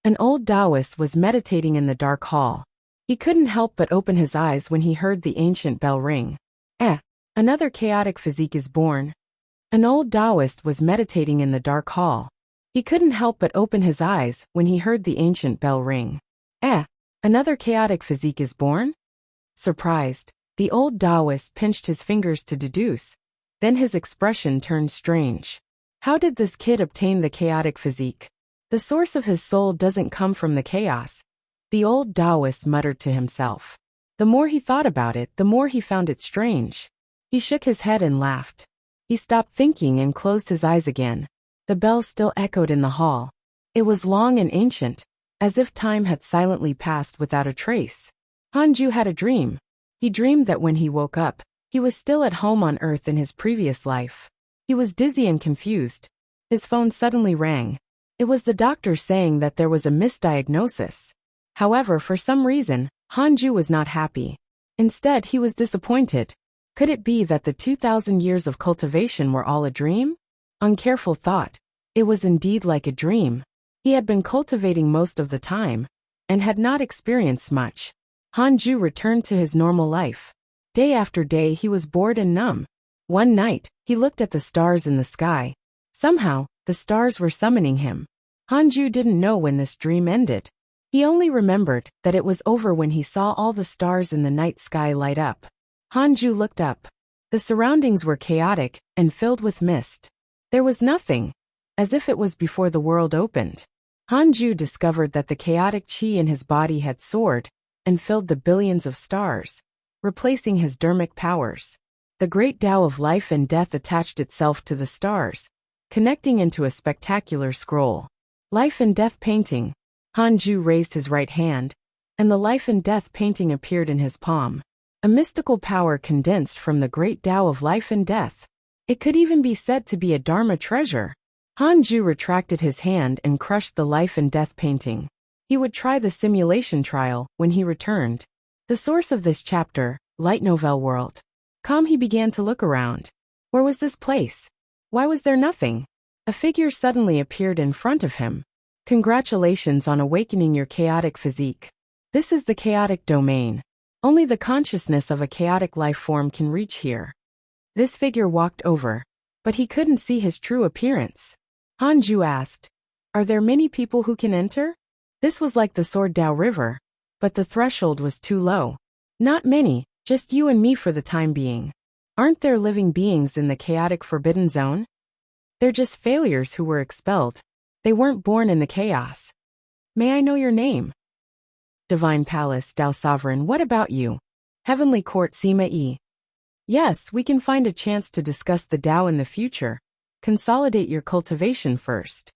An old Taoist was meditating in the dark hall. He couldn't help but open his eyes when he heard the ancient bell ring. Another chaotic physique is born. An old Taoist was meditating in the dark hall. He couldn't help but open his eyes when he heard the ancient bell ring. Another chaotic physique is born? Surprised, the old Taoist pinched his fingers to deduce. Then his expression turned strange. How did this kid obtain the chaotic physique? The source of his soul doesn't come from the chaos, the old Taoist muttered to himself. The more he thought about it, the more he found it strange. He shook his head and laughed. He stopped thinking and closed his eyes again. The bell still echoed in the hall. It was long and ancient, as if time had silently passed without a trace. Hanju had a dream. He dreamed that when he woke up, he was still at home on Earth in his previous life. He was dizzy and confused. His phone suddenly rang. It was the doctor saying that there was a misdiagnosis. However, for some reason, Hanju was not happy. Instead, he was disappointed. Could it be that the 2,000 years of cultivation were all a dream? On careful thought, it was indeed like a dream. He had been cultivating most of the time, and had not experienced much. Hanju returned to his normal life. Day after day he was bored and numb. One night, he looked at the stars in the sky. Somehow, the stars were summoning him. Hanju didn't know when this dream ended. He only remembered that it was over when he saw all the stars in the night sky light up. Hanju looked up. The surroundings were chaotic and filled with mist. There was nothing, as if it was before the world opened. Hanju discovered that the chaotic qi in his body had soared and filled the billions of stars, replacing his dharmic powers. The great Tao of life and death attached itself to the stars, connecting into a spectacular scroll. Life and Death Painting. Hanju raised his right hand, and the Life and Death Painting appeared in his palm. A mystical power condensed from the great Tao of life and death. It could even be said to be a Dharma treasure. Hanju retracted his hand and crushed the Life and Death Painting. He would try the simulation trial when he returned. The source of this chapter, Light Novel World. Calm, he began to look around. Where was this place? Why was there nothing? A figure suddenly appeared in front of him. Congratulations on awakening your chaotic physique. This is the chaotic domain. Only the consciousness of a chaotic life form can reach here. This figure walked over, but he couldn't see his true appearance. Hanju asked, "Are there many people who can enter?" This was like the Sword Dao River, but the threshold was too low. Not many, just you and me for the time being. Aren't there living beings in the chaotic forbidden zone? They're just failures who were expelled. They weren't born in the chaos. May I know your name? Divine Palace, Tao Sovereign, what about you? Heavenly Court, Sima Yi. Yes, we can find a chance to discuss the Tao in the future. Consolidate your cultivation first.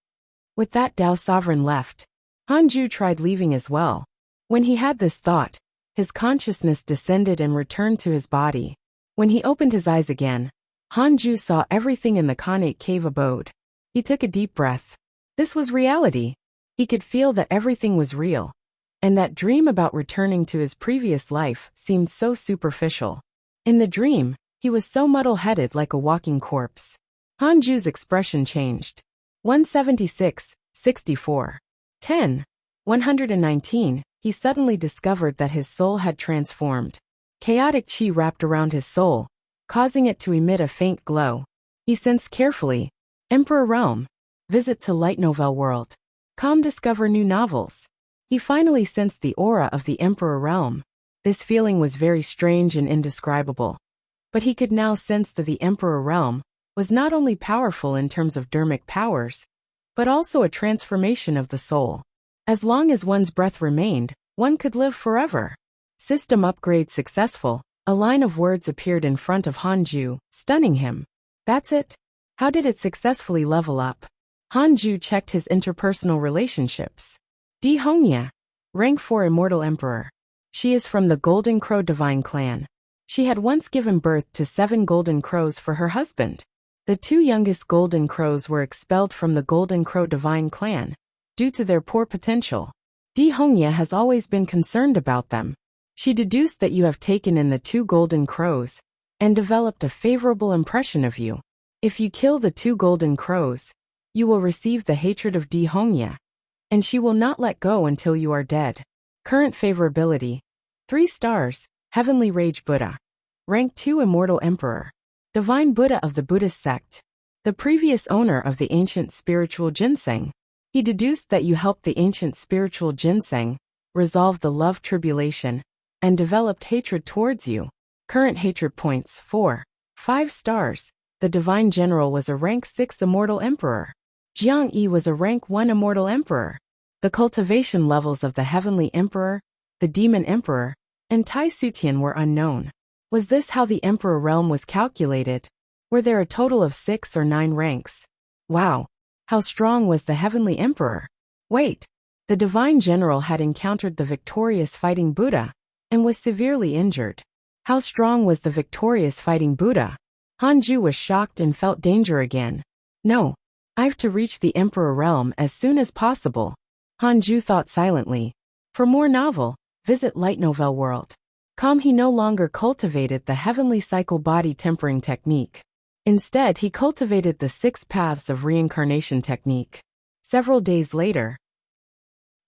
With that, Tao Sovereign left. Hanju tried leaving as well. When he had this thought, his consciousness descended and returned to his body. When he opened his eyes again, Hanju saw everything in the Khanate cave abode. He took a deep breath. This was reality. He could feel that everything was real. And that dream about returning to his previous life seemed so superficial. In the dream, he was so muddle-headed like a walking corpse. Hanju's expression changed. 176, 64. 10. 119, he suddenly discovered that his soul had transformed. Chaotic qi wrapped around his soul, causing it to emit a faint glow. He sensed carefully. Emperor Realm. Visit to Light Novel World. Calm, discover new novels. He finally sensed the aura of the Emperor Realm. This feeling was very strange and indescribable. But he could now sense that the Emperor Realm was not only powerful in terms of dharmic powers, but also a transformation of the soul. As long as one's breath remained, one could live forever. System upgrade successful. A line of words appeared in front of Hanju, stunning him. That's it? How did it successfully level up? Hanju checked his interpersonal relationships. Di Hongya. Rank 4 Immortal Emperor. She is from the Golden Crow Divine Clan. She had once given birth to 7 golden crows for her husband. The 2 youngest golden crows were expelled from the Golden Crow Divine Clan due to their poor potential. Di Hongya has always been concerned about them. She deduced that you have taken in the 2 golden crows and developed a favorable impression of you. If you kill the 2 golden crows, you will receive the hatred of Di Hongya. and she will not let go until you are dead. Current favorability: 3 stars, Heavenly Rage Buddha. Rank 2 Immortal Emperor. Divine Buddha of the Buddhist sect. The previous owner of the ancient spiritual ginseng. He deduced that you helped the ancient spiritual ginseng resolve the love tribulation and developed hatred towards you. Current hatred points: 4. 5 stars. The Divine General was a rank 6 Immortal Emperor. Jiang Yi was a rank 1 Immortal Emperor. The cultivation levels of the Heavenly Emperor, the Demon Emperor, and Tai Sutian were unknown. Was this how the Emperor realm was calculated? Were there a total of 6 or 9 ranks? Wow! How strong was the Heavenly Emperor? Wait! The Divine General had encountered the victorious Fighting Buddha and was severely injured. How strong was the victorious Fighting Buddha? Hanju was shocked and felt danger again. No, I've to reach the Emperor realm as soon as possible. Hanju thought silently. For more novel, visit Light Novel World. He no longer cultivated the heavenly cycle body tempering technique. Instead, he cultivated the 6 paths of reincarnation technique. Several days later,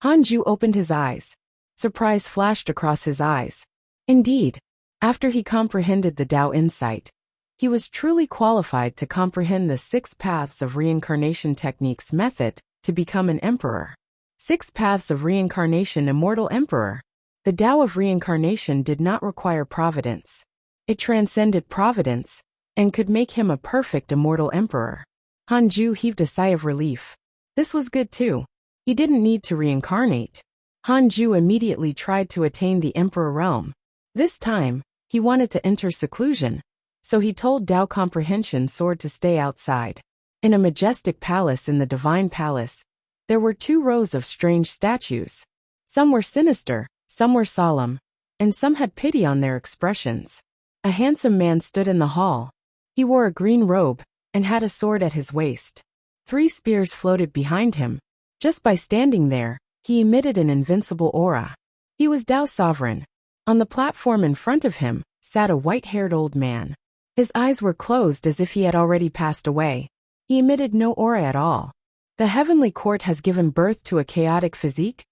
Hanju opened his eyes. Surprise flashed across his eyes. Indeed, after he comprehended the Tao insight, he was truly qualified to comprehend the 6 paths of reincarnation technique's method to become an emperor. 6 paths of reincarnation Immortal Emperor. The Tao of reincarnation did not require providence. It transcended providence and could make him a perfect immortal emperor. Hanju heaved a sigh of relief. This was good too. He didn't need to reincarnate. Hanju immediately tried to attain the emperor realm. This time, he wanted to enter seclusion, so he told Tao Comprehension Sword to stay outside. In a majestic palace in the Divine Palace, there were 2 rows of strange statues. Some were sinister, some were solemn, and some had pity on their expressions. A handsome man stood in the hall. He wore a green robe and had a sword at his waist. 3 spears floated behind him. Just by standing there, he emitted an invincible aura. He was Tao's sovereign. On the platform in front of him sat a white-haired old man. His eyes were closed as if he had already passed away. He emitted no aura at all. The heavenly court has given birth to a chaotic physique?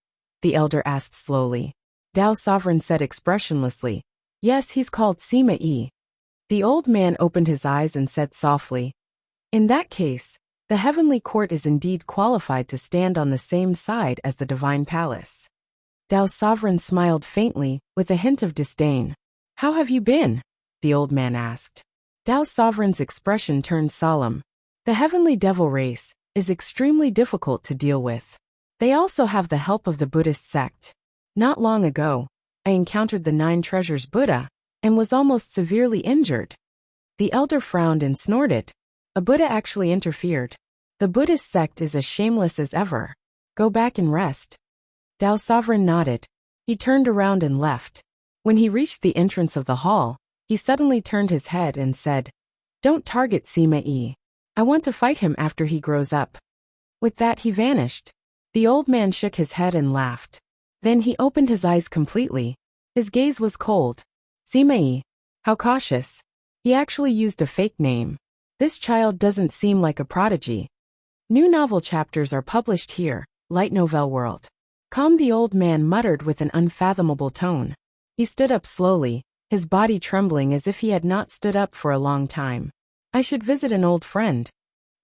The elder asked slowly. Tao's sovereign said expressionlessly, Yes, he's called Sima Yi. The old man opened his eyes and said softly, In that case, the heavenly court is indeed qualified to stand on the same side as the Divine Palace. Tao's sovereign smiled faintly, with a hint of disdain. How have you been? The old man asked. Tao's sovereign's expression turned solemn. The heavenly devil race is extremely difficult to deal with. They also have the help of the Buddhist sect. Not long ago, I encountered the 9 treasures Buddha and was almost severely injured. The elder frowned and snorted. A Buddha actually interfered. The Buddhist sect is as shameless as ever. Go back and rest. Tao's sovereign nodded. He turned around and left. When he reached the entrance of the hall, he suddenly turned his head and said, Don't target Sima Yi. I want to fight him after he grows up. With that he vanished. The old man shook his head and laughed. Then he opened his eyes completely. His gaze was cold. Sima Yi. How cautious. He actually used a fake name. This child doesn't seem like a prodigy. New novel chapters are published here, Light Novel World. The old man muttered with an unfathomable tone. He stood up slowly, his body trembling as if he had not stood up for a long time. I should visit an old friend.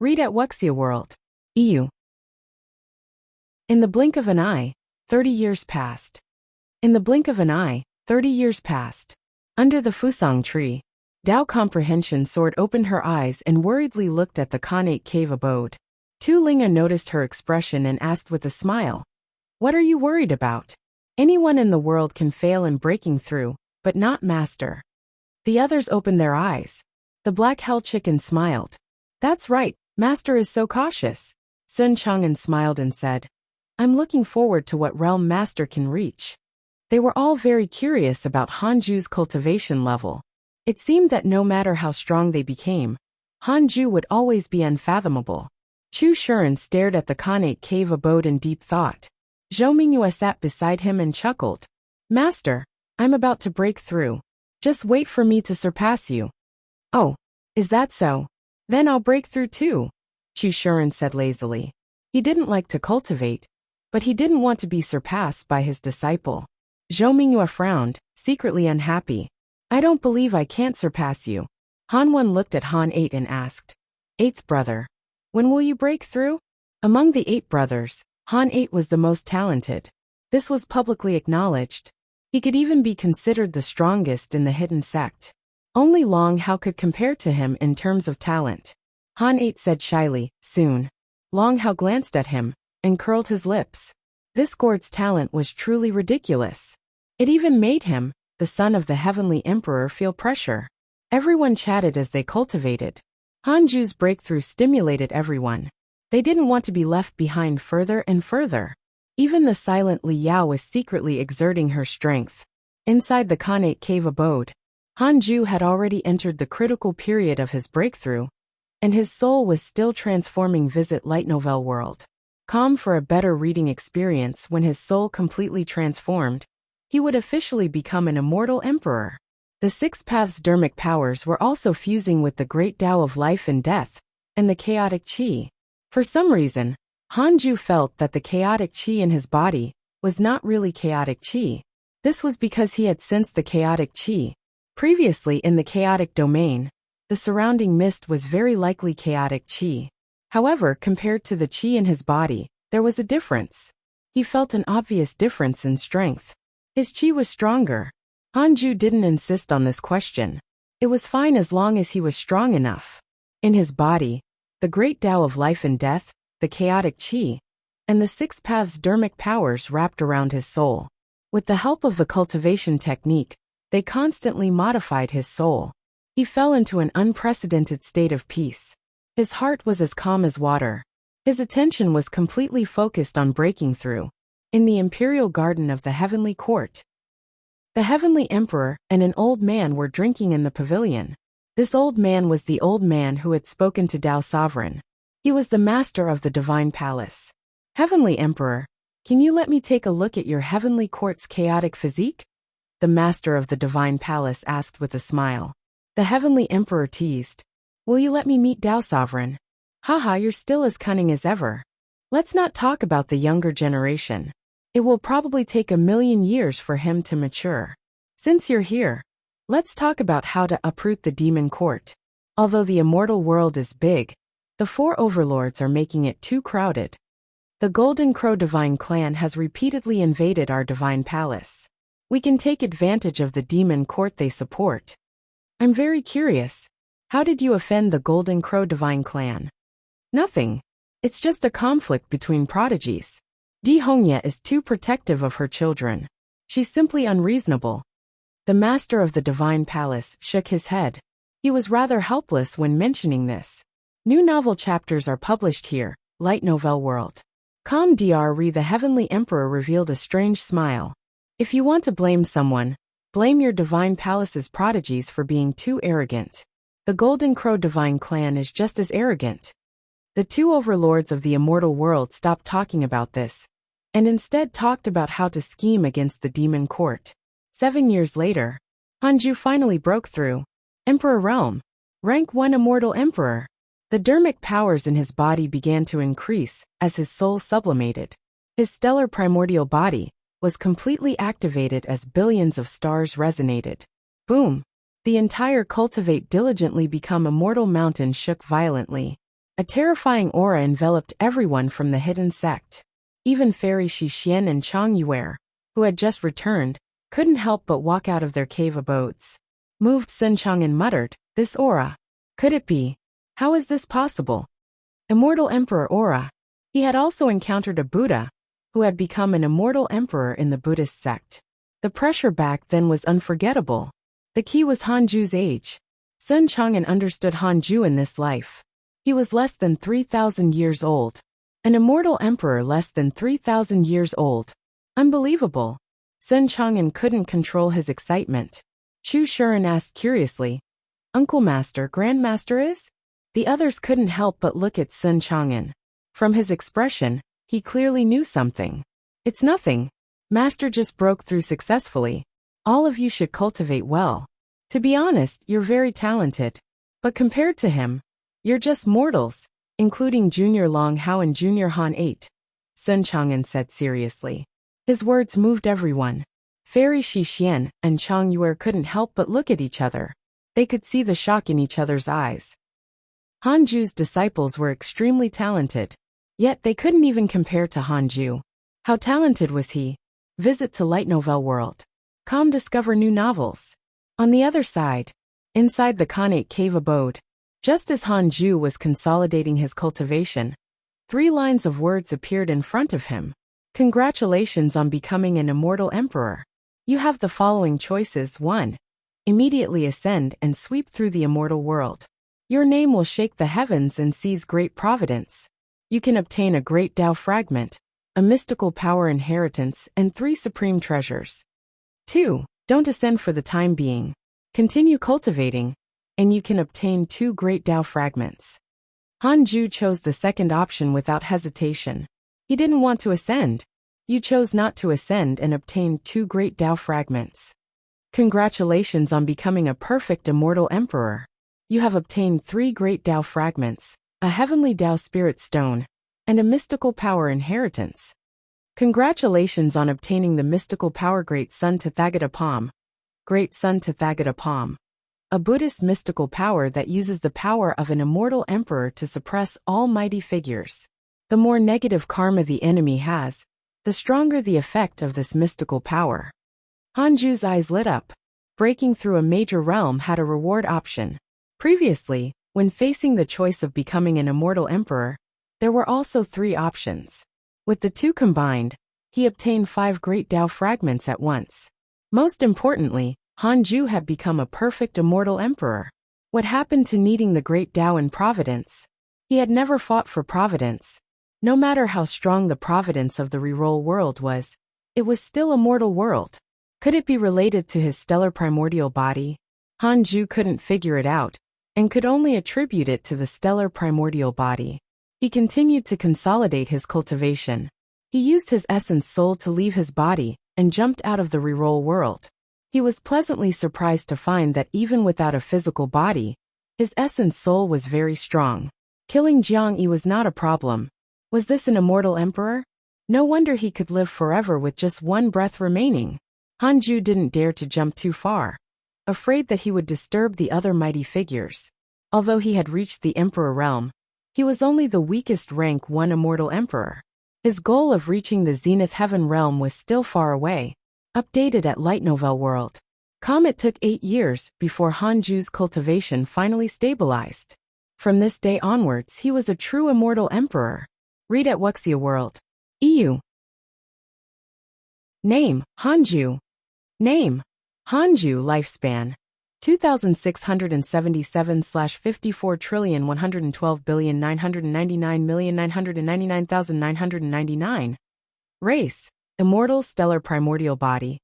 Read at Wuxia World. EU. In the blink of an eye, 30 years passed. In the blink of an eye, 30 years passed. Under the Fusang tree, Tao Comprehension Sword opened her eyes and worriedly looked at the Khanate cave abode. Tu Linga noticed her expression and asked with a smile, What are you worried about? Anyone in the world can fail in breaking through, but not Master. The others opened their eyes. The Black Hell Chicken smiled. That's right, Master is so cautious. Sun Chang'an smiled and said, I'm looking forward to what realm Master can reach. They were all very curious about Hanju's cultivation level. It seemed that no matter how strong they became, Hanju would always be unfathomable. Chu Shuren stared at the Khanate cave abode in deep thought. Zhou Mingyue sat beside him and chuckled. Master, I'm about to break through. Just wait for me to surpass you. Oh, is that so? Then I'll break through too, Chu Shuren said lazily. He didn't like to cultivate. But he didn't want to be surpassed by his disciple. Zhou Mingyue frowned, secretly unhappy. I don't believe I can't surpass you. Han 1 looked at Han 8 and asked, Eighth brother, when will you break through? Among the 8 brothers, Han 8 was the most talented. This was publicly acknowledged. He could even be considered the strongest in the hidden sect. Only Long Hao could compare to him in terms of talent. Han 8 said shyly, soon. Long Hao glanced at him and curled his lips. This Gord's talent was truly ridiculous. It even made him, the son of the Heavenly Emperor, feel pressure. Everyone chatted as they cultivated. Han Ju's breakthrough stimulated everyone. They didn't want to be left behind further and further. Even the silent Li Yao was secretly exerting her strength. Inside the Khanate cave abode, Han Ju had already entered the critical period of his breakthrough, and his soul was still transforming. Visit Light Novel World. Com for a better reading experience. When his soul completely transformed, he would officially become an immortal emperor. The 6 paths dermic powers were also fusing with the great Tao of life and death, and the chaotic qi. For some reason, Han Ju felt that the chaotic qi in his body was not really chaotic qi. This was because he had sensed the chaotic qi. Previously in the chaotic domain, the surrounding mist was very likely chaotic qi. However, compared to the qi in his body, there was a difference. He felt an obvious difference in strength. His qi was stronger. Han Ju didn't insist on this question. It was fine as long as he was strong enough. In his body, the great Tao of life and death, the chaotic qi, and the 6 paths dermic powers wrapped around his soul. With the help of the cultivation technique, they constantly modified his soul. He fell into an unprecedented state of peace. His heart was as calm as water. His attention was completely focused on breaking through. In the imperial garden of the heavenly court, the heavenly emperor and an old man were drinking in the pavilion. This old man was the old man who had spoken to Tao Sovereign. He was the master of the divine palace. Heavenly Emperor, can you let me take a look at your heavenly court's chaotic physique? The master of the divine palace asked with a smile. The heavenly emperor teased. Will you let me meet Tao Sovereign? Haha, you're still as cunning as ever. Let's not talk about the younger generation. It will probably take 1,000,000 years for him to mature. Since you're here, let's talk about how to uproot the demon court. Although the immortal world is big, the 4 overlords are making it too crowded. The Golden Crow divine clan has repeatedly invaded our divine palace. We can take advantage of the demon court they support. I'm very curious. How did you offend the Golden Crow divine clan? Nothing. It's just a conflict between prodigies. Di Hongye is too protective of her children. She's simply unreasonable. The master of the divine palace shook his head. He was rather helpless when mentioning this. New novel chapters are published here, Light Novel World. Com Dr. The heavenly emperor revealed a strange smile. If you want to blame someone, blame your divine palace's prodigies for being too arrogant. The Golden Crow divine clan is just as arrogant. The 2 overlords of the immortal world stopped talking about this, and instead talked about how to scheme against the demon court. 7 years later, Han Ju finally broke through. Emperor Realm. Rank 1 immortal emperor. The dermic powers in his body began to increase as his soul sublimated. His stellar primordial body was completely activated as billions of stars resonated. Boom! The entire Cultivate diligently become immortal mountain shook violently. A terrifying aura enveloped everyone from the hidden sect. Even Fairy Shixian and Chang Yuer, who had just returned, couldn't help but walk out of their cave abodes. Moved Sun Chang and muttered, this aura. Could it be? How is this possible? Immortal Emperor aura. He had also encountered a Buddha, who had become an immortal emperor in the Buddhist sect. The pressure back then was unforgettable. The key was Han Ju's age. Sun Chang'an understood Han Ju in this life. He was less than 3,000 years old. An immortal emperor less than 3,000 years old. Unbelievable. Sun Chang'an couldn't control his excitement. Chu Shuren asked curiously, Uncle Master, Grandmaster is? The others couldn't help but look at Sun Chang'an. From his expression, he clearly knew something. It's nothing. Master just broke through successfully. All of you should cultivate well. To be honest, you're very talented. But compared to him, you're just mortals, including Junior Long Hao and Junior Han 8. Sun Chang'an said seriously. His words moved everyone. Fairy Shi Xian and Chang Yuer couldn't help but look at each other. They could see the shock in each other's eyes. Hanju's disciples were extremely talented. Yet they couldn't even compare to Hanju. How talented was he? Visit to Light Novel World. Discover new novels. On the other side, inside the Khanate cave abode, just as Hanju was consolidating his cultivation, 3 lines of words appeared in front of him. Congratulations on becoming an immortal emperor. You have the following choices. 1. Immediately ascend and sweep through the immortal world. Your name will shake the heavens and seize great providence. You can obtain a great Tao fragment, a mystical power inheritance, and 3 supreme treasures. 2. Don't ascend for the time being. Continue cultivating, and you can obtain 2 great Tao fragments. Hanju chose the second option without hesitation. He didn't want to ascend. You chose not to ascend and obtained 2 great Tao fragments. Congratulations on becoming a perfect immortal emperor. You have obtained 3 great Tao fragments, a heavenly Tao spirit stone, and a mystical power inheritance. Congratulations on obtaining the mystical power Great Sun Tathagata Palm. Great Sun Tathagata Palm. A Buddhist mystical power that uses the power of an immortal emperor to suppress all mighty figures. The more negative karma the enemy has, the stronger the effect of this mystical power. Hanju's eyes lit up. Breaking through a major realm had a reward option. Previously, when facing the choice of becoming an immortal emperor, there were also 3 options. With the 2 combined, he obtained 5 great Tao fragments at once. Most importantly, Hanju had become a perfect immortal emperor. What happened to needing the great Tao and providence? He had never fought for providence. No matter how strong the providence of the reroll world was, it was still a mortal world. Could it be related to his stellar primordial body? Hanju couldn't figure it out, and could only attribute it to the stellar primordial body. He continued to consolidate his cultivation. He used his essence soul to leave his body, and jumped out of the reroll world. He was pleasantly surprised to find that even without a physical body, his essence soul was very strong. Killing Jiang Yi was not a problem. Was this an immortal emperor? No wonder he could live forever with just 1 breath remaining. Hanju didn't dare to jump too far, afraid that he would disturb the other mighty figures. Although he had reached the emperor realm, he was only the weakest rank 1 immortal emperor. His goal of reaching the Zenith Heaven realm was still far away. Updated at Light Novel World. It took 8 years before Hanju's cultivation finally stabilized. From this day onwards he was a true immortal emperor. Read at Wuxia World. EU. Name, Hanju. Name, Hanju. Lifespan, 2677,54,112,999,999,999. Race, immortal stellar primordial body.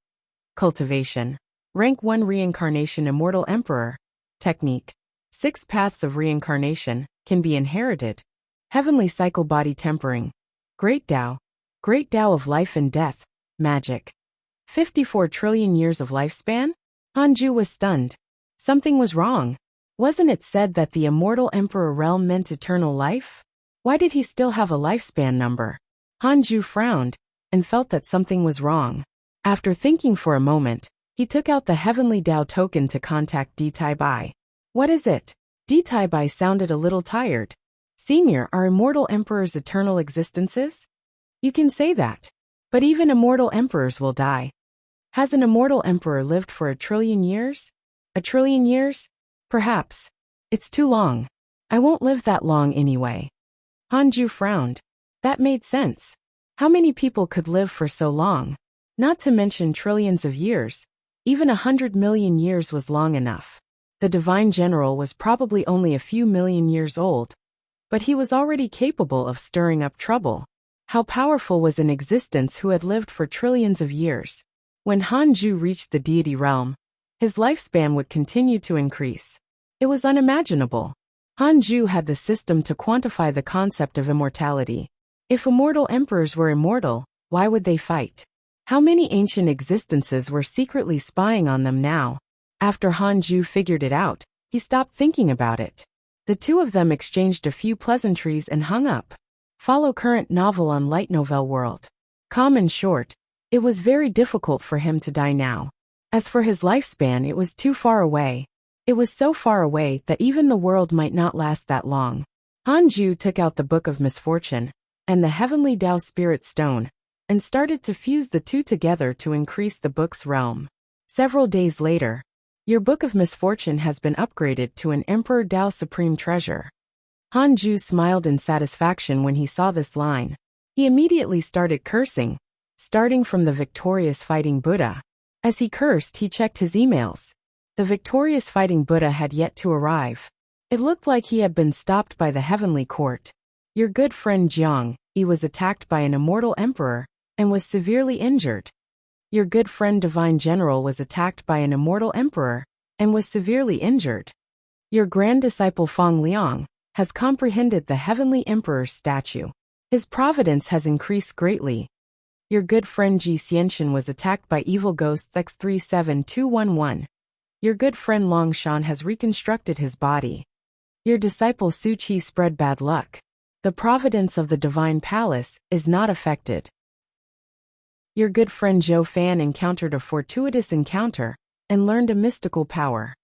Cultivation, rank 1 reincarnation immortal emperor. Technique, 6 paths of reincarnation, can be inherited. Heavenly cycle body tempering. Great Tao of life and death, magic. 54 trillion years of lifespan? Hanju was stunned. Something was wrong. Wasn't it said that the immortal emperor realm meant eternal life? Why did he still have a lifespan number? Hanju frowned, and felt that something was wrong. After thinking for a moment, he took out the heavenly Tao token to contact D Tai Bai. What is it? D Tai Bai sounded a little tired. Senior, are immortal emperors eternal existences? You can say that. But even immortal emperors will die. Has an immortal emperor lived for 1 trillion years? 1 trillion years? Perhaps. It's too long. I won't live that long anyway. Hanju frowned. That made sense. How many people could live for so long? Not to mention trillions of years. Even 100 million years was long enough. The divine general was probably only a few million years old, but he was already capable of stirring up trouble. How powerful was an existence who had lived for trillions of years? When Hanju reached the deity realm, his lifespan would continue to increase. It was unimaginable. Hanju had the system to quantify the concept of immortality. If immortal emperors were immortal, why would they fight? How many ancient existences were secretly spying on them now? After Hanju figured it out, he stopped thinking about it. The 2 of them exchanged a few pleasantries and hung up. Follow current novel on light novel world. Calm and short. It was very difficult for him to die now. As for his lifespan, it was too far away. It was so far away that even the world might not last that long. Hanju took out the Book of Misfortune and the Heavenly Tao Spirit Stone and started to fuse the two together to increase the book's realm. Several days later, your Book of Misfortune has been upgraded to an Emperor Tao Supreme Treasure. Hanju smiled in satisfaction when he saw this line. He immediately started cursing, starting from the victorious fighting Buddha. As he cursed, he checked his emails. The victorious fighting Buddha had yet to arrive. It looked like he had been stopped by the heavenly court. Your good friend Jiang Yi was attacked by an immortal emperor and was severely injured. Your good friend Divine General was attacked by an immortal emperor and was severely injured. Your grand disciple Feng Liang has comprehended the heavenly emperor's statue. His providence has increased greatly. Your good friend Ji Xianxian was attacked by evil ghosts X37211. Your good friend Long Shan has reconstructed his body. Your disciple Su Qi spread bad luck. The providence of the divine palace is not affected. Your good friend Zhou Fan encountered a fortuitous encounter and learned a mystical power.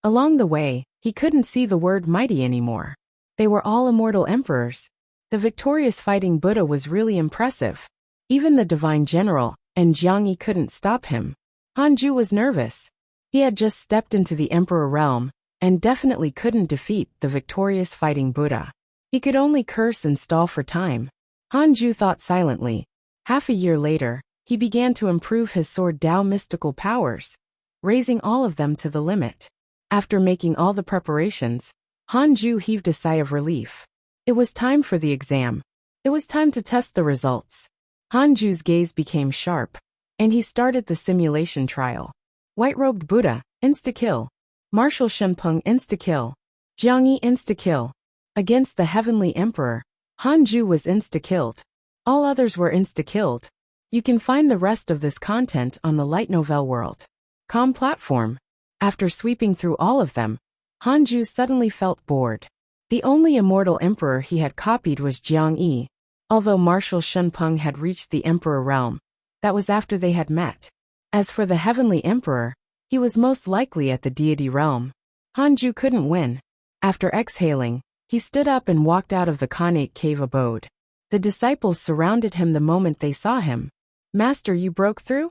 Along the way, he couldn't see the word mighty anymore. They were all immortal emperors. The victorious fighting Buddha was really impressive. Even the divine general and Jiang Yi couldn't stop him. Hanju was nervous. He had just stepped into the emperor realm and definitely couldn't defeat the victorious fighting Buddha. He could only curse and stall for time. Hanju thought silently. Half a year later, he began to improve his sword Tao mystical powers, raising all of them to the limit. After making all the preparations, Hanju heaved a sigh of relief. It was time for the exam. It was time to test the results. Hanju's gaze became sharp, and he started the simulation trial. White-robed Buddha, insta-kill. Martial Shenpeng, insta-kill. Jiang Yi, insta-kill. Against the heavenly emperor, Hanju was insta-killed. All others were insta-killed. You can find the rest of this content on the Light Novel World .com platform. After sweeping through all of them, Hanju suddenly felt bored. The only immortal emperor he had copied was Jiang Yi. Although Martial Shenpeng had reached the emperor realm, that was after they had met. As for the heavenly emperor, he was most likely at the deity realm. Hanju couldn't win. After exhaling, he stood up and walked out of the Khanate cave abode. The disciples surrounded him the moment they saw him. Master, you broke through?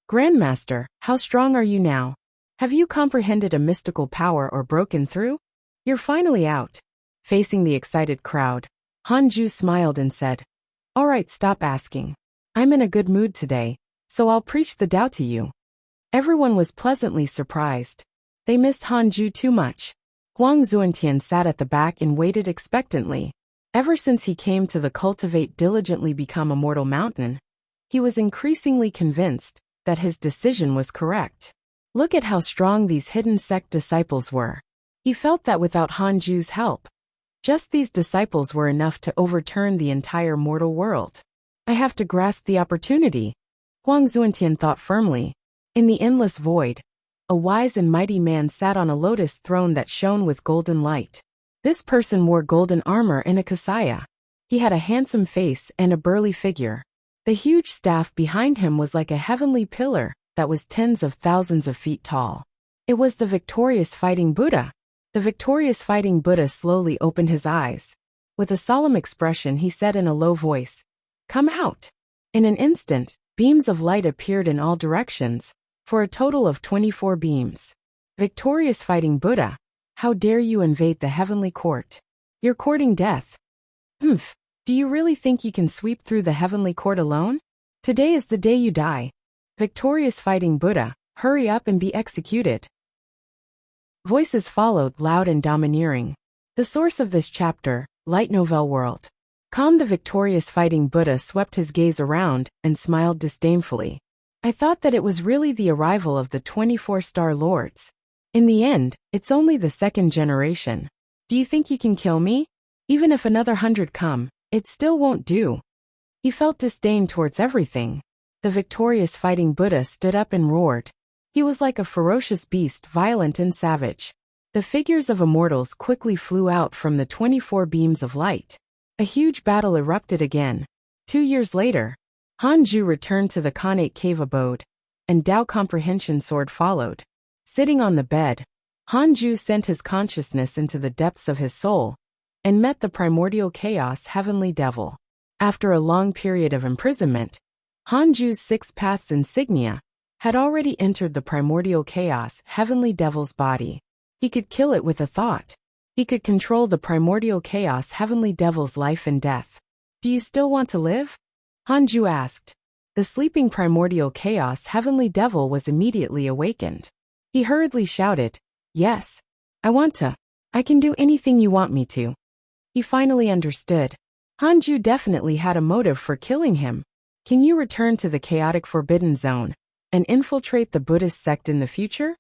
Grandmaster, how strong are you now? Have you comprehended a mystical power or broken through? You're finally out. Facing the excited crowd, Hanju smiled and said, "All right, stop asking. I'm in a good mood today, so I'll preach the Tao to you." Everyone was pleasantly surprised. They missed Hanju too much. Huang Zuantian sat at the back and waited expectantly. Ever since he came to the Cultivate Diligently Become Immortal mountain, he was increasingly convinced that his decision was correct. Look at how strong these hidden sect disciples were. He felt that without Hanju's help, just these disciples were enough to overturn the entire mortal world. I have to grasp the opportunity, Huang Zuantian thought firmly. In the endless void, a wise and mighty man sat on a lotus throne that shone with golden light. This person wore golden armor and a kasaya. He had a handsome face and a burly figure. The huge staff behind him was like a heavenly pillar that was tens of thousands of feet tall. It was the victorious fighting Buddha. The victorious fighting Buddha slowly opened his eyes. With a solemn expression, he said in a low voice, "Come out." In an instant, beams of light appeared in all directions, for a total of 24 beams. Victorious fighting Buddha, how dare you invade the heavenly court? You're courting death. Humph. Do you really think you can sweep through the heavenly court alone? Today is the day you die. Victorious fighting Buddha, hurry up and be executed. Voices followed, loud and domineering. The source of this chapter, Light Novel World. The victorious fighting Buddha swept his gaze around and smiled disdainfully. I thought that it was really the arrival of the 24 star lords. In the end, it's only the second generation. Do you think you can kill me? Even if another 100 come, it still won't do. He felt disdain towards everything. The victorious fighting Buddha stood up and roared. He was like a ferocious beast, violent and savage. The figures of immortals quickly flew out from the 24 beams of light. A huge battle erupted again. 2 years later, Hanju returned to the Khanate cave abode, and Tao Comprehension Sword followed. Sitting on the bed, Hanju sent his consciousness into the depths of his soul, and met the primordial chaos heavenly devil. After a long period of imprisonment, Hanju's 6 paths insignia had already entered the primordial chaos heavenly devil's body. He could kill it with a thought. He could control the primordial chaos heavenly devil's life and death. Do you still want to live? Hanju asked. The sleeping primordial chaos heavenly devil was immediately awakened. He hurriedly shouted, "Yes, I want to. I can do anything you want me to." He finally understood. Hanju definitely had a motive for killing him. Can you return to the chaotic forbidden zone and infiltrate the Buddhist sect in the future?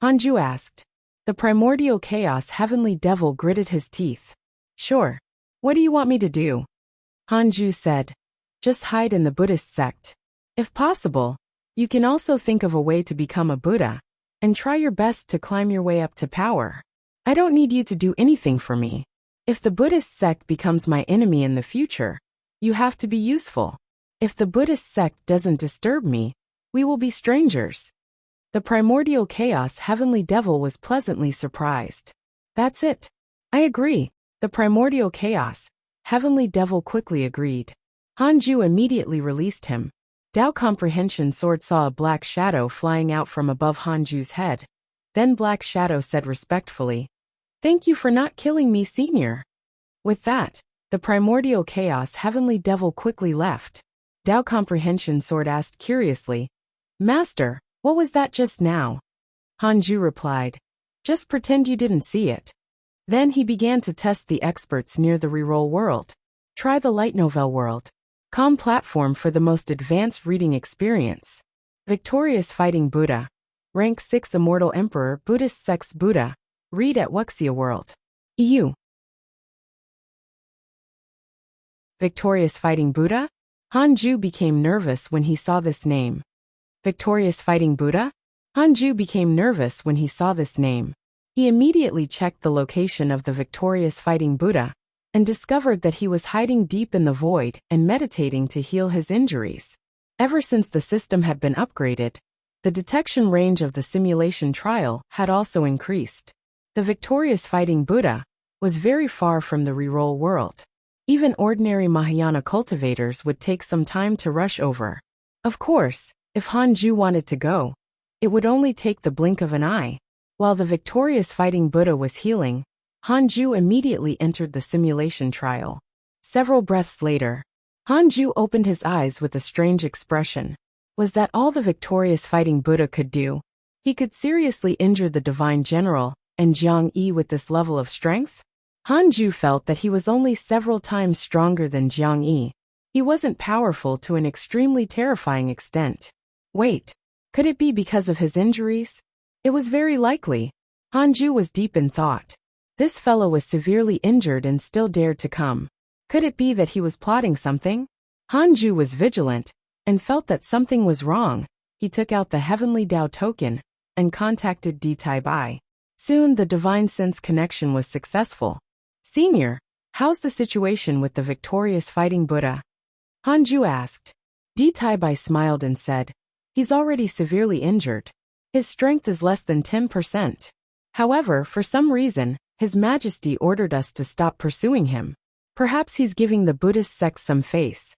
Hanju asked. The primordial chaos heavenly devil gritted his teeth. Sure. What do you want me to do? Hanju said. Just hide in the Buddhist sect. If possible, you can also think of a way to become a Buddha, and try your best to climb your way up to power. I don't need you to do anything for me. If the Buddhist sect becomes my enemy in the future, you have to be useful. If the Buddhist sect doesn't disturb me, we will be strangers. The primordial chaos heavenly devil was pleasantly surprised. That's it. I agree. The primordial chaos heavenly devil quickly agreed. Hanju immediately released him. Tao Comprehension Sword saw a black shadow flying out from above Hanju's head. Then Black Shadow said respectfully, "Thank you for not killing me, Senior." With that, the primordial chaos heavenly devil quickly left. Tao Comprehension Sword asked curiously, "Master, what was that just now?" Hanju replied, "Just pretend you didn't see it." Then he began to test the experts near the reroll world. Try the light novel world. Com platform for the most advanced reading experience. Victorious Fighting Buddha. Rank 6 Immortal Emperor Buddhist Sects Buddha. Read at Wuxia World. EU. Victorious Fighting Buddha? Hanju became nervous when he saw this name. Victorious Fighting Buddha? Hanju became nervous when he saw this name. He immediately checked the location of the Victorious Fighting Buddha and discovered that he was hiding deep in the void and meditating to heal his injuries. Ever since the system had been upgraded, the detection range of the simulation trial had also increased. The Victorious Fighting Buddha was very far from the reroll world. Even ordinary Mahayana cultivators would take some time to rush over. Of course, if Hanju wanted to go, it would only take the blink of an eye. While the Victorious Fighting Buddha was healing, Hanju immediately entered the simulation trial. Several breaths later, Hanju opened his eyes with a strange expression. Was that all the Victorious Fighting Buddha could do? He could seriously injure the Divine General and Jiang Yi with this level of strength? Hanju felt that he was only several times stronger than Jiang Yi. He wasn't powerful to an extremely terrifying extent. Wait, could it be because of his injuries? It was very likely. Hanju was deep in thought. This fellow was severely injured and still dared to come. Could it be that he was plotting something? Hanju was vigilant and felt that something was wrong. He took out the Heavenly Tao token and contacted D Tai Bai. Soon the Divine Sense connection was successful. Senior, how's the situation with the Victorious Fighting Buddha? Hanju asked. D Tai Bai smiled and said, he's already severely injured. His strength is less than 10%. However, for some reason, His Majesty ordered us to stop pursuing him. Perhaps he's giving the Buddhist sect some face.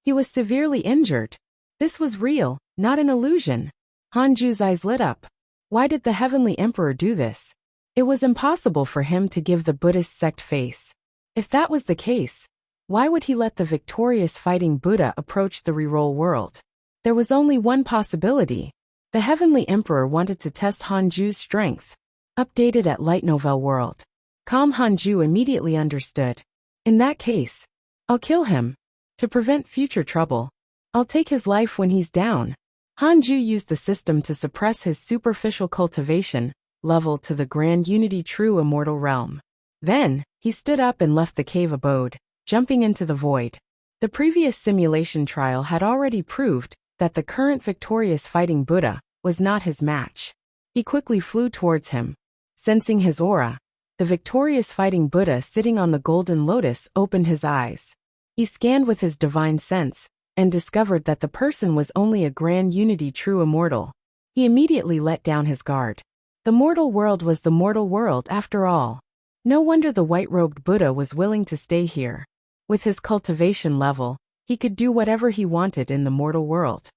He was severely injured. This was real, not an illusion. Hanju's eyes lit up. Why did the Heavenly Emperor do this? It was impossible for him to give the Buddhist sect face. If that was the case, why would he let the Victorious Fighting Buddha approach the reroll world? There was only one possibility. The Heavenly Emperor wanted to test Hanju's strength. Updated at Light Novel World. Calm Hanju immediately understood. In that case, I'll kill him. To prevent future trouble, I'll take his life when he's down. Hanju used the system to suppress his superficial cultivation level to the Grand Unity True Immortal Realm. Then, he stood up and left the cave abode, jumping into the void. The previous simulation trial had already proved that the current Victorious Fighting Buddha was not his match. He quickly flew towards him. Sensing his aura, The victorious fighting Buddha sitting on the golden lotus opened his eyes. He scanned with his divine sense and discovered that the person was only a grand unity true immortal. He immediately let down his guard. The mortal world was the mortal world after all. No wonder the white-robed Buddha was willing to stay here. With his cultivation level, he could do whatever he wanted in the mortal world.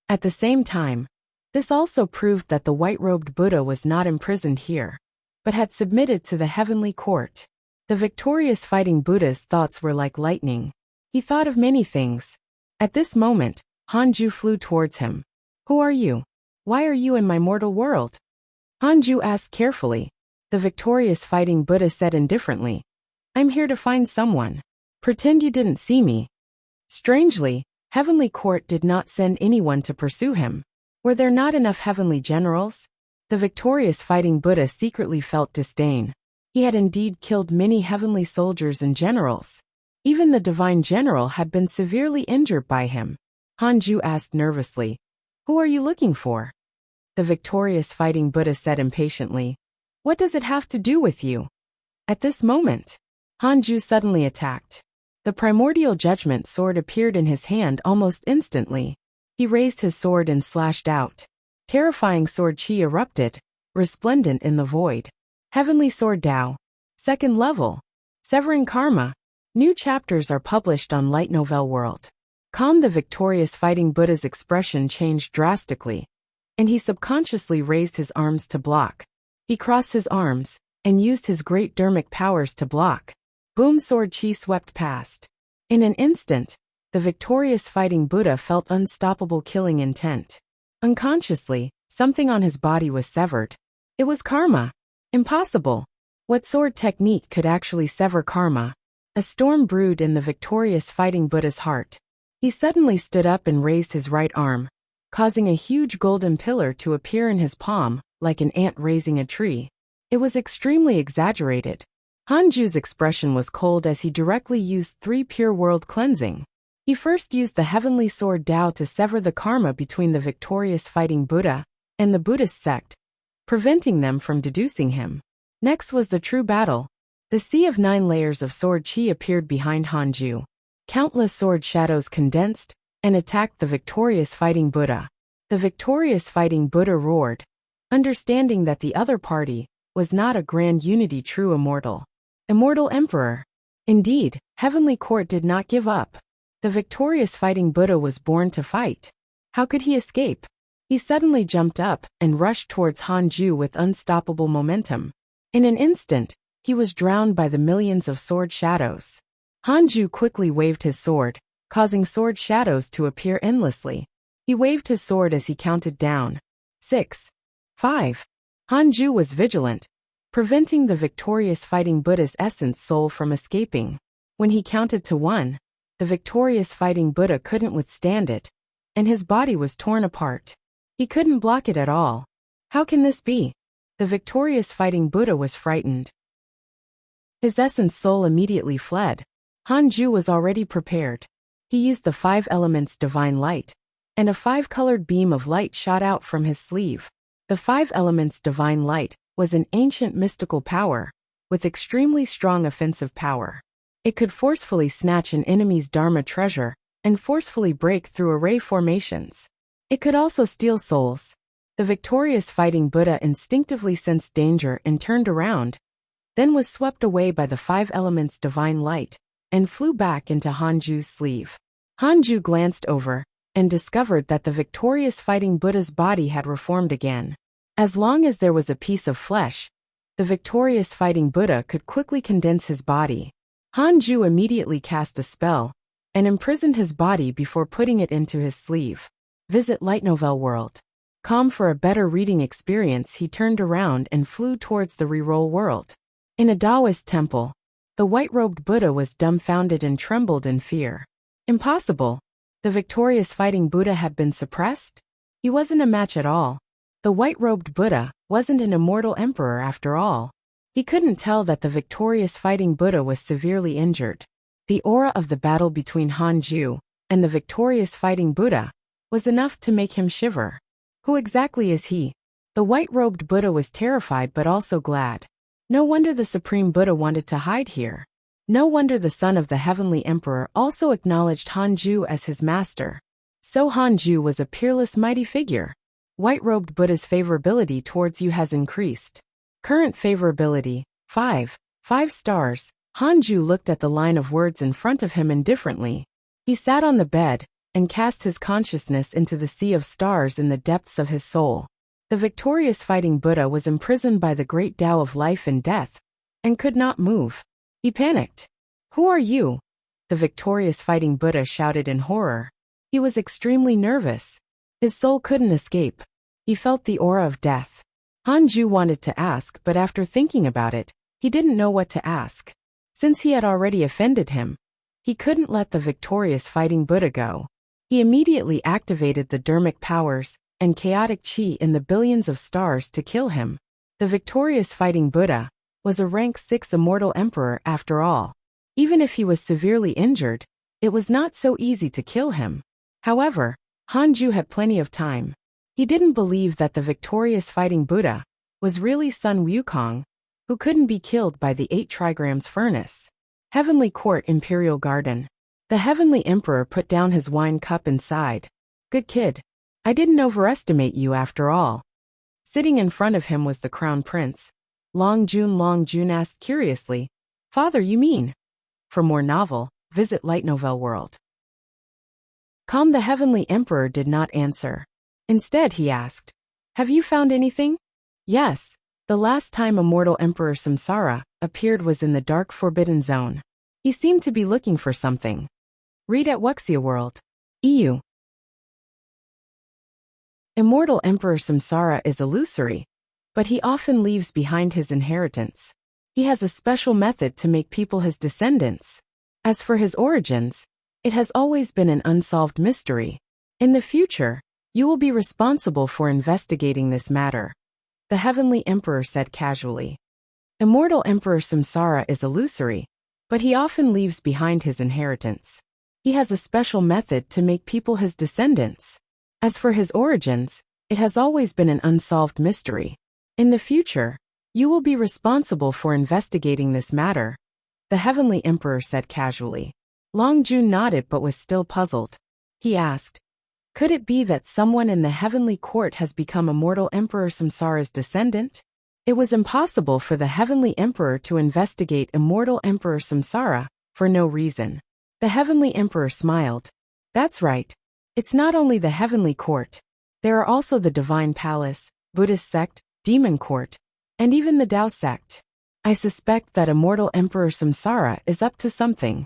At the same time, this also proved that the white-robed Buddha was not imprisoned here, but had submitted to the heavenly court. The victorious fighting Buddha's thoughts were like lightning. He thought of many things. At this moment, Hanju flew towards him. "Who are you? Why are you in my mortal world?" Hanju asked carefully. The victorious fighting Buddha said indifferently, "I'm here to find someone. Pretend you didn't see me." Strangely, heavenly court did not send anyone to pursue him. Were there not enough heavenly generals? The victorious fighting Buddha secretly felt disdain. He had indeed killed many heavenly soldiers and generals. Even the divine general had been severely injured by him. Hanju asked nervously, "Who are you looking for?" The victorious fighting Buddha said impatiently, "What does it have to do with you?" At this moment, Hanju suddenly attacked. The primordial judgment sword appeared in his hand almost instantly. He raised his sword and slashed out. Terrifying sword chi erupted, resplendent in the void. Heavenly Sword Tao. Second level. Severing Karma. New chapters are published on Light Novel World. Calm. The victorious fighting Buddha's expression changed drastically, and he subconsciously raised his arms to block. He crossed his arms and used his great dermic powers to block. Boom! Sword chi swept past. In an instant, the victorious fighting Buddha felt unstoppable killing intent. Unconsciously, something on his body was severed. It was karma. Impossible. What sword technique could actually sever karma? A storm brewed in the victorious fighting Buddha's heart. He suddenly stood up and raised his right arm, causing a huge golden pillar to appear in his palm, like an ant raising a tree. It was extremely exaggerated. Hanju's expression was cold as he directly used 3 pure world cleansing. He first used the heavenly sword Tao to sever the karma between the victorious fighting Buddha and the Buddhist sect, preventing them from deducing him. Next was the true battle. The sea of 9 layers of sword chi appeared behind Hanju. Countless sword shadows condensed and attacked the victorious fighting Buddha. The victorious fighting Buddha roared, understanding that the other party was not a grand unity true immortal emperor. Indeed, heavenly court did not give up. The victorious fighting Buddha was born to fight. How could he escape? He suddenly jumped up and rushed towards Hanju with unstoppable momentum. In an instant, he was drowned by the millions of sword shadows. Hanju quickly waved his sword, causing sword shadows to appear endlessly. He waved his sword as he counted down. 6. 5. Hanju was vigilant, preventing the victorious fighting Buddha's essence soul from escaping. When he counted to 1, the victorious fighting Buddha couldn't withstand it, and his body was torn apart. He couldn't block it at all. How can this be? The victorious fighting Buddha was frightened. His essence soul immediately fled. Hanju was already prepared. He used the 5 elements divine light, and a 5-colored beam of light shot out from his sleeve. The 5 elements divine light was an ancient mystical power, with extremely strong offensive power. It could forcefully snatch an enemy's dharma treasure and forcefully break through array formations. It could also steal souls. The victorious fighting Buddha instinctively sensed danger and turned around, then was swept away by the 5 elements divine light and flew back into Hanju's sleeve. Hanju glanced over and discovered that the victorious fighting Buddha's body had reformed again. As long as there was a piece of flesh, the victorious fighting Buddha could quickly condense his body. Hanju immediately cast a spell and imprisoned his body before putting it into his sleeve. Visit Light Novel World. Calm. For a better reading experience, he turned around and flew towards the reroll world. In a Taoist temple, the white-robed Buddha was dumbfounded and trembled in fear. Impossible. The victorious fighting Buddha had been suppressed? He wasn't a match at all. The white-robed Buddha wasn't an immortal emperor after all. He couldn't tell that the victorious fighting Buddha was severely injured. The aura of the battle between Hanju and the victorious fighting Buddha was enough to make him shiver. Who exactly is he? The white-robed Buddha was terrified but also glad. No wonder the Supreme Buddha wanted to hide here. No wonder the son of the Heavenly Emperor also acknowledged Hanju as his master. So Hanju was a peerless mighty figure. White-robed Buddha's favorability towards you has increased. Current favorability, 5. 5 stars. Hanju looked at the line of words in front of him indifferently. He sat on the bed and cast his consciousness into the sea of stars in the depths of his soul. The victorious fighting Buddha was imprisoned by the great Tao of life and death, and could not move. He panicked. "Who are you?" the victorious fighting Buddha shouted in horror. He was extremely nervous. His soul couldn't escape. He felt the aura of death. Hanju wanted to ask, but after thinking about it, he didn't know what to ask. Since he had already offended him, he couldn't let the victorious fighting Buddha go. He immediately activated the dharmic powers and chaotic chi in the billions of stars to kill him. The victorious fighting Buddha was a rank 6 immortal emperor after all. Even if he was severely injured, it was not so easy to kill him. However, Hanju had plenty of time. He didn't believe that the victorious fighting Buddha was really Sun Wukong, who couldn't be killed by the 8 trigrams furnace. Heavenly Court Imperial Garden. The Heavenly Emperor put down his wine cup and sighed. "Good kid. I didn't overestimate you after all." Sitting in front of him was the Crown Prince. Long Jun asked curiously, "Father, you mean?" For more novel, visit Light Novel World. The Heavenly Emperor did not answer. Instead, he asked, "Have you found anything?" "Yes. The last time Immortal Emperor Samsara appeared was in the Dark Forbidden Zone. He seemed to be looking for something." Read at Wuxia World. EU. Immortal Emperor Samsara is illusory, but he often leaves behind his inheritance. He has a special method to make people his descendants. As for his origins, it has always been an unsolved mystery. In the future, you will be responsible for investigating this matter, the Heavenly Emperor said casually. Immortal Emperor Samsara is illusory, but he often leaves behind his inheritance. He has a special method to make people his descendants. As for his origins, it has always been an unsolved mystery. In the future, you will be responsible for investigating this matter, the Heavenly Emperor said casually. Long Jun nodded but was still puzzled. He asked, "Could it be that someone in the Heavenly Court has become Immortal Emperor Samsara's descendant?" It was impossible for the Heavenly Emperor to investigate Immortal Emperor Samsara for no reason. The Heavenly Emperor smiled. "That's right. It's not only the Heavenly Court. There are also the Divine Palace, Buddhist sect, Demon Court, and even the Tao sect. I suspect that Immortal Emperor Samsara is up to something."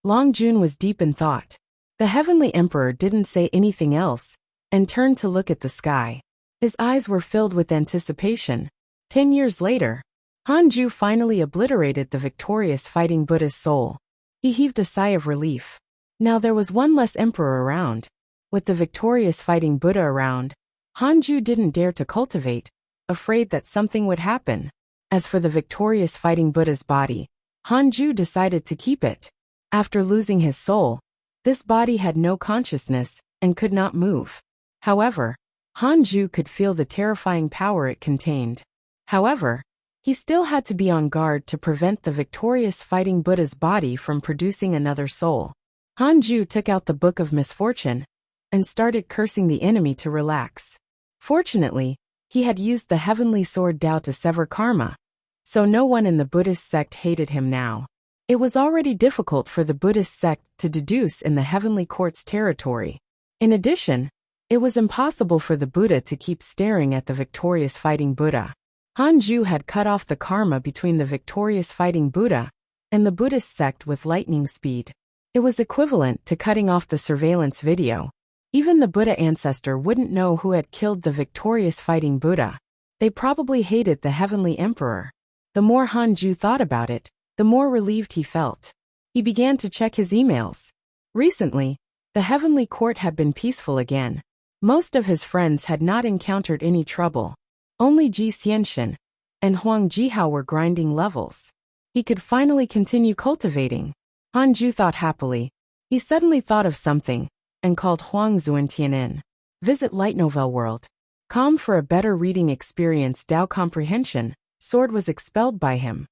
Long Jun was deep in thought. The Heavenly Emperor didn't say anything else, and turned to look at the sky. His eyes were filled with anticipation. 10 years later, Hanju finally obliterated the victorious fighting Buddha's soul. He heaved a sigh of relief. Now there was one less emperor around. With the victorious fighting Buddha around, Hanju didn't dare to cultivate, afraid that something would happen. As for the victorious fighting Buddha's body, Hanju decided to keep it. After losing his soul, this body had no consciousness and could not move. However, Hanju could feel the terrifying power it contained. However, he still had to be on guard to prevent the victorious fighting Buddha's body from producing another soul. Hanju took out the Book of Misfortune and started cursing the enemy to relax. Fortunately, he had used the Heavenly Sword Tao to sever karma, so no one in the Buddhist sect hated him now. It was already difficult for the Buddhist sect to deduce in the Heavenly Court's territory. In addition, it was impossible for the Buddha to keep staring at the victorious fighting Buddha. Hanju had cut off the karma between the victorious fighting Buddha and the Buddhist sect with lightning speed. It was equivalent to cutting off the surveillance video. Even the Buddha ancestor wouldn't know who had killed the victorious fighting Buddha. They probably hated the Heavenly Emperor. The more Hanju thought about it, the more relieved he felt. He began to check his emails. Recently, the Heavenly Court had been peaceful again. Most of his friends had not encountered any trouble. Only Ji Xianxian and Huang Jihao were grinding levels. He could finally continue cultivating. Hanju thought happily. He suddenly thought of something and called Huang Zuentian in. Visit Light Novel World. Com for a better reading experience. Tao comprehension, sword was expelled by him.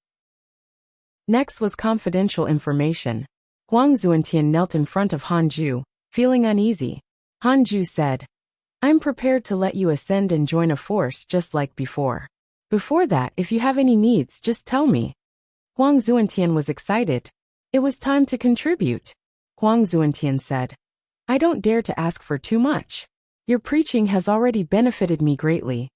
Next was confidential information. Huang Zuantian knelt in front of Han Ju, feeling uneasy. Han Ju said, I'm prepared to let you ascend and join a force just like before. Before that, if you have any needs, just tell me. Huang Zuantian was excited. It was time to contribute. Huang Zuantian said, I don't dare to ask for too much. Your preaching has already benefited me greatly.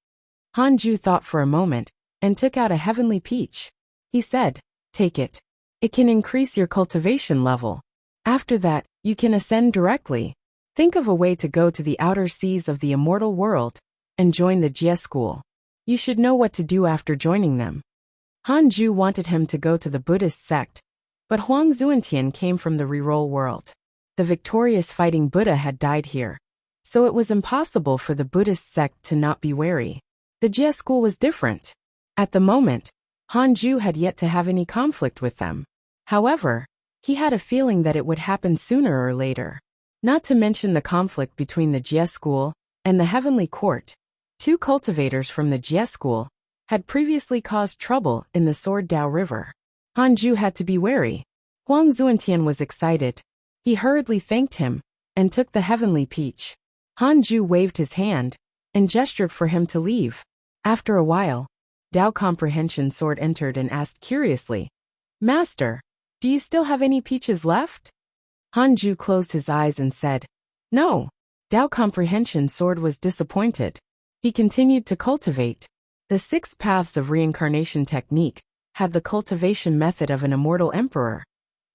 Han Ju thought for a moment, and took out a heavenly peach. He said, take it. It can increase your cultivation level. After that, you can ascend directly. Think of a way to go to the outer seas of the immortal world, and join the Jie school. You should know what to do after joining them. Han Ju wanted him to go to the Buddhist sect, but Huang Zuantian came from the reroll world. The victorious fighting Buddha had died here, so it was impossible for the Buddhist sect to not be wary. The Jie school was different. At the moment, Han Ju had yet to have any conflict with them. However, he had a feeling that it would happen sooner or later. Not to mention the conflict between the Jie school and the heavenly court. Two cultivators from the Jie school had previously caused trouble in the Sword Dao River. Han Ju had to be wary. Huang Zuantian was excited. He hurriedly thanked him and took the heavenly peach. Han Ju waved his hand and gestured for him to leave. After a while, Dao Comprehension Sword entered and asked curiously, Master, do you still have any peaches left? Han Ju closed his eyes and said, No. Dao Comprehension Sword was disappointed. He continued to cultivate. The 6 paths of reincarnation technique had the cultivation method of an immortal emperor,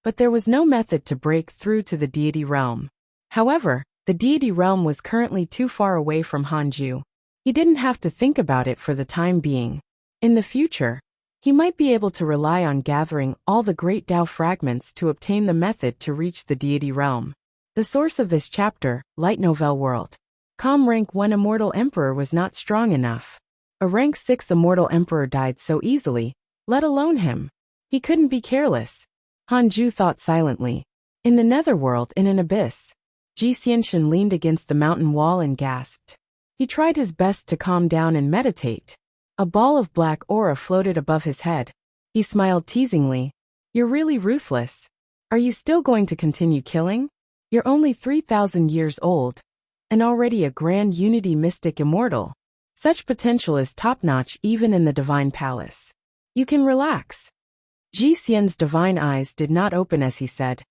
but there was no method to break through to the deity realm. However, the deity realm was currently too far away from Han Ju. He didn't have to think about it for the time being. In the future, he might be able to rely on gathering all the great Dao fragments to obtain the method to reach the deity realm. The source of this chapter, Light Novel World. Rank 1 Immortal Emperor was not strong enough. A rank 6 Immortal Emperor died so easily, let alone him. He couldn't be careless. Han Ju thought silently. In the netherworld, in an abyss, Ji Xianxin leaned against the mountain wall and gasped. He tried his best to calm down and meditate. A ball of black aura floated above his head. He smiled teasingly. You're really ruthless. Are you still going to continue killing? You're only 3,000 years old, and already a grand unity mystic immortal. Such potential is top-notch even in the divine palace. You can relax. Ji Xian's divine eyes did not open as he said,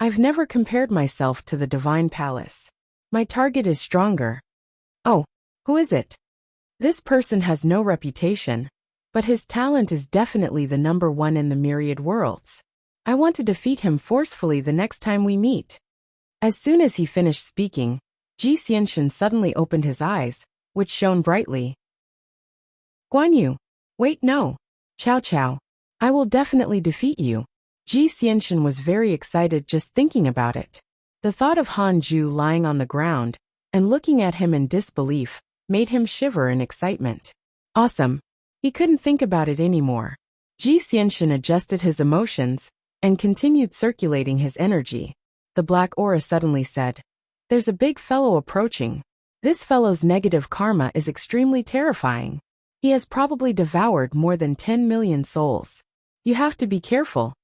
I've never compared myself to the divine palace. My target is stronger. Oh, who is it? This person has no reputation, but his talent is definitely the number 1 in the myriad worlds. I want to defeat him forcefully the next time we meet. As soon as he finished speaking, Ji Xianxin suddenly opened his eyes, which shone brightly. Guan Yu. Wait, no. Chow Chow. I will definitely defeat you. Ji Xianxin was very excited just thinking about it. The thought of Han Ju lying on the ground and looking at him in disbelief made him shiver in excitement. Awesome. He couldn't think about it anymore. Ji Xianxin adjusted his emotions and continued circulating his energy. The black aura suddenly said, There's a big fellow approaching. This fellow's negative karma is extremely terrifying. He has probably devoured more than 10 million souls. You have to be careful.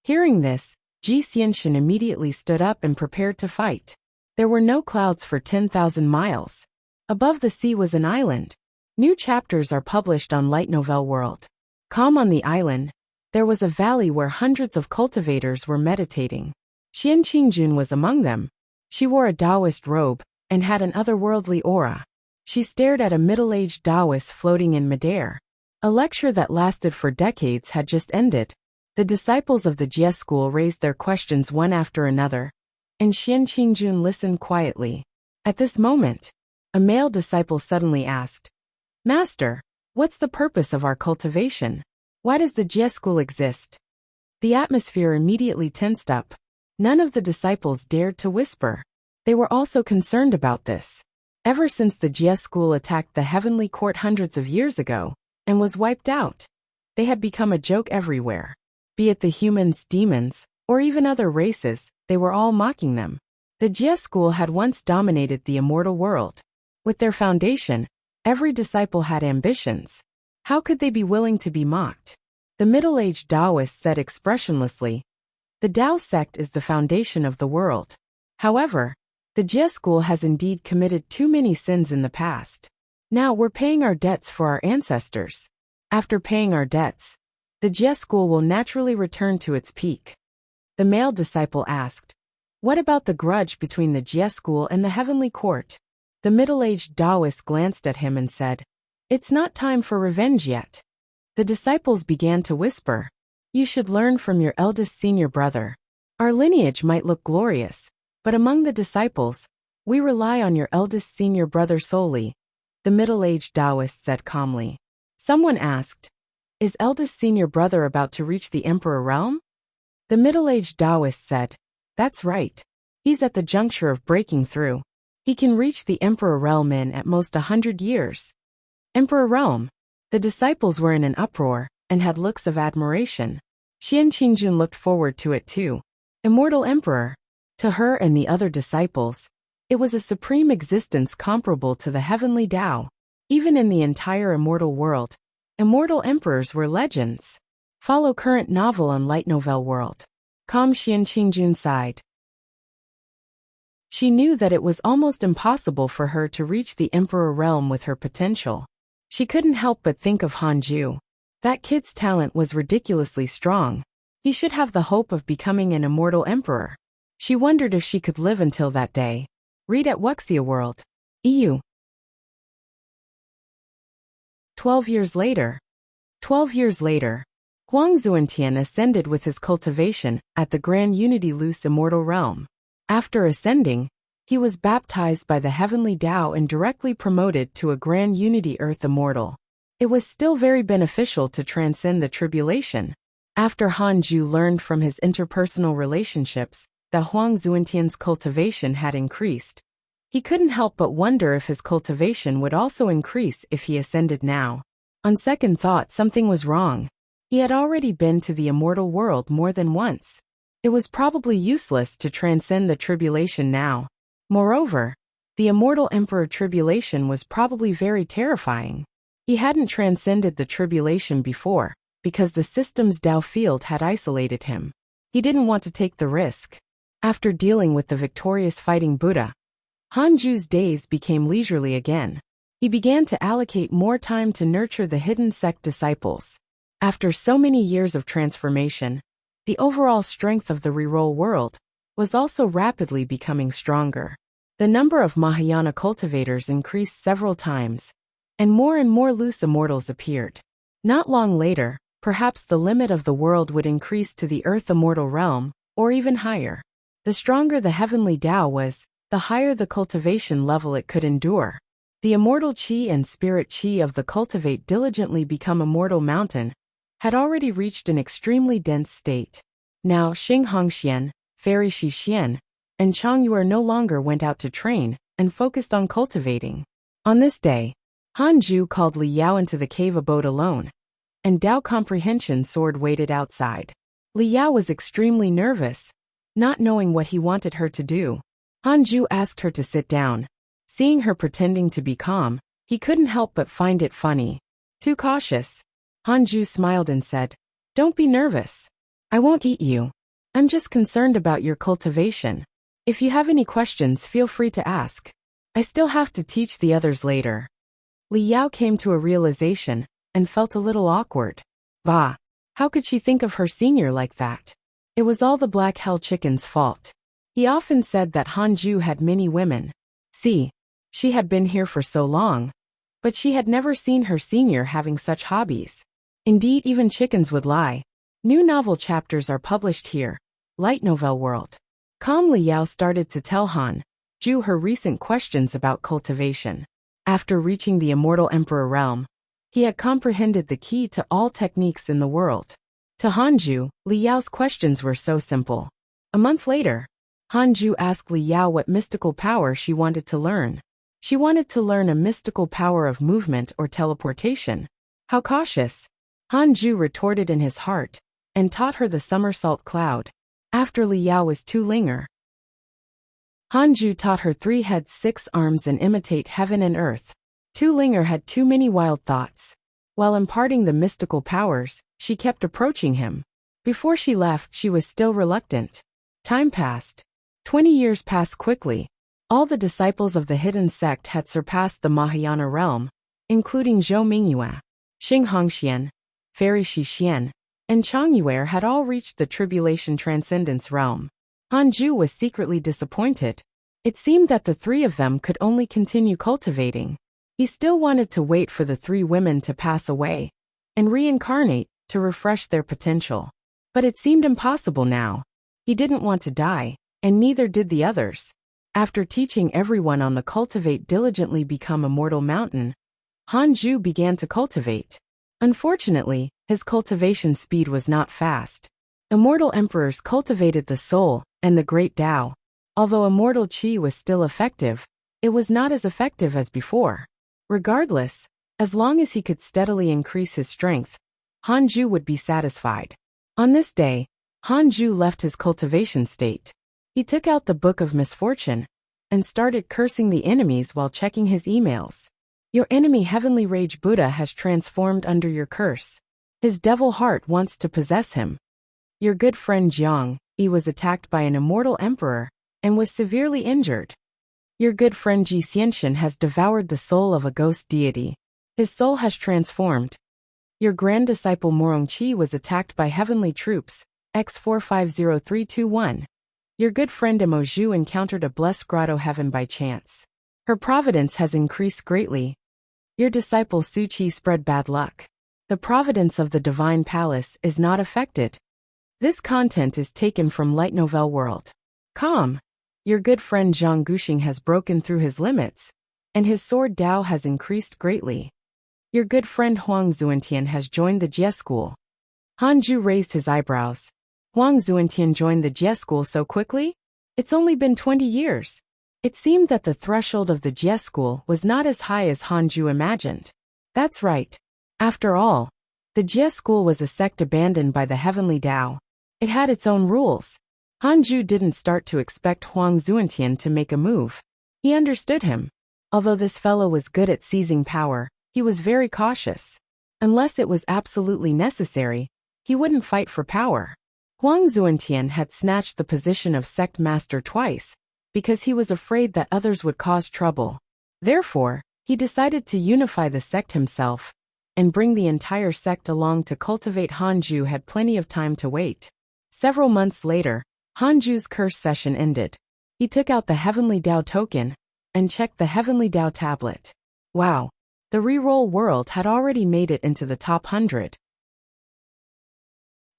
Hearing this, Ji Xianxin immediately stood up and prepared to fight. There were no clouds for 10,000 miles. Above the sea was an island. New chapters are published on Light Novel World. Calm on the island, there was a valley where hundreds of cultivators were meditating. Xian Qingjun was among them. She wore a Taoist robe and had an otherworldly aura. She stared at a middle-aged Taoist floating in midair. A lecture that lasted for decades had just ended. The disciples of the Jie school raised their questions one after another, and Xian Qingjun listened quietly. At this moment, a male disciple suddenly asked, Master, what's the purpose of our cultivation? Why does the Jie school exist? The atmosphere immediately tensed up. None of the disciples dared to whisper. They were also concerned about this. Ever since the Jie school attacked the heavenly court hundreds of years ago and was wiped out, they had become a joke everywhere. Be it the humans, demons, or even other races, they were all mocking them. The Jie school had once dominated the immortal world. With their foundation, every disciple had ambitions. How could they be willing to be mocked? The middle-aged Taoist said expressionlessly, "The Tao sect is the foundation of the world. However, the Jie school has indeed committed too many sins in the past. Now we're paying our debts for our ancestors. After paying our debts, the Jie school will naturally return to its peak." The male disciple asked, "What about the grudge between the Jie school and the heavenly court?" The middle-aged Taoist glanced at him and said, "It's not time for revenge yet." The disciples began to whisper, "You should learn from your eldest senior brother. Our lineage might look glorious, but among the disciples, we rely on your eldest senior brother solely," the middle-aged Taoist said calmly. Someone asked, "Is eldest senior brother about to reach the emperor realm?" The middle-aged Taoist said, "That's right. He's at the juncture of breaking through. He can reach the emperor realm in at most 100 years. Emperor realm. The disciples were in an uproar and had looks of admiration. Xian Qingjun looked forward to it too. Immortal emperor. To her and the other disciples, it was a supreme existence comparable to the heavenly Tao. Even in the entire immortal world, immortal emperors were legends. Follow current novel on Light Novel World. Xian Qingjun sighed. She knew that it was almost impossible for her to reach the emperor realm with her potential. She couldn't help but think of Hanju. That kid's talent was ridiculously strong. He should have the hope of becoming an immortal emperor. She wondered if she could live until that day. Read at Wuxia World. EU. 12 years later. 12 years later, Huang Zuantian ascended with his cultivation at the Grand Unity Luce Immortal Realm. After ascending, he was baptized by the heavenly Tao and directly promoted to a Grand Unity Earth Immortal. It was still very beneficial to transcend the tribulation. After Hanju learned from his interpersonal relationships that Huang Zuantian's cultivation had increased, he couldn't help but wonder if his cultivation would also increase if he ascended now. On second thought, something was wrong. He had already been to the immortal world more than once. It was probably useless to transcend the tribulation now. Moreover, the immortal emperor tribulation was probably very terrifying. He hadn't transcended the tribulation before, because the system's Tao field had isolated him. He didn't want to take the risk. After dealing with the victorious fighting Buddha, Hanju's days became leisurely again. He began to allocate more time to nurture the hidden sect disciples. After so many years of transformation, the overall strength of the reroll world was also rapidly becoming stronger. The number of Mahayana cultivators increased several times, and more loose immortals appeared. Not long later, perhaps the limit of the world would increase to the Earth Immortal Realm, or even higher. The stronger the heavenly Tao was, the higher the cultivation level it could endure. The immortal Qi and spirit Qi of the cultivate diligently become immortal mountain had already reached an extremely dense state. Now Xing Hongxian, Fairy Shi Xian, and Chang Yuer no longer went out to train and focused on cultivating. On this day, Hanju called Li Yao into the cave abode alone, and Tao Comprehension Sword waited outside. Li Yao was extremely nervous, not knowing what he wanted her to do. Hanju asked her to sit down. Seeing her pretending to be calm, he couldn't help but find it funny. Too cautious. Hanju smiled and said, "Don't be nervous. I won't eat you. I'm just concerned about your cultivation. If you have any questions, feel free to ask. I still have to teach the others later." Li Yao came to a realization and felt a little awkward. Bah! How could she think of her senior like that? It was all the Black Hell Chicken's fault. He often said that Hanju had many women. See, she had been here for so long, but she had never seen her senior having such hobbies. Indeed, even chickens would lie. New novel chapters are published here. Light Novel World. Li Yao started to tell Hanju her recent questions about cultivation. After reaching the immortal emperor realm, he had comprehended the key to all techniques in the world. To Hanju, Li Yao's questions were so simple. A month later, Hanju asked Li Yao what mystical power she wanted to learn. She wanted to learn a mystical power of movement or teleportation. How cautious! Hanju retorted in his heart, and taught her the somersault cloud. After Li Yao was Tu Linger, Hanju taught her 3 heads 6 arms and imitate heaven and earth. Tu Linger had too many wild thoughts. While imparting the mystical powers, she kept approaching him. Before she left, she was still reluctant. Time passed. 20 years passed quickly. All the disciples of the hidden sect had surpassed the Mahayana realm, including Zhou Mingyue, Xing Hongxian, Fairy Shixian, and Chang Yuer had all reached the tribulation transcendence realm. Han Ju was secretly disappointed. It seemed that the three of them could only continue cultivating. He still wanted to wait for the three women to pass away and reincarnate to refresh their potential. But it seemed impossible now. He didn't want to die, and neither did the others. After teaching everyone on the Cultivate diligently become immortal mountain, Han Ju began to cultivate. Unfortunately, his cultivation speed was not fast. Immortal emperors cultivated the soul and the great Tao. Although immortal qi was still effective, it was not as effective as before. Regardless, as long as he could steadily increase his strength, Han Ju would be satisfied. On this day, Han Ju left his cultivation state. He took out the Book of Misfortune and started cursing the enemies while checking his emails. Your enemy Heavenly Rage Buddha has transformed under your curse. His devil heart wants to possess him. Your good friend Jiang Yi was attacked by an immortal emperor and was severely injured. Your good friend Ji Xianxian has devoured the soul of a ghost deity. His soul has transformed. Your grand disciple Morong Qi was attacked by heavenly troops, X450321. Your good friend Emo Zhu encountered a blessed grotto heaven by chance. Her providence has increased greatly. Your disciple Su Qi spread bad luck. The providence of the divine palace is not affected. This content is taken from Light Novel World. Calm. Your good friend Zhang Guxing has broken through his limits, and his sword Dao has increased greatly. Your good friend Huang Zuentian has joined the Jie school. Han Ju raised his eyebrows. Huang Zuentian joined the Jie school so quickly? It's only been 20 years. It seemed that the threshold of the Jie school was not as high as Han Ju imagined. That's right. After all, the Jie school was a sect abandoned by the heavenly Tao. It had its own rules. Han Ju didn't start to expect Huang Zuentian to make a move. He understood him. Although this fellow was good at seizing power, he was very cautious. Unless it was absolutely necessary, he wouldn't fight for power. Huang Zuentian had snatched the position of sect master twice, because he was afraid that others would cause trouble. Therefore, he decided to unify the sect himself, and bring the entire sect along to cultivate. Han Ju had plenty of time to wait. Several months later, Han Ju's curse session ended. He took out the Heavenly Dao token and checked the Heavenly Dao tablet. Wow, the reroll world had already made it into the top 100.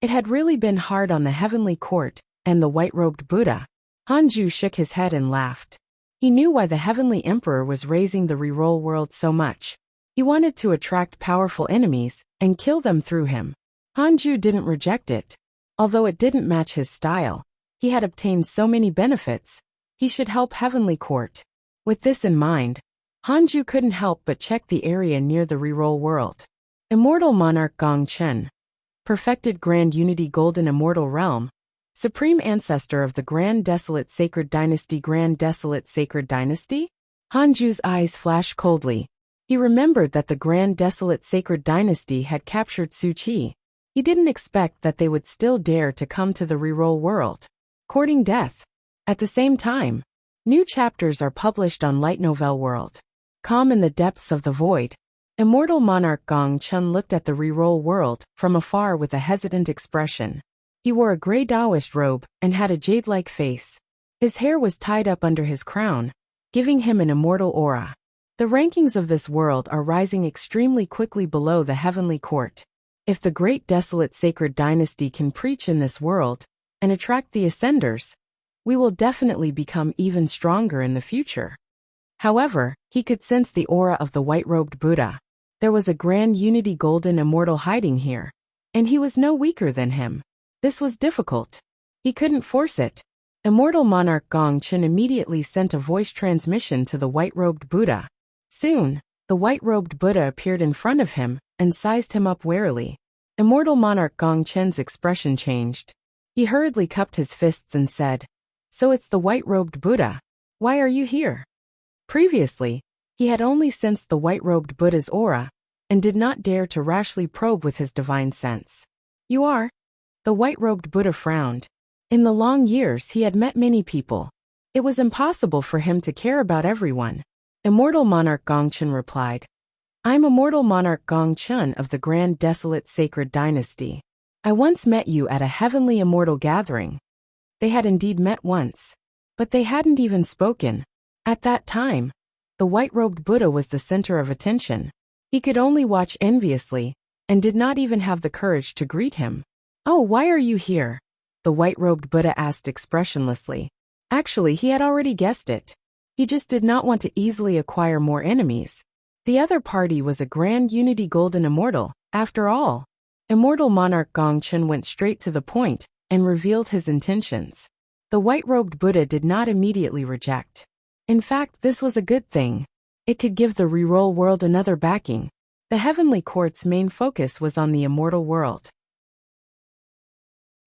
It had really been hard on the Heavenly Court and the white-robed Buddha. Han Ju shook his head and laughed. He knew why the Heavenly Emperor was raising the reroll world so much. He wanted to attract powerful enemies and kill them through him. Han Ju didn't reject it. Although it didn't match his style, he had obtained so many benefits. He should help Heavenly Court. With this in mind, Han Ju couldn't help but check the area near the reroll world. Immortal Monarch Gong Chen. Perfected Grand Unity Golden Immortal Realm. Supreme Ancestor of the Grand Desolate Sacred Dynasty. Grand Desolate Sacred Dynasty? Han Ju's eyes flashed coldly. He remembered that the Grand Desolate Sacred Dynasty had captured Su Qi. He didn't expect that they would still dare to come to the reroll world. Courting death. At the same time, new chapters are published on Light Novel World. Calm in the depths of the void. Immortal Monarch Gong Chen looked at the reroll world from afar with a hesitant expression. He wore a gray Taoist robe and had a jade-like face. His hair was tied up under his crown, giving him an immortal aura. The rankings of this world are rising extremely quickly below the Heavenly Court. If the Great Desolate Sacred Dynasty can preach in this world and attract the Ascenders, we will definitely become even stronger in the future. However, he could sense the aura of the white-robed Buddha. There was a Grand Unity Golden Immortal hiding here, and he was no weaker than him. This was difficult. He couldn't force it. Immortal Monarch Gong Chen immediately sent a voice transmission to the white-robed Buddha. Soon, the white-robed Buddha appeared in front of him and sized him up warily. Immortal Monarch Gong Chen's expression changed. He hurriedly cupped his fists and said, "So it's the white-robed Buddha. Why are you here?" Previously, he had only sensed the white-robed Buddha's aura, and did not dare to rashly probe with his divine sense. You are? The white-robed Buddha frowned. In the long years he had met many people. It was impossible for him to care about everyone. Immortal monarch Gongchen replied. I'm immortal monarch Gongchen of the grand desolate sacred dynasty. I once met you at a heavenly immortal gathering. They had indeed met once. But they hadn't even spoken. At that time, the white-robed Buddha was the center of attention. He could only watch enviously, and did not even have the courage to greet him. Oh, why are you here? The white-robed Buddha asked expressionlessly. Actually, he had already guessed it. He just did not want to easily acquire more enemies. The other party was a grand unity golden immortal, after all. Immortal monarch Gongchen went straight to the point, and revealed his intentions. The white-robed Buddha did not immediately reject. In fact, this was a good thing. It could give the reroll world another backing. The heavenly court's main focus was on the immortal world.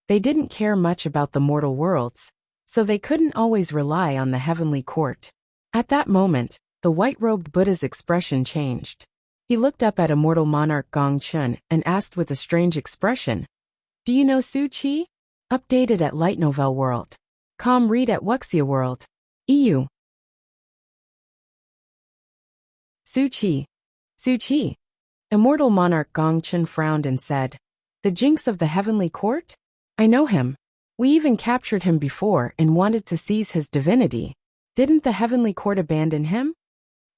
They didn't care much about the mortal worlds, so they couldn't always rely on the heavenly court. At that moment, the white-robed Buddha's expression changed. He looked up at immortal monarch Gongchen and asked with a strange expression, Do you know Su Qi? Updated at Light Novel World. Com read at Wuxia World. EU. Su Qi. Su Qi. Immortal monarch Gongchen frowned and said, The jinx of the heavenly court? I know him. We even captured him before and wanted to seize his divinity. Didn't the heavenly court abandon him?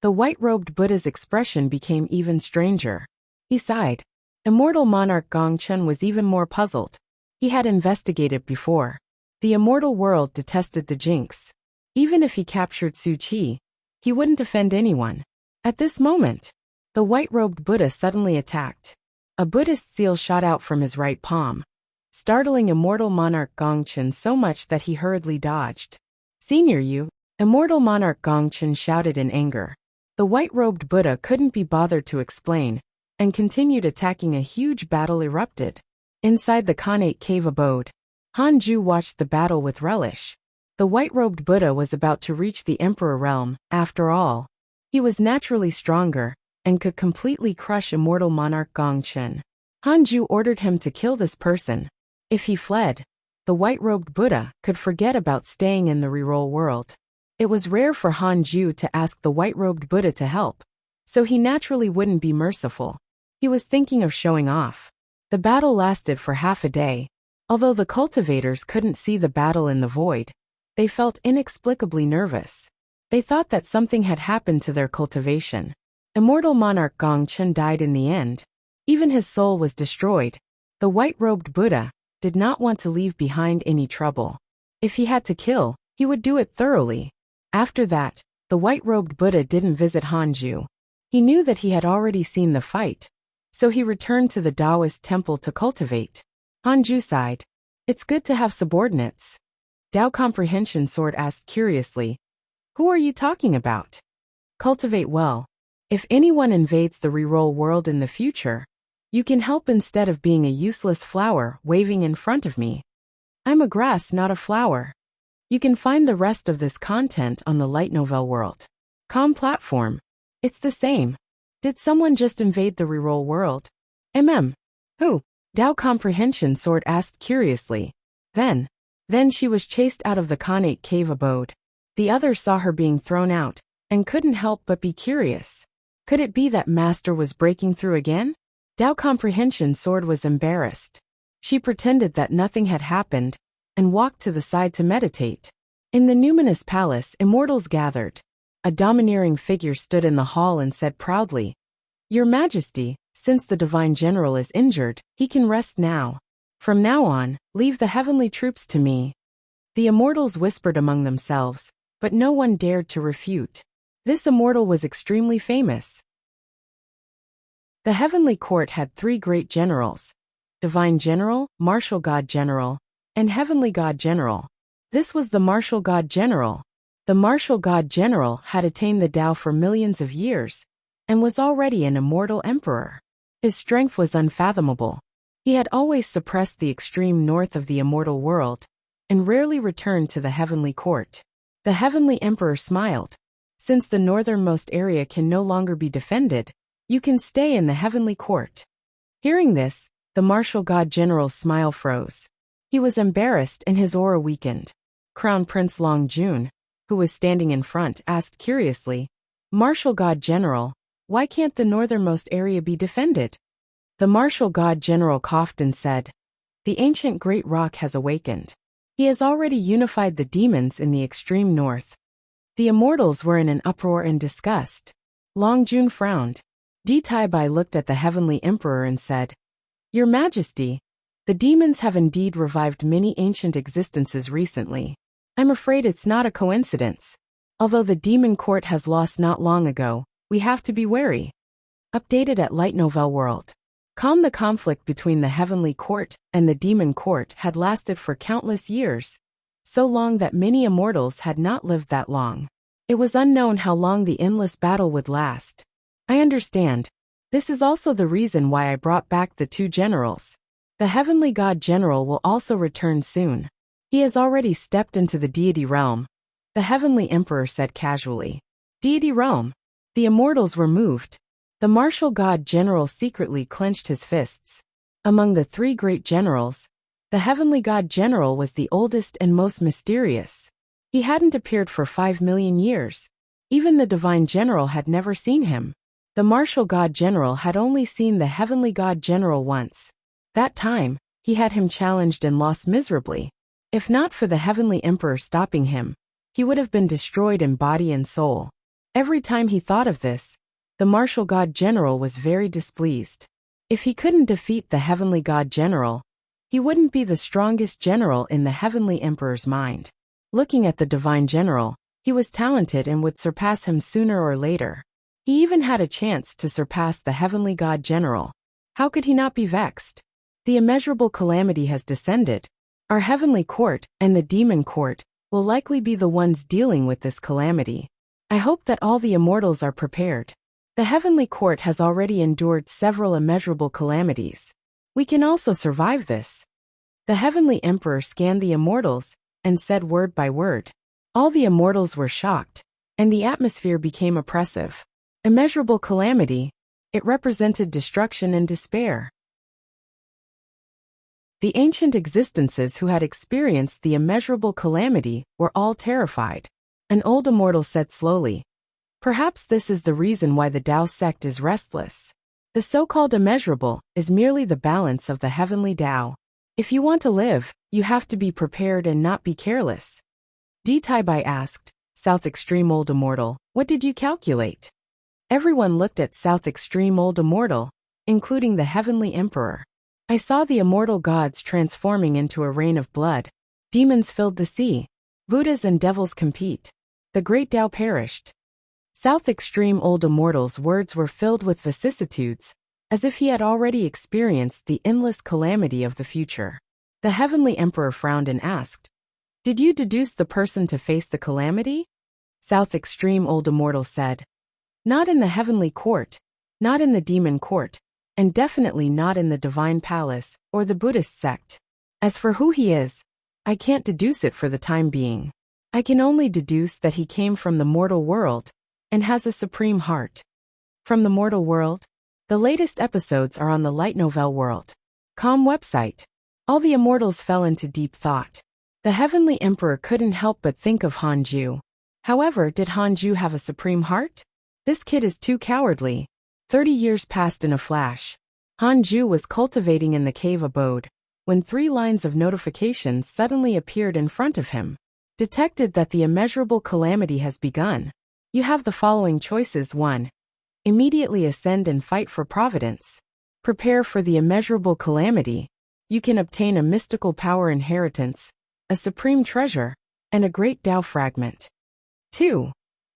The white-robed Buddha's expression became even stranger. He sighed. Immortal monarch Gongchen was even more puzzled. He had investigated before. The immortal world detested the jinx. Even if he captured Su Qi, he wouldn't offend anyone. At this moment, the white-robed Buddha suddenly attacked. A Buddhist seal shot out from his right palm, startling immortal monarch Gongchen so much that he hurriedly dodged. Senior you, immortal monarch Gongchen shouted in anger. The white-robed Buddha couldn't be bothered to explain, and continued attacking. A huge battle erupted. Inside the Khanate cave abode, Han Ju watched the battle with relish. The white-robed Buddha was about to reach the Emperor realm, after all. He was naturally stronger, and could completely crush immortal monarch Gongchen. Han Ju ordered him to kill this person. If he fled, the white-robed Buddha could forget about staying in the reroll world. It was rare for Han Ju to ask the white-robed Buddha to help, so he naturally wouldn't be merciful. He was thinking of showing off. The battle lasted for half a day. Although the cultivators couldn't see the battle in the void, they felt inexplicably nervous. They thought that something had happened to their cultivation. Immortal monarch Gongchen died in the end. Even his soul was destroyed. The white-robed Buddha did not want to leave behind any trouble. If he had to kill, he would do it thoroughly. After that, the white-robed Buddha didn't visit Han Ju. He knew that he had already seen the fight, so he returned to the Taoist temple to cultivate. Han Ju sighed. It's good to have subordinates. Dao Comprehension Sword asked curiously, Who are you talking about? Cultivate well. If anyone invades the reroll world in the future, you can help instead of being a useless flower waving in front of me. I'm a grass, not a flower. You can find the rest of this content on the Light Novel World. Com platform. It's the same. Did someone just invade the reroll world? Who? Dao Comprehension Sword asked curiously. Then she was chased out of the Khanate cave abode. The others saw her being thrown out, and couldn't help but be curious. Could it be that Master was breaking through again? Dao Comprehension Sword was embarrassed. She pretended that nothing had happened, and walked to the side to meditate. In the numinous palace, immortals gathered. A domineering figure stood in the hall and said proudly, Your Majesty, since the Divine General is injured, he can rest now. From now on, leave the heavenly troops to me. The immortals whispered among themselves, but no one dared to refute. This immortal was extremely famous. The heavenly court had 3 great generals: Divine General, Martial God General, and Heavenly God General. This was the Martial God General. The Martial God General had attained the Tao for millions of years, and was already an immortal emperor. His strength was unfathomable. He had always suppressed the extreme north of the immortal world, and rarely returned to the heavenly court. The heavenly emperor smiled. Since the northernmost area can no longer be defended, You can stay in the heavenly court. Hearing this, the martial god general's smile froze. He was embarrassed and his aura weakened. Crown Prince Long Jun, who was standing in front, asked curiously, "Martial god general, why can't the northernmost area be defended?" The martial god general coughed and said, "The ancient great rock has awakened. He has already unified the demons in the extreme north." The immortals were in an uproar and disgust. Long Jun frowned. Di Tai Bai looked at the heavenly emperor and said, "Your Majesty, the demons have indeed revived many ancient existences recently. I'm afraid it's not a coincidence. Although the demon court has lost not long ago, we have to be wary." Updated at Light Novel World. The conflict between the heavenly court and the demon court had lasted for countless years, so long that many immortals had not lived that long. It was unknown how long the endless battle would last. I understand. This is also the reason why I brought back the two generals. The heavenly god general will also return soon. He has already stepped into the deity realm, the heavenly emperor said casually. Deity realm? The immortals were moved. The martial god general secretly clenched his fists. Among the three great generals, the heavenly god general was the oldest and most mysterious. He hadn't appeared for 5 million years. Even the divine general had never seen him. The martial god general had only seen the heavenly god general once. That time, he had him challenged and lost miserably. If not for the heavenly emperor stopping him, he would have been destroyed in body and soul. Every time he thought of this, the martial god general was very displeased. If he couldn't defeat the heavenly god general, he wouldn't be the strongest general in the heavenly emperor's mind. Looking at the divine general, he was talented and would surpass him sooner or later. He even had a chance to surpass the heavenly god general. How could he not be vexed? The immeasurable calamity has descended. Our heavenly court and the demon court will likely be the ones dealing with this calamity. I hope that all the immortals are prepared. The heavenly court has already endured several immeasurable calamities. We can also survive this. The heavenly emperor scanned the immortals and said word by word. All the immortals were shocked, and the atmosphere became oppressive. Immeasurable calamity. It represented destruction and despair. The ancient existences who had experienced the immeasurable calamity were all terrified. An old immortal said slowly, "Perhaps this is the reason why the Tao sect is restless. The so-called immeasurable is merely the balance of the heavenly Tao. If you want to live, you have to be prepared and not be careless." Di Tai Bai asked, "South Extreme Old Immortal, what did you calculate?" Everyone looked at South Extreme Old Immortal, including the heavenly emperor. "I saw the immortal gods transforming into a rain of blood. Demons filled the sea. Buddhas and devils compete. The great Tao perished." South Extreme Old Immortal's words were filled with vicissitudes, as if he had already experienced the endless calamity of the future. The heavenly emperor frowned and asked, "Did you deduce the person to face the calamity?" South Extreme Old Immortal said, "Not in the heavenly court, not in the demon court, and definitely not in the divine palace or the Buddhist sect. As for who he is, I can't deduce it for the time being. I can only deduce that he came from the mortal world and has a supreme heart." From the mortal world? The latest episodes are on the Light Novel World. Website. All the immortals fell into deep thought. The heavenly emperor couldn't help but think of Hanju. However, did Hanju have a supreme heart? This kid is too cowardly. 30 years passed in a flash. Hanju was cultivating in the cave abode, when 3 lines of notifications suddenly appeared in front of him. Detected that the immeasurable calamity has begun. You have the following choices. 1. Immediately ascend and fight for providence. Prepare for the immeasurable calamity. You can obtain a mystical power inheritance, a supreme treasure, and a great Tao fragment. 2.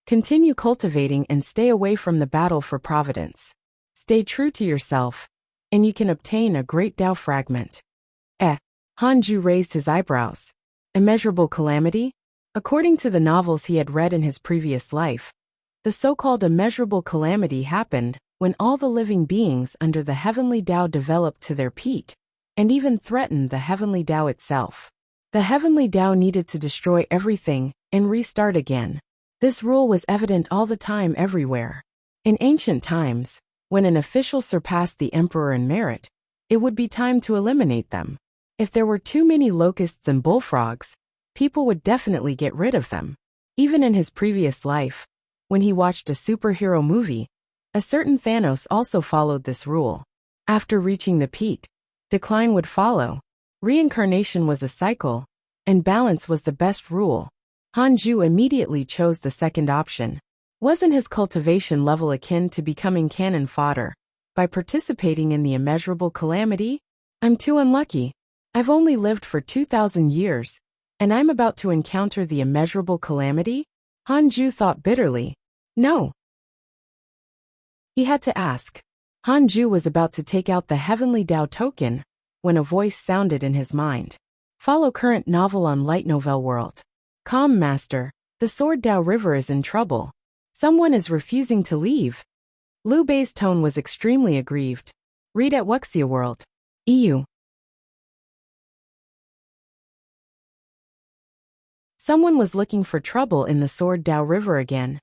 Continue cultivating and stay away from the battle for providence. Stay true to yourself, and you can obtain a great Tao fragment. Hanju raised his eyebrows. Immeasurable calamity? According to the novels he had read in his previous life, the so-called immeasurable calamity happened when all the living beings under the heavenly Tao developed to their peak, and even threatened the heavenly Tao itself. The heavenly Tao needed to destroy everything and restart again. This rule was evident all the time everywhere. In ancient times, When an official surpassed the emperor in merit, it would be time to eliminate them. If there were too many locusts and bullfrogs, people would definitely get rid of them. Even in his previous life, when he watched a superhero movie, a certain Thanos also followed this rule. After reaching the peak, decline would follow. Reincarnation was a cycle, and balance was the best rule. Hanju immediately chose the second option. Wasn't his cultivation level akin to becoming cannon fodder by participating in the immeasurable calamity? I'm too unlucky. I've only lived for 2,000 years, and I'm about to encounter the immeasurable calamity? Hanju thought bitterly. No. He had to ask. Hanju was about to take out the heavenly Dao token when a voice sounded in his mind. Follow current novel on Light Novel World. Calm, Master. The Sword Dao River is in trouble. Someone is refusing to leave. Liu Bei's tone was extremely aggrieved. Read at Wuxia World. EU. Someone was looking for trouble in the Sword Dao River again.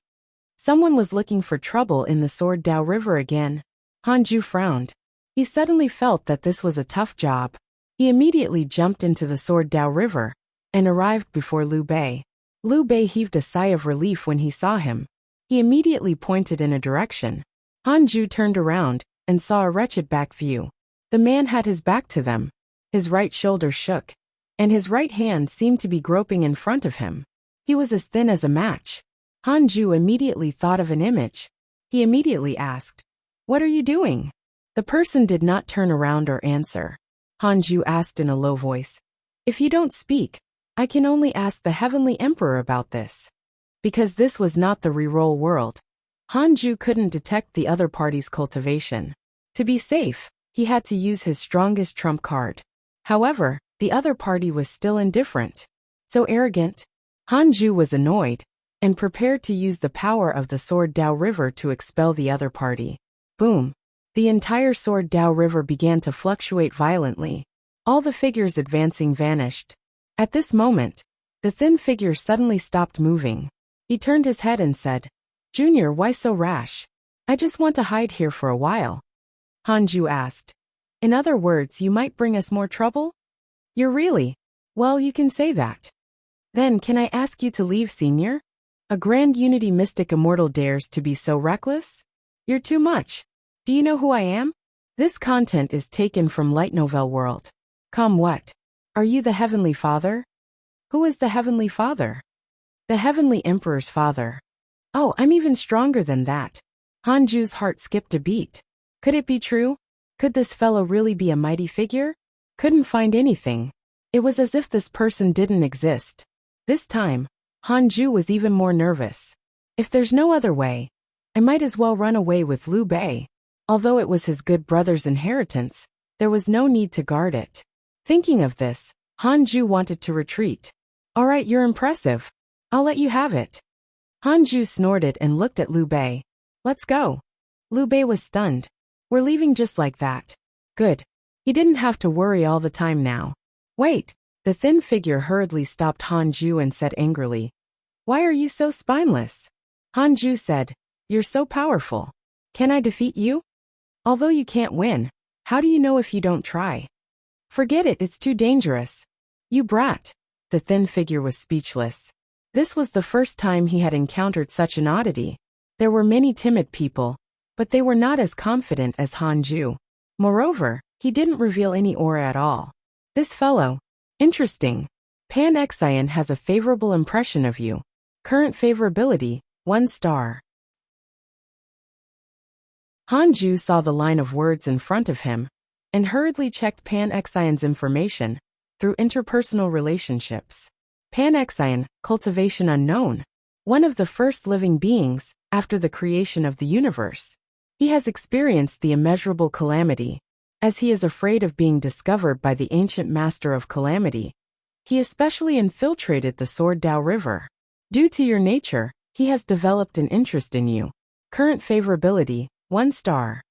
Someone was looking for trouble in the Sword Dao River again. Hanju frowned. He suddenly felt that this was a tough job. He immediately jumped into the Sword Dao River and arrived before Liu Bei. Liu Bei heaved a sigh of relief when he saw him. He immediately pointed in a direction. Hanju turned around and saw a wretched back view. The man had his back to them. His right shoulder shook, and his right hand seemed to be groping in front of him. He was as thin as a match. Hanju immediately thought of an image. He immediately asked, "What are you doing?" The person did not turn around or answer. Hanju asked in a low voice, "If you don't speak, I can only ask the Heavenly Emperor about this." Because this was not the reroll world, Hanju couldn't detect the other party's cultivation. To be safe, he had to use his strongest trump card. However, the other party was still indifferent. So arrogant. Hanju was annoyed and prepared to use the power of the Sword Dao River to expel the other party. Boom. The entire Sword Dao River began to fluctuate violently. All the figures advancing vanished. At this moment, the thin figure suddenly stopped moving. He turned his head and said, "Junior, why so rash? I just want to hide here for a while." Hanju asked, "In other words, you might bring us more trouble?" "You're really? Well, you can say that. Then can I ask you to leave, Senior? A Grand Unity Mystic Immortal dares to be so reckless? You're too much. Do you know who I am?" This content is taken from Light Novel World. Come what? Are you the Heavenly Father? Who is the Heavenly Father? The Heavenly Emperor's father. Oh, I'm even stronger than that. Hanju's heart skipped a beat. Could it be true? Could this fellow really be a mighty figure? Couldn't find anything. It was as if this person didn't exist. This time, Hanju was even more nervous. If there's no other way, I might as well run away with Liu Bei. Although it was his good brother's inheritance, there was no need to guard it. Thinking of this, Hanju wanted to retreat. "All right, you're impressive. I'll let you have it." Hanju snorted and looked at Liu Bei. "Let's go." Liu Bei was stunned. "We're leaving just like that." Good. He didn't have to worry all the time now. "Wait." The thin figure hurriedly stopped Hanju and said angrily, "Why are you so spineless?" Hanju said, "You're so powerful. Can I defeat you? Although you can't win, how do you know if you don't try? Forget it, it's too dangerous." "You brat." The thin figure was speechless. This was the first time he had encountered such an oddity. There were many timid people, but they were not as confident as Hanju. Moreover, he didn't reveal any aura at all. This fellow. Interesting. Pan Xian has a favorable impression of you. Current favorability, 1 star. Hanju saw the line of words in front of him and hurriedly checked Pan Xian's information through interpersonal relationships. Pan Xian, cultivation unknown. One of the first living beings after the creation of the universe. He has experienced the immeasurable calamity. As he is afraid of being discovered by the ancient master of calamity, he especially infiltrated the Sword Dao River. Due to your nature, he has developed an interest in you. Current favorability, 1 star.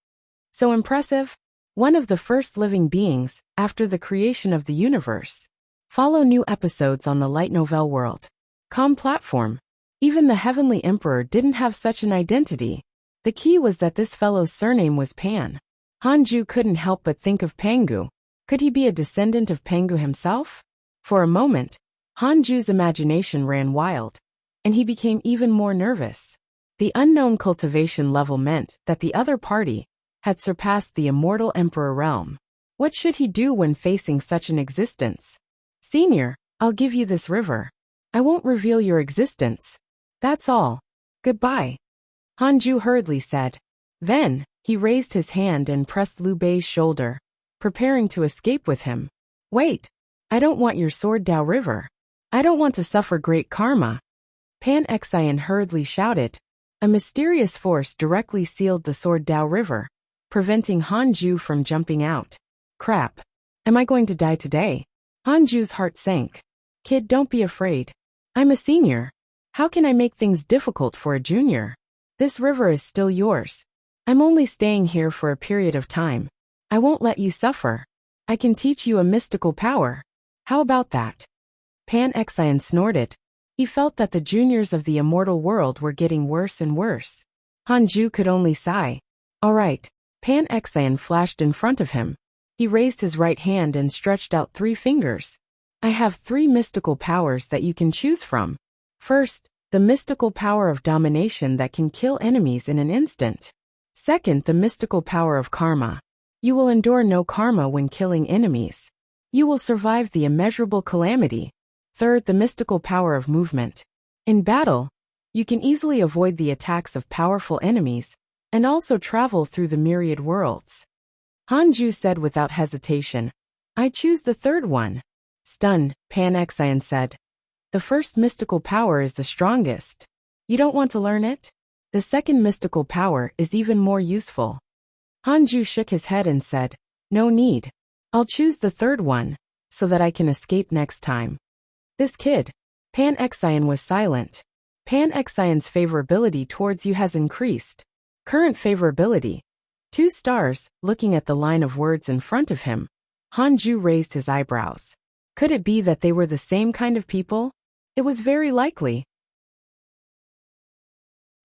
So impressive. One of the first living beings after the creation of the universe. Follow new episodes on the Light Novel World. Com platform. Even the Heavenly Emperor didn't have such an identity. The key was that this fellow's surname was Pan. Hanju couldn't help but think of Pangu. Could he be a descendant of Pangu himself? For a moment, Hanju's imagination ran wild, and he became even more nervous. The unknown cultivation level meant that the other party had surpassed the immortal emperor realm. What should he do when facing such an existence? Senior, I'll give you this river. I won't reveal your existence. That's all. Goodbye. Hanju hurriedly said. Then, he raised his hand and pressed Liu Bei's shoulder, preparing to escape with him. Wait. I don't want your sword Dao River. I don't want to suffer great karma. Pan Xian hurriedly shouted. A mysterious force directly sealed the sword Dao River, preventing Hanju from jumping out. Crap. Am I going to die today? Hanju's heart sank. Kid, don't be afraid. I'm a senior. How can I make things difficult for a junior? This river is still yours. I'm only staying here for a period of time. I won't let you suffer. I can teach you a mystical power. How about that? Pan Xian snorted. He felt that the juniors of the immortal world were getting worse and worse. Hanju could only sigh. All right. Pan Xian flashed in front of him. He raised his right hand and stretched out 3 fingers. I have 3 mystical powers that you can choose from. First, the mystical power of domination that can kill enemies in an instant. Second, the mystical power of karma. You will endure no karma when killing enemies. You will survive the immeasurable calamity. Third, the mystical power of movement. In battle, you can easily avoid the attacks of powerful enemies, and also travel through the myriad worlds. Hanju said without hesitation. I choose the third one. Stunned, Pan Xian said. The first mystical power is the strongest. You don't want to learn it? The second mystical power is even more useful. Hanju shook his head and said, no need. I'll choose the third one, so that I can escape next time. This kid. Pan Xian was silent. Pan Xian's favorability towards you has increased. Current favorability. 2 stars, looking at the line of words in front of him. Hanju raised his eyebrows. Could it be that they were the same kind of people? It was very likely.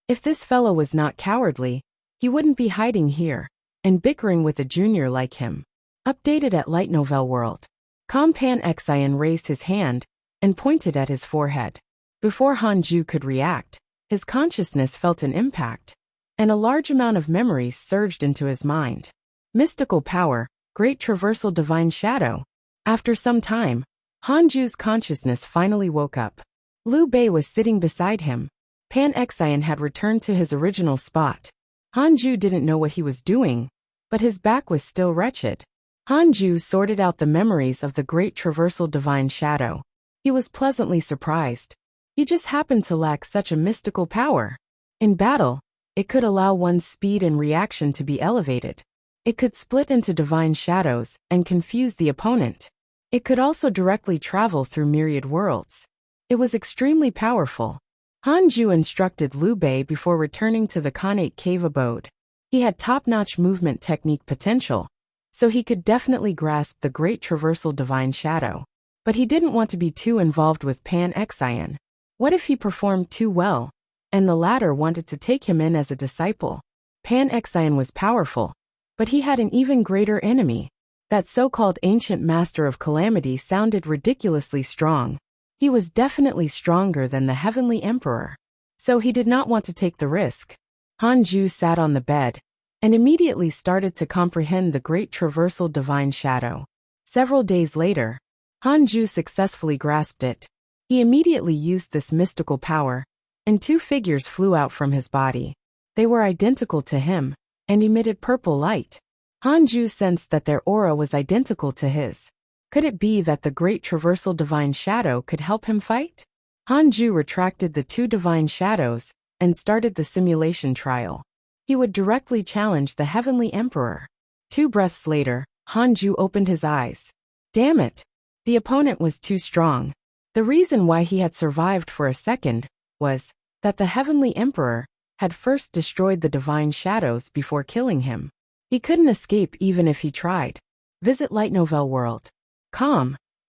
If this fellow was not cowardly, he wouldn't be hiding here, and bickering with a junior like him. Updated at Light Novel World. Pan Xian raised his hand, and pointed at his forehead. Before Hanju could react, his consciousness felt an impact, and a large amount of memories surged into his mind. Mystical power, great traversal divine shadow. After some time, Hanju's consciousness finally woke up. Liu Bei was sitting beside him. Pan Xian had returned to his original spot. Hanju didn't know what he was doing, but his back was still wretched. Hanju sorted out the memories of the great traversal divine shadow. He was pleasantly surprised. He just happened to lack such a mystical power. In battle, it could allow one's speed and reaction to be elevated. It could split into divine shadows and confuse the opponent. It could also directly travel through myriad worlds. It was extremely powerful. Hanju instructed Liu Bei before returning to the Khanate cave abode. He had top-notch movement technique potential, so he could definitely grasp the great traversal divine shadow. But he didn't want to be too involved with Pan Xian. What if he performed too well, and the latter wanted to take him in as a disciple? Pan Xian was powerful, but he had an even greater enemy. That so-called ancient master of calamity sounded ridiculously strong. He was definitely stronger than the heavenly emperor. So he did not want to take the risk. Hanju sat on the bed, and immediately started to comprehend the great traversal divine shadow. Several days later, Hanju successfully grasped it. He immediately used this mystical power, and 2 figures flew out from his body. They were identical to him, and emitted purple light. Hanju sensed that their aura was identical to his. Could it be that the great traversal divine shadow could help him fight? Hanju retracted the 2 divine shadows, and started the simulation trial. He would directly challenge the heavenly emperor. 2 breaths later, Hanju opened his eyes. Damn it! The opponent was too strong. The reason why he had survived for a second was that the heavenly emperor had first destroyed the divine shadows before killing him. He couldn't escape even if he tried. Visit Light Novel World.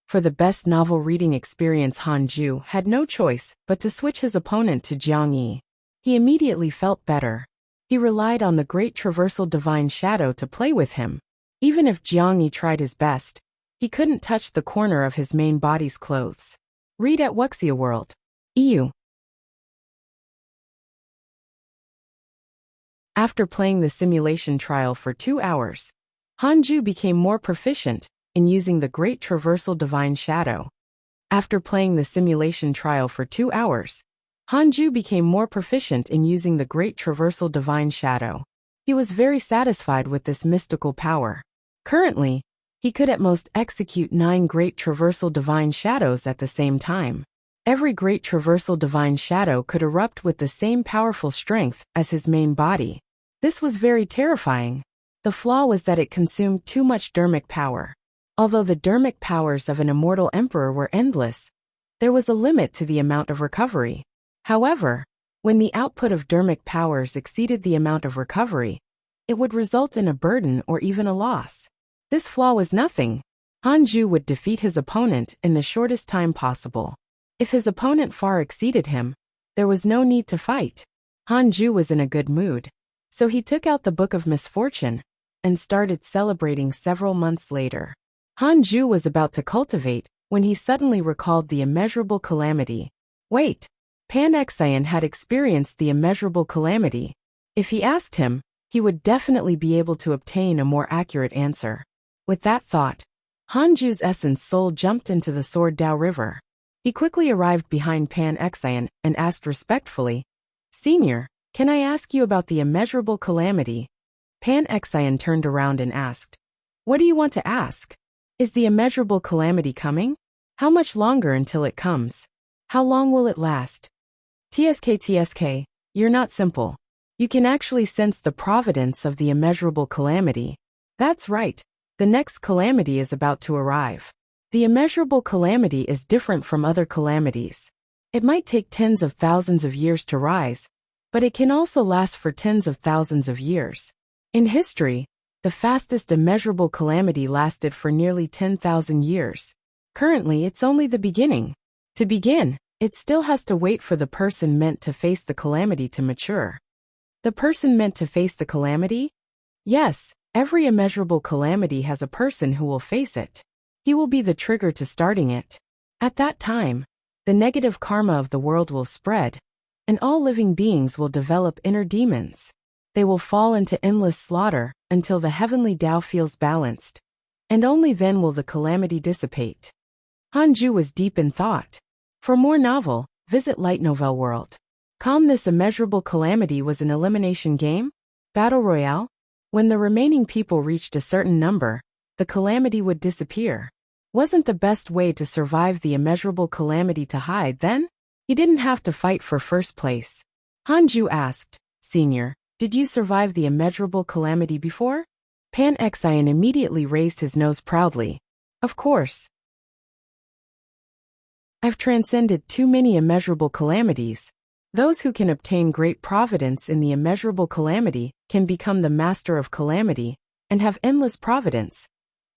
For the best novel reading experience, Hanju had no choice but to switch his opponent to Jiang Yi. He immediately felt better. He relied on the great traversal divine shadow to play with him. Even if Jiangyi tried his best, he couldn't touch the corner of his main body's clothes. Read at Wuxia World. EU. After playing the simulation trial for 2 hours, Hanju became more proficient in using the Great Traversal Divine Shadow. After playing the simulation trial for 2 hours, Hanju became more proficient in using the Great Traversal Divine Shadow. He was very satisfied with this mystical power. Currently, he could at most execute 9 Great Traversal Divine Shadows at the same time. Every Great Traversal Divine Shadow could erupt with the same powerful strength as his main body. This was very terrifying. The flaw was that it consumed too much dermic power. Although the dermic powers of an immortal emperor were endless, there was a limit to the amount of recovery. However, when the output of dermic powers exceeded the amount of recovery, it would result in a burden or even a loss. This flaw was nothing. Hanju would defeat his opponent in the shortest time possible. If his opponent far exceeded him, there was no need to fight. Hanju was in a good mood, so he took out the Book of Misfortune and started celebrating several months later. Hanju was about to cultivate when he suddenly recalled the immeasurable calamity. Wait, Pan Xian had experienced the immeasurable calamity. If he asked him, he would definitely be able to obtain a more accurate answer. With that thought, Hanju's essence soul jumped into the Sword Dao River. He quickly arrived behind Pan Xian and asked respectfully, "Senior, can I ask you about the immeasurable calamity?" Pan Xian turned around and asked, "What do you want to ask? Is the immeasurable calamity coming? How much longer until it comes? How long will it last?" TSK, you're not simple. You can actually sense the providence of the immeasurable calamity. That's right, the next calamity is about to arrive. The immeasurable calamity is different from other calamities. It might take tens of thousands of years to rise, but it can also last for tens of thousands of years. In history, the fastest immeasurable calamity lasted for nearly 10,000 years. Currently, it's only the beginning. To begin, it still has to wait for the person meant to face the calamity to mature. The person meant to face the calamity? Yes, every immeasurable calamity has a person who will face it. He will be the trigger to starting it. At that time, the negative karma of the world will spread, and all living beings will develop inner demons. They will fall into endless slaughter until the heavenly Tao feels balanced, and only then will the calamity dissipate. Hanju was deep in thought. For more novel, visit Light Novel World. This immeasurable calamity was an elimination game? Battle Royale? When the remaining people reached a certain number, the calamity would disappear. Wasn't the best way to survive the immeasurable calamity to hide then? He didn't have to fight for first place. Hanju asked, "Senior, did you survive the immeasurable calamity before?" Pan Xian immediately raised his nose proudly. "Of course. I've transcended too many immeasurable calamities. Those who can obtain great providence in the immeasurable calamity can become the master of calamity and have endless providence,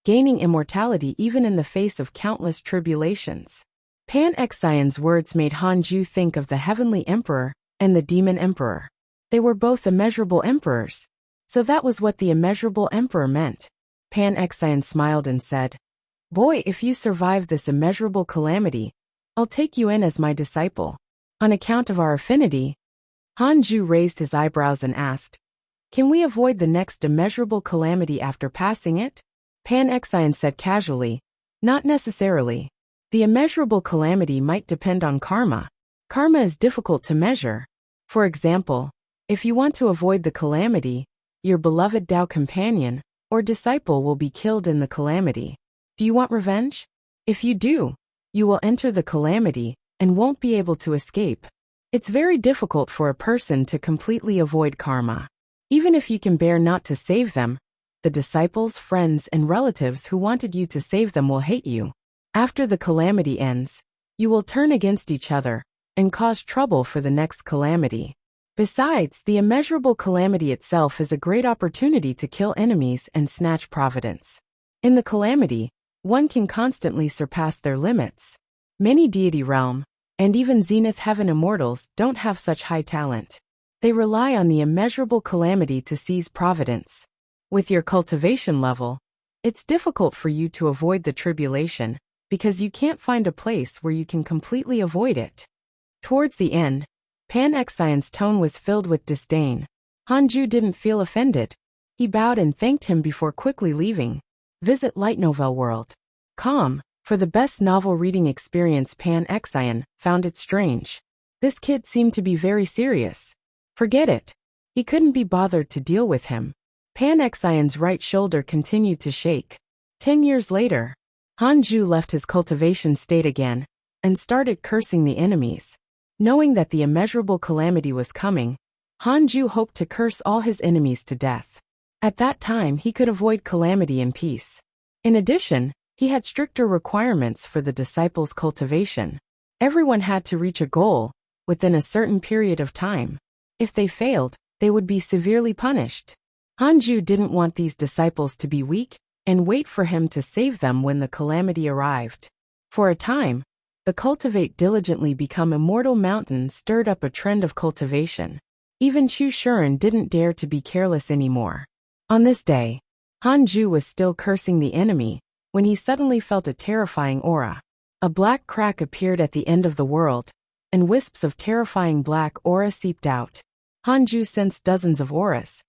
gaining immortality even in the face of countless tribulations." Pan Xian's words made Hanju think of the heavenly emperor and the demon emperor. They were both immeasurable emperors, so that was what the immeasurable emperor meant. Pan Xian smiled and said, "Boy, if you survive this immeasurable calamity, I'll take you in as my disciple. On account of our affinity." Hanju raised his eyebrows and asked, "Can we avoid the next immeasurable calamity after passing it?" Pan Xian said casually, "Not necessarily. The immeasurable calamity might depend on karma. Karma is difficult to measure. For example, if you want to avoid the calamity, your beloved Tao companion or disciple will be killed in the calamity. Do you want revenge? If you do, you will enter the calamity and won't be able to escape. It's very difficult for a person to completely avoid karma. Even if you can bear not to save them, the disciples, friends, and relatives who wanted you to save them will hate you. After the calamity ends, you will turn against each other and cause trouble for the next calamity. Besides, the immeasurable calamity itself is a great opportunity to kill enemies and snatch providence. In the calamity, one can constantly surpass their limits. Many deity realm, and even Zenith Heaven immortals don't have such high talent. They rely on the immeasurable calamity to seize providence. With your cultivation level, it's difficult for you to avoid the tribulation, because you can't find a place where you can completely avoid it. Towards the end, Pan Xian's tone was filled with disdain. Hanju didn't feel offended. He bowed and thanked him before quickly leaving. Visit Light Novel World. Com. For the best novel reading experience. Pan Xian found it strange. This kid seemed to be very serious. Forget it. He couldn't be bothered to deal with him. Pan Xian's right shoulder continued to shake. 10 years later, Hanju left his cultivation state again and started cursing the enemies. Knowing that the immeasurable calamity was coming, Hanju hoped to curse all his enemies to death. At that time he could avoid calamity in peace. In addition, he had stricter requirements for the disciples' cultivation. Everyone had to reach a goal within a certain period of time. If they failed, they would be severely punished. Hanju didn't want these disciples to be weak and wait for him to save them when the calamity arrived. For a time, the Cultivate Diligently Become Immortal mountain stirred up a trend of cultivation. Even Chu Shuren didn't dare to be careless anymore. On this day, Hanju was still cursing the enemy when he suddenly felt a terrifying aura. A black crack appeared at the end of the world, and wisps of terrifying black aura seeped out. Hanju sensed dozens of auras.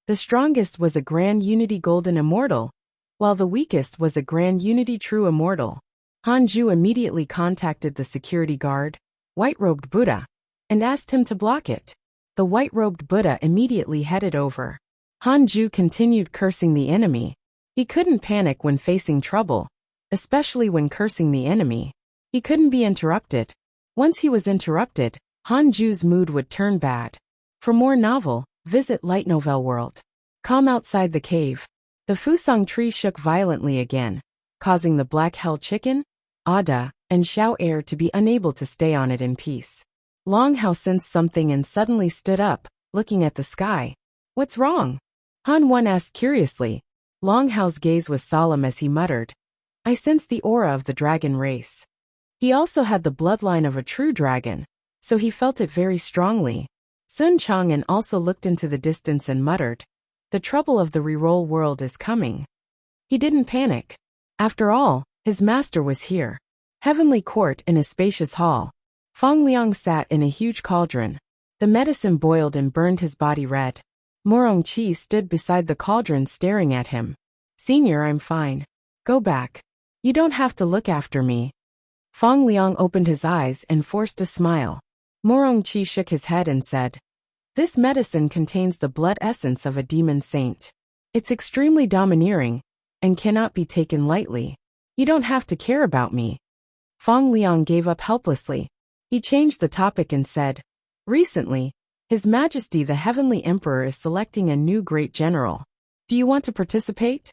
The strongest was a Grand Unity Golden Immortal, while the weakest was a Grand Unity True Immortal. Hanju immediately contacted the security guard, White-Robed Buddha, and asked him to block it. The White-Robed Buddha immediately headed over. Hanju continued cursing the enemy. He couldn't panic when facing trouble, especially when cursing the enemy. He couldn't be interrupted. Once he was interrupted, Hanju's mood would turn bad. For more novel, visit Light Novel World. Com. Outside the cave, the Fusang tree shook violently again, causing the Black Hell Chicken, Ada, and Xiao Air to be unable to stay on it in peace. Long Hao sensed something and suddenly stood up, looking at the sky. What's wrong? Han Wen asked curiously. Long Hao's gaze was solemn as he muttered, I sense the aura of the dragon race. He also had the bloodline of a true dragon, so he felt it very strongly. Sun Chang'an also looked into the distance and muttered, the trouble of the reroll world is coming. He didn't panic. After all, his master was here. Heavenly Court in a spacious hall. Fang Liang sat in a huge cauldron. The medicine boiled and burned his body red. Morong Qi stood beside the cauldron staring at him. Senior, I'm fine. Go back. You don't have to look after me. Fang Liang opened his eyes and forced a smile. Morong Qi shook his head and said, this medicine contains the blood essence of a demon saint. It's extremely domineering and cannot be taken lightly. You don't have to care about me. Fang Liang gave up helplessly. He changed the topic and said, recently, His Majesty the Heavenly Emperor is selecting a new Great General. Do you want to participate?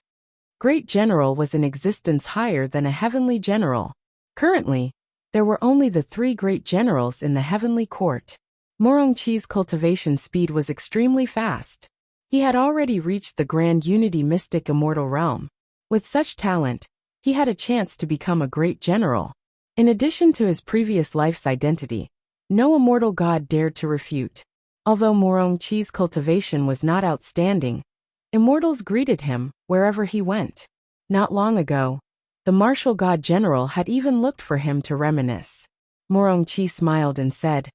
Great General was in existence higher than a Heavenly General. Currently, there were only the 3 Great Generals in the Heavenly Court. Morong Qi's cultivation speed was extremely fast. He had already reached the Grand Unity Mystic Immortal Realm. With such talent, he had a chance to become a Great General. In addition to his previous life's identity, no immortal god dared to refute. Although Morong Qi's cultivation was not outstanding, immortals greeted him wherever he went. Not long ago, the martial god general had even looked for him to reminisce. Morong Qi smiled and said,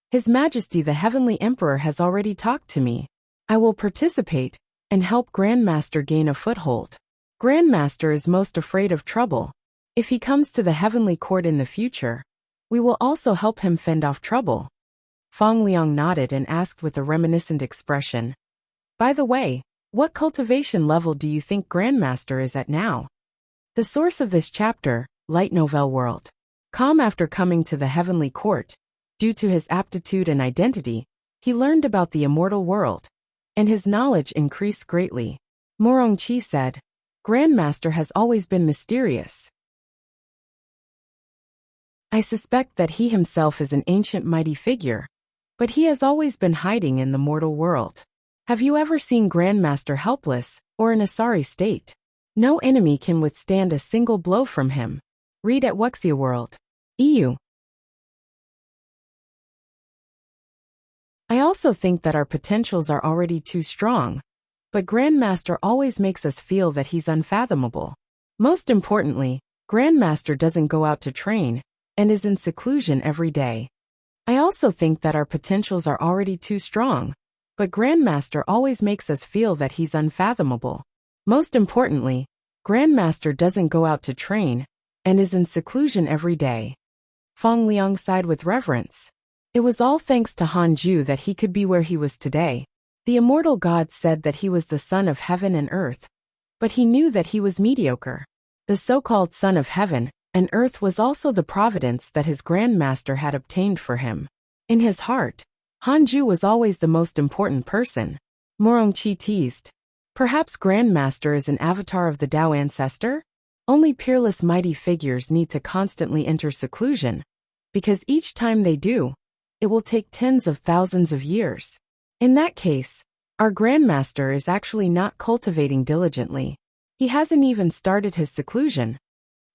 His Majesty the Heavenly Emperor has already talked to me. I will participate and help Grandmaster gain a foothold. Grandmaster is most afraid of trouble. If he comes to the Heavenly Court in the future, we will also help him fend off trouble. Fang Liang nodded and asked with a reminiscent expression, By the way, what cultivation level do you think Grandmaster is at now? The source of this chapter, Light Novel World. After coming to the Heavenly Court, due to his aptitude and identity, he learned about the immortal world, and his knowledge increased greatly. Morong Qi said, Grandmaster has always been mysterious. I suspect that he himself is an ancient mighty figure, but he has always been hiding in the mortal world. Have you ever seen Grandmaster helpless or in a sorry state? No enemy can withstand a single blow from him. Read at Wuxia World. EU. I also think that our potentials are already too strong. But Grandmaster always makes us feel that he's unfathomable. Most importantly, Grandmaster doesn't go out to train, and is in seclusion every day. I also think that our potentials are already too strong. But Grandmaster always makes us feel that he's unfathomable. Most importantly, Grandmaster doesn't go out to train, and is in seclusion every day. Feng Liang sighed with reverence. It was all thanks to Hanju that he could be where he was today. The immortal god said that he was the son of heaven and earth, but he knew that he was mediocre. The so-called son of heaven and earth was also the providence that his Grandmaster had obtained for him. In his heart, Hanju was always the most important person. Morongqi teased. Perhaps Grandmaster is an avatar of the Tao ancestor? Only peerless mighty figures need to constantly enter seclusion, because each time they do, it will take tens of thousands of years. In that case, our Grandmaster is actually not cultivating diligently. He hasn't even started his seclusion.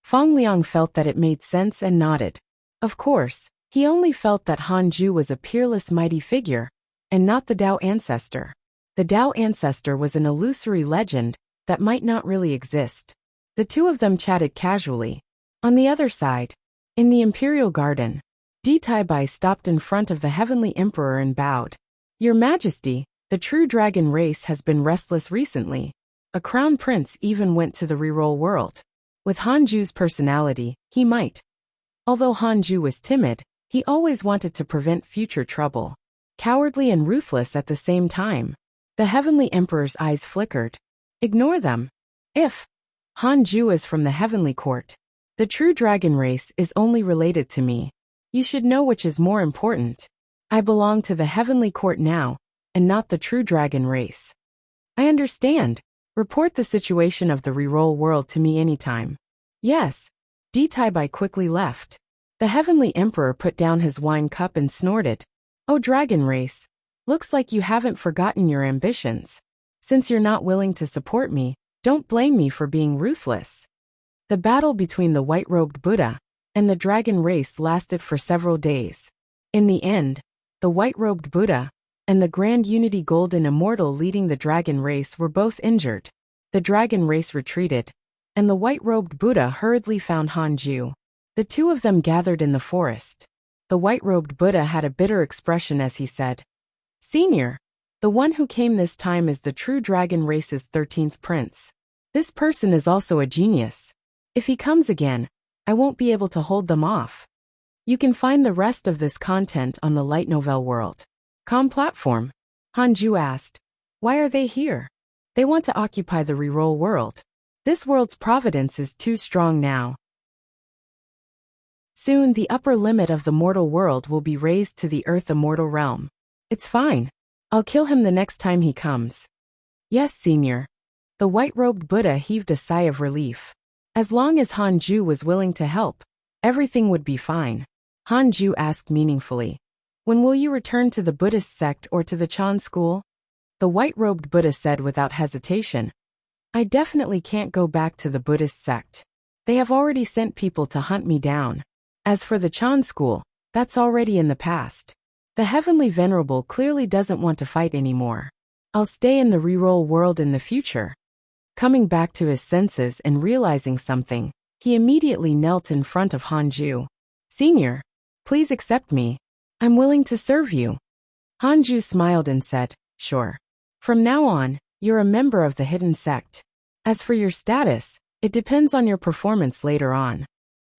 Feng Liang felt that it made sense and nodded. Of course, he only felt that Hanju was a peerless mighty figure, and not the Tao ancestor. The Tao ancestor was an illusory legend that might not really exist. The two of them chatted casually. On the other side, in the Imperial Garden, Di Taibai stopped in front of the Heavenly Emperor and bowed. Your Majesty, the true dragon race has been restless recently. A crown prince even went to the reroll world. With Hanju's personality, he might. Although Hanju was timid, he always wanted to prevent future trouble. Cowardly and ruthless at the same time. The Heavenly Emperor's eyes flickered. Ignore them. If Hanju is from the Heavenly Court, the true dragon race is only related to me. You should know which is more important. I belong to the Heavenly Court now, and not the true dragon race. I understand. Report the situation of the reroll world to me anytime. Yes. Di Taibai quickly left. The Heavenly Emperor put down his wine cup and snorted. Oh dragon race, looks like you haven't forgotten your ambitions. Since you're not willing to support me, don't blame me for being ruthless. The battle between the white-robed Buddha and the dragon race lasted for several days. In the end, the white-robed Buddha and the Grand Unity Golden Immortal leading the dragon race were both injured. The dragon race retreated, and the white-robed Buddha hurriedly found Hanju. The two of them gathered in the forest. The white-robed Buddha had a bitter expression as he said, Senior, the one who came this time is the true dragon race's 13th prince. This person is also a genius. If he comes again, I won't be able to hold them off. You can find the rest of this content on the Light Novel World .com platform. Hanju asked, why are they here? They want to occupy the reroll world. This world's providence is too strong now. Soon the upper limit of the mortal world will be raised to the earth immortal realm. It's fine. I'll kill him the next time he comes. Yes, Senior. The white-robed Buddha heaved a sigh of relief. As long as Hanju was willing to help, everything would be fine. Hanju asked meaningfully, when will you return to the Buddhist sect or to the Chan school? The white-robed Buddha said without hesitation, I definitely can't go back to the Buddhist sect. They have already sent people to hunt me down. As for the Chan school, that's already in the past. The Heavenly Venerable clearly doesn't want to fight anymore. I'll stay in the reroll world in the future. Coming back to his senses and realizing something, he immediately knelt in front of Hanju. Senior, please accept me. I'm willing to serve you. Hanju smiled and said, sure. From now on, you're a member of the hidden sect. As for your status, it depends on your performance later on.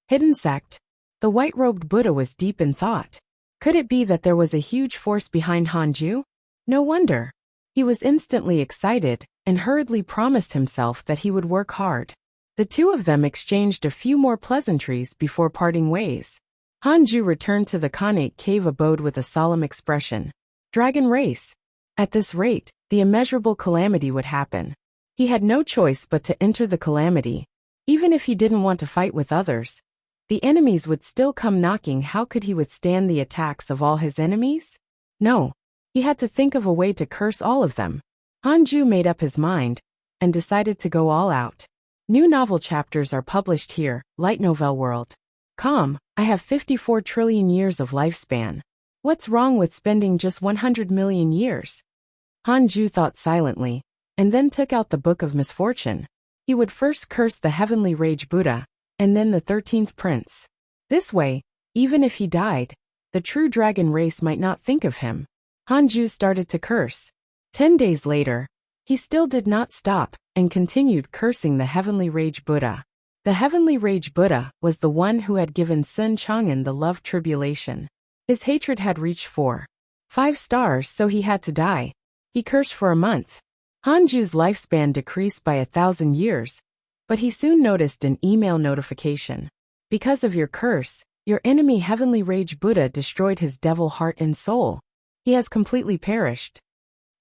Hidden sect? The white-robed Buddha was deep in thought. Could it be that there was a huge force behind Hanju? No wonder. He was instantly excited and hurriedly promised himself that he would work hard. The two of them exchanged a few more pleasantries before parting ways. Hanju returned to the Khanate cave abode with a solemn expression. Dragon race. At this rate, the immeasurable calamity would happen. He had no choice but to enter the calamity. Even if he didn't want to fight with others, the enemies would still come knocking. How could he withstand the attacks of all his enemies? No. He had to think of a way to curse all of them. Hanju made up his mind and decided to go all out. New novel chapters are published here, Light Novel World. I have 54 trillion years of lifespan. What's wrong with spending just 100 million years? Hanju thought silently, and then took out the Book of Misfortune. He would first curse the Heavenly Rage Buddha, and then the 13th Prince. This way, even if he died, the true dragon race might not think of him. Hanju started to curse. 10 days later, he still did not stop, and continued cursing the Heavenly Rage Buddha. The Heavenly Rage Buddha was the one who had given Sun Chang'an the love tribulation. His hatred had reached 5 stars, so he had to die. He cursed for a month. Hanju's lifespan decreased by 1,000 years, but he soon noticed an email notification. Because of your curse, your enemy Heavenly Rage Buddha destroyed his devil heart and soul. He has completely perished.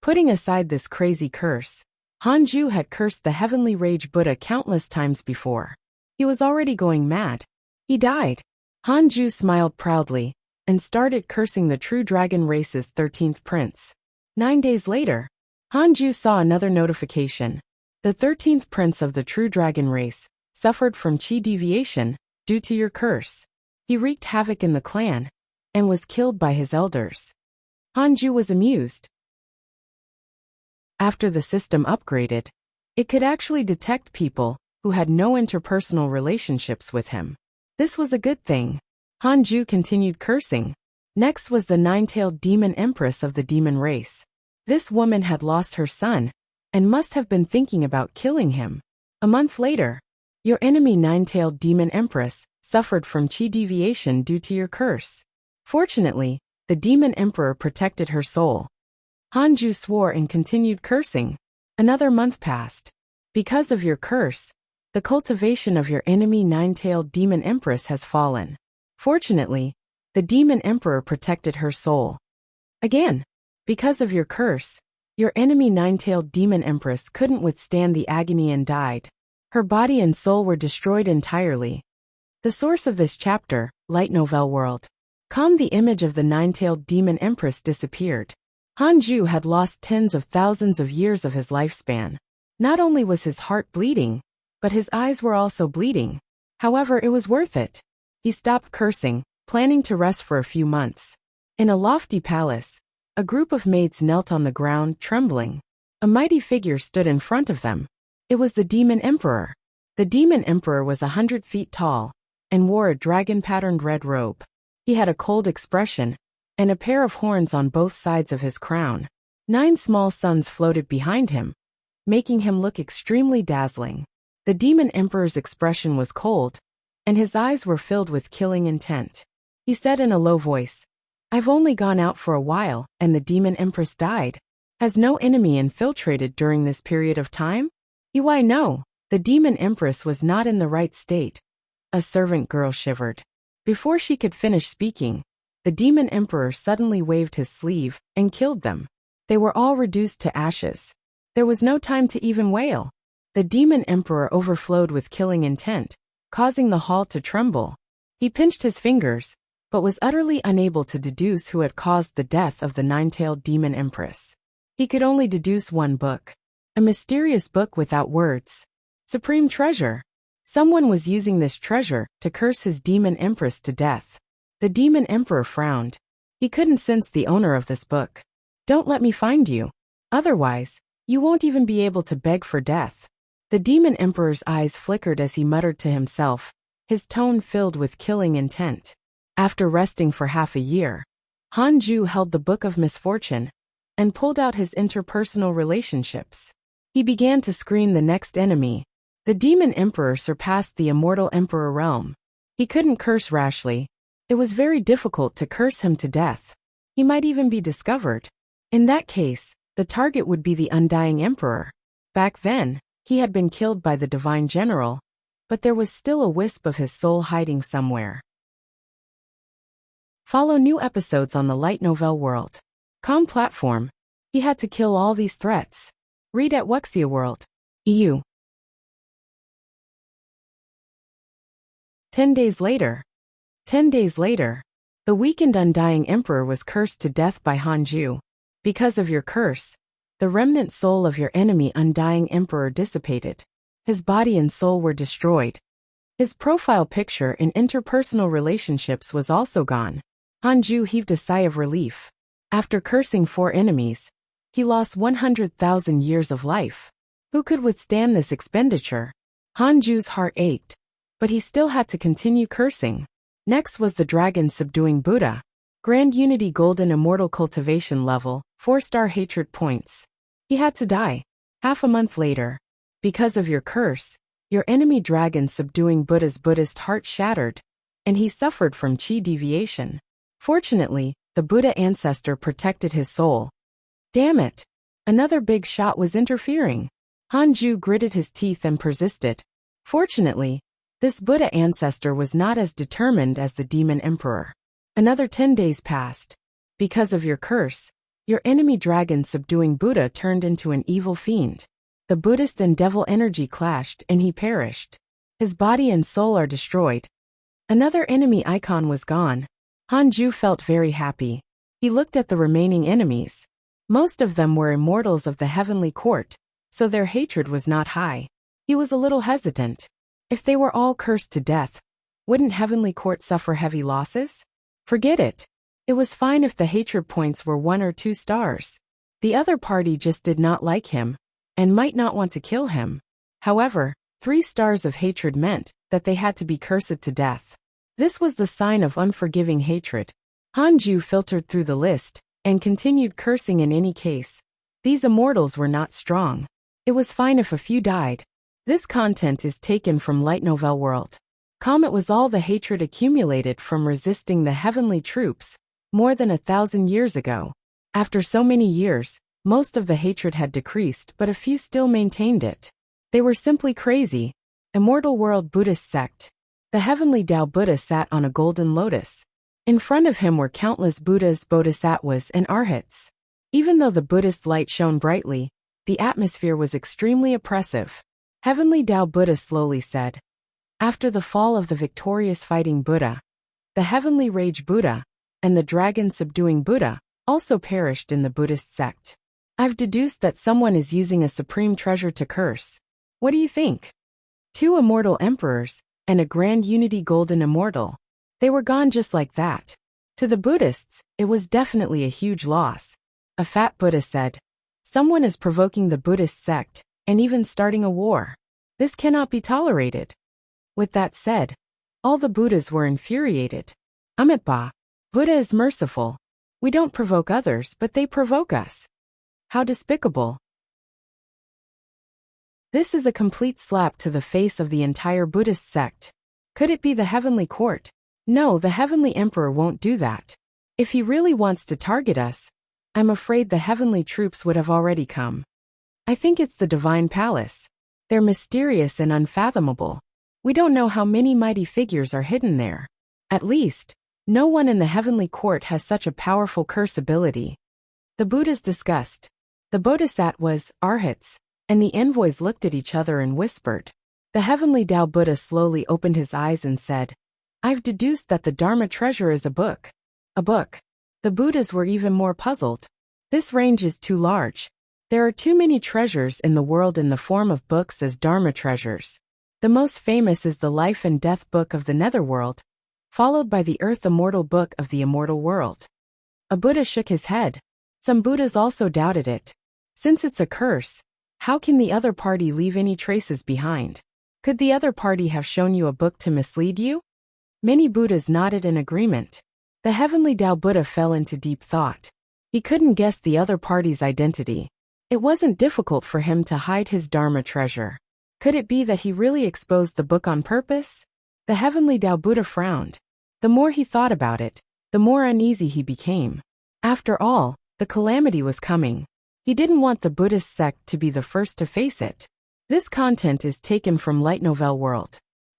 Putting aside this crazy curse, Hanju had cursed the Heavenly Rage Buddha countless times before. He was already going mad. He died. Hanju smiled proudly and started cursing the true dragon race's 13th prince. 9 days later, Hanju saw another notification. The 13th prince of the true dragon race suffered from chi deviation due to your curse. He wreaked havoc in the clan and was killed by his elders. Hanju was amused. After the system upgraded, it could actually detect people who had no interpersonal relationships with him. This was a good thing. Hanju continued cursing. Next was the nine-tailed demon empress of the demon race. This woman had lost her son and must have been thinking about killing him. A month later, your enemy nine-tailed demon empress suffered from chi deviation due to your curse. Fortunately, the demon emperor protected her soul. Hanju swore and continued cursing. Another month passed. Because of your curse, the cultivation of your enemy nine-tailed demon empress has fallen. Fortunately, the demon emperor protected her soul. Again, because of your curse, your enemy nine-tailed demon empress couldn't withstand the agony and died. Her body and soul were destroyed entirely. The source of this chapter, Light Novel World. The image of the nine-tailed demon empress disappeared. Hanju had lost tens of thousands of years of his lifespan. Not only was his heart bleeding, but his eyes were also bleeding. However, it was worth it. He stopped cursing, planning to rest for a few months. In a lofty palace, a group of maids knelt on the ground, trembling. A mighty figure stood in front of them. It was the demon emperor. The demon emperor was 100 feet tall and wore a dragon-patterned red robe. He had a cold expression and a pair of horns on both sides of his crown. 9 small suns floated behind him, making him look extremely dazzling. The demon emperor's expression was cold, and his eyes were filled with killing intent. He said in a low voice, "I've only gone out for a while, and the demon empress died. Has no enemy infiltrated during this period of time?" Why no, the demon empress was not in the right state. A servant girl shivered. Before she could finish speaking, the demon emperor suddenly waved his sleeve and killed them. They were all reduced to ashes. There was no time to even wail. The demon emperor overflowed with killing intent, causing the hall to tremble. He pinched his fingers, but was utterly unable to deduce who had caused the death of the nine-tailed demon empress. He could only deduce one book. A mysterious book without words. Supreme treasure. Someone was using this treasure to curse his demon empress to death. The demon emperor frowned. He couldn't sense the owner of this book. "Don't let me find you. Otherwise, you won't even be able to beg for death." The demon emperor's eyes flickered as he muttered to himself, his tone filled with killing intent. After resting for half a year, Hanju held the Book of Misfortune and pulled out his interpersonal relationships. He began to screen the next enemy. The demon emperor surpassed the immortal emperor realm. He couldn't curse rashly. It was very difficult to curse him to death. He might even be discovered. In that case, the target would be the undying emperor. Back then, he had been killed by the divine general, but there was still a wisp of his soul hiding somewhere. Follow new episodes on the Light Novel World. Platform. He had to kill all these threats. Read at Wuxia World. EU. 10 days later. 10 days later, the weakened undying emperor was cursed to death by Hanju. Because of your curse, the remnant soul of your enemy undying emperor dissipated. His body and soul were destroyed. His profile picture in interpersonal relationships was also gone. Hanju heaved a sigh of relief. After cursing 4 enemies, he lost 100,000 years of life. Who could withstand this expenditure? Hanju's heart ached, but he still had to continue cursing. Next was the dragon subduing Buddha. Grand Unity Golden Immortal Cultivation Level, 4-star hatred points. He had to die. Half a month later. Because of your curse, your enemy dragon subduing Buddha's Buddhist heart shattered, and he suffered from chi deviation. Fortunately, the Buddha ancestor protected his soul. Damn it! Another big shot was interfering. Hanju gritted his teeth and persisted. Fortunately, this Buddha ancestor was not as determined as the demon emperor. Another 10 days passed. Because of your curse, your enemy dragon subduing Buddha turned into an evil fiend. The Buddhist and devil energy clashed and he perished. His body and soul are destroyed. Another enemy icon was gone. Hanju felt very happy. He looked at the remaining enemies. Most of them were immortals of the heavenly court, so their hatred was not high. He was a little hesitant. If they were all cursed to death, wouldn't heavenly court suffer heavy losses? Forget it. It was fine if the hatred points were 1 or 2 stars. The other party just did not like him, and might not want to kill him. However, 3 stars of hatred meant that they had to be cursed to death. This was the sign of unforgiving hatred. Hanju filtered through the list, and continued cursing in any case. These immortals were not strong. It was fine if a few died. This content is taken from Light Novel World. It was all the hatred accumulated from resisting the heavenly troops, more than 1,000 years ago. After so many years, most of the hatred had decreased, but a few still maintained it. They were simply crazy. Immortal World Buddhist Sect. The heavenly Tao Buddha sat on a golden lotus. In front of him were countless Buddhas, Bodhisattvas, and Arhats. Even though the Buddhist light shone brightly, the atmosphere was extremely oppressive. Heavenly Tao Buddha slowly said, after the fall of the victorious fighting Buddha, the heavenly rage Buddha, and the dragon subduing Buddha, also perished in the Buddhist sect. I've deduced that someone is using a supreme treasure to curse. What do you think? 2 immortal emperors, and a grand unity golden immortal. They were gone just like that. To the Buddhists, it was definitely a huge loss. A fat Buddha said, someone is provoking the Buddhist sect, and even starting a war. This cannot be tolerated. With that said, all the Buddhas were infuriated. Amitabha, Buddha is merciful. We don't provoke others, but they provoke us. How despicable. This is a complete slap to the face of the entire Buddhist sect. Could it be the heavenly court? No, the heavenly emperor won't do that. If he really wants to target us, I'm afraid the heavenly troops would have already come. I think it's the divine palace. They're mysterious and unfathomable. We don't know how many mighty figures are hidden there. At least, no one in the heavenly court has such a powerful curse ability. The Buddhas discussed. The Bodhisattvas, Arhats, and the envoys looked at each other and whispered. The heavenly Tao Buddha slowly opened his eyes and said, I've deduced that the Dharma treasure is a book. A book. The Buddhas were even more puzzled. This range is too large. There are too many treasures in the world in the form of books as Dharma treasures. The most famous is the Life and Death Book of the Netherworld, followed by the Earth Immortal Book of the Immortal World. A Buddha shook his head. Some Buddhas also doubted it. Since it's a curse, how can the other party leave any traces behind? Could the other party have shown you a book to mislead you? Many Buddhas nodded in agreement. The heavenly Tao Buddha fell into deep thought. He couldn't guess the other party's identity. It wasn't difficult for him to hide his Dharma treasure. Could it be that he really exposed the book on purpose? The heavenly Tao Buddha frowned. The more he thought about it, the more uneasy he became. After all, the calamity was coming. He didn't want the Buddhist sect to be the first to face it. This content is taken from Light Novel World.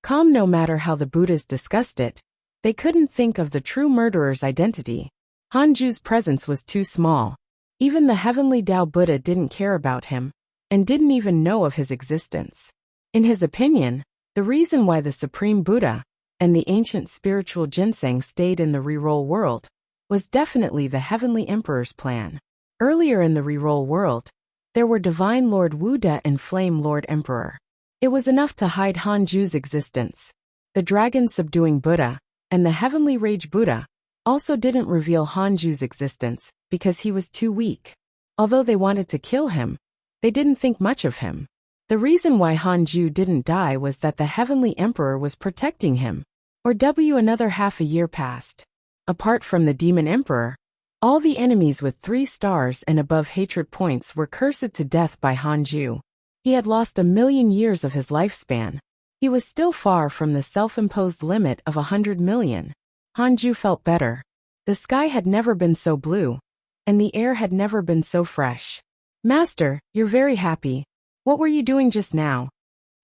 No matter how the Buddhas discussed it, they couldn't think of the true murderer's identity. Hanju's presence was too small. Even the heavenly Tao Buddha didn't care about him, and didn't even know of his existence. In his opinion, the reason why the Supreme Buddha and the ancient spiritual ginseng stayed in the reroll world was definitely the heavenly emperor's plan. Earlier in the reroll world, there were Divine Lord Wuda and Flame Lord Emperor. It was enough to hide Hanju's existence. The dragon subduing Buddha and the heavenly rage Buddha also didn't reveal Hanju's existence because he was too weak. Although they wanted to kill him, they didn't think much of him. The reason why Hanju didn't die was that the Heavenly Emperor was protecting him. Another half a year passed. Apart from the Demon Emperor, all the enemies with 3 stars and above hatred points were cursed to death by Hanju. He had lost 1,000,000 years of his lifespan. He was still far from the self-imposed limit of 100 million. Hanju felt better. The sky had never been so blue, and the air had never been so fresh. Master, you're very happy. What were you doing just now?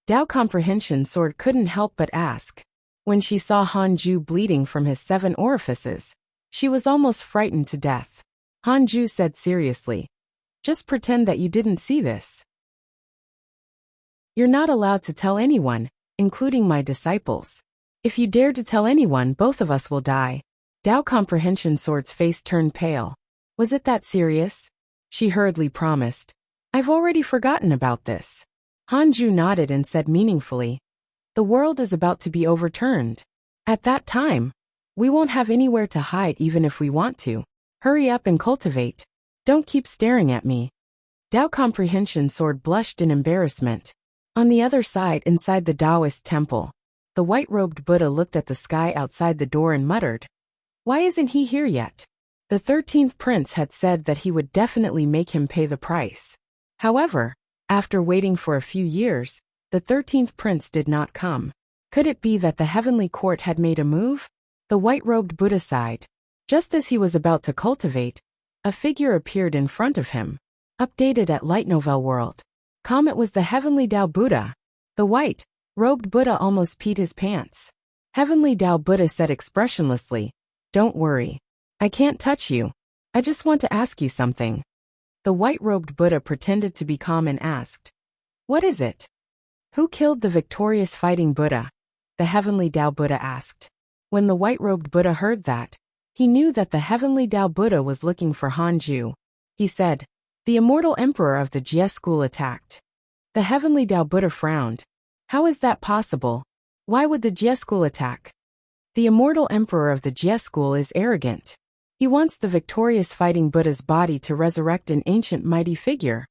Dao Comprehension Sword couldn't help but ask. When she saw Hanju bleeding from his 7 orifices, she was almost frightened to death. Hanju said seriously, "Just pretend that you didn't see this. You're not allowed to tell anyone, including my disciples. If you dare to tell anyone, both of us will die." Dao Comprehension Sword's face turned pale. Was it that serious? She hurriedly promised, "I've already forgotten about this." Hanju nodded and said meaningfully, "The world is about to be overturned. At that time, we won't have anywhere to hide even if we want to. Hurry up and cultivate. Don't keep staring at me." Dao Comprehension Sword blushed in embarrassment. On the other side, inside the Taoist temple, the white-robed Buddha looked at the sky outside the door and muttered, "Why isn't he here yet?" The 13th prince had said that he would definitely make him pay the price. However, after waiting for a few years, the 13th prince did not come. Could it be that the heavenly court had made a move? The white-robed Buddha sighed. Just as he was about to cultivate, a figure appeared in front of him. Updated at Light Novel World. It was the Heavenly Tao Buddha. The white-robed Buddha almost peed his pants. Heavenly Tao Buddha said expressionlessly, "Don't worry. I can't touch you. I just want to ask you something." The white-robed Buddha pretended to be calm and asked, "What is it?" "Who killed the victorious fighting Buddha?" the Heavenly Tao Buddha asked. When the white-robed Buddha heard that, he knew that the Heavenly Tao Buddha was looking for Hanju. He said, "The immortal emperor of the Jie school attacked." The Heavenly Tao Buddha frowned. "How is that possible? Why would the Jie school attack?" "The immortal emperor of the Jie school is arrogant. He wants the victorious fighting Buddha's body to resurrect an ancient mighty figure,"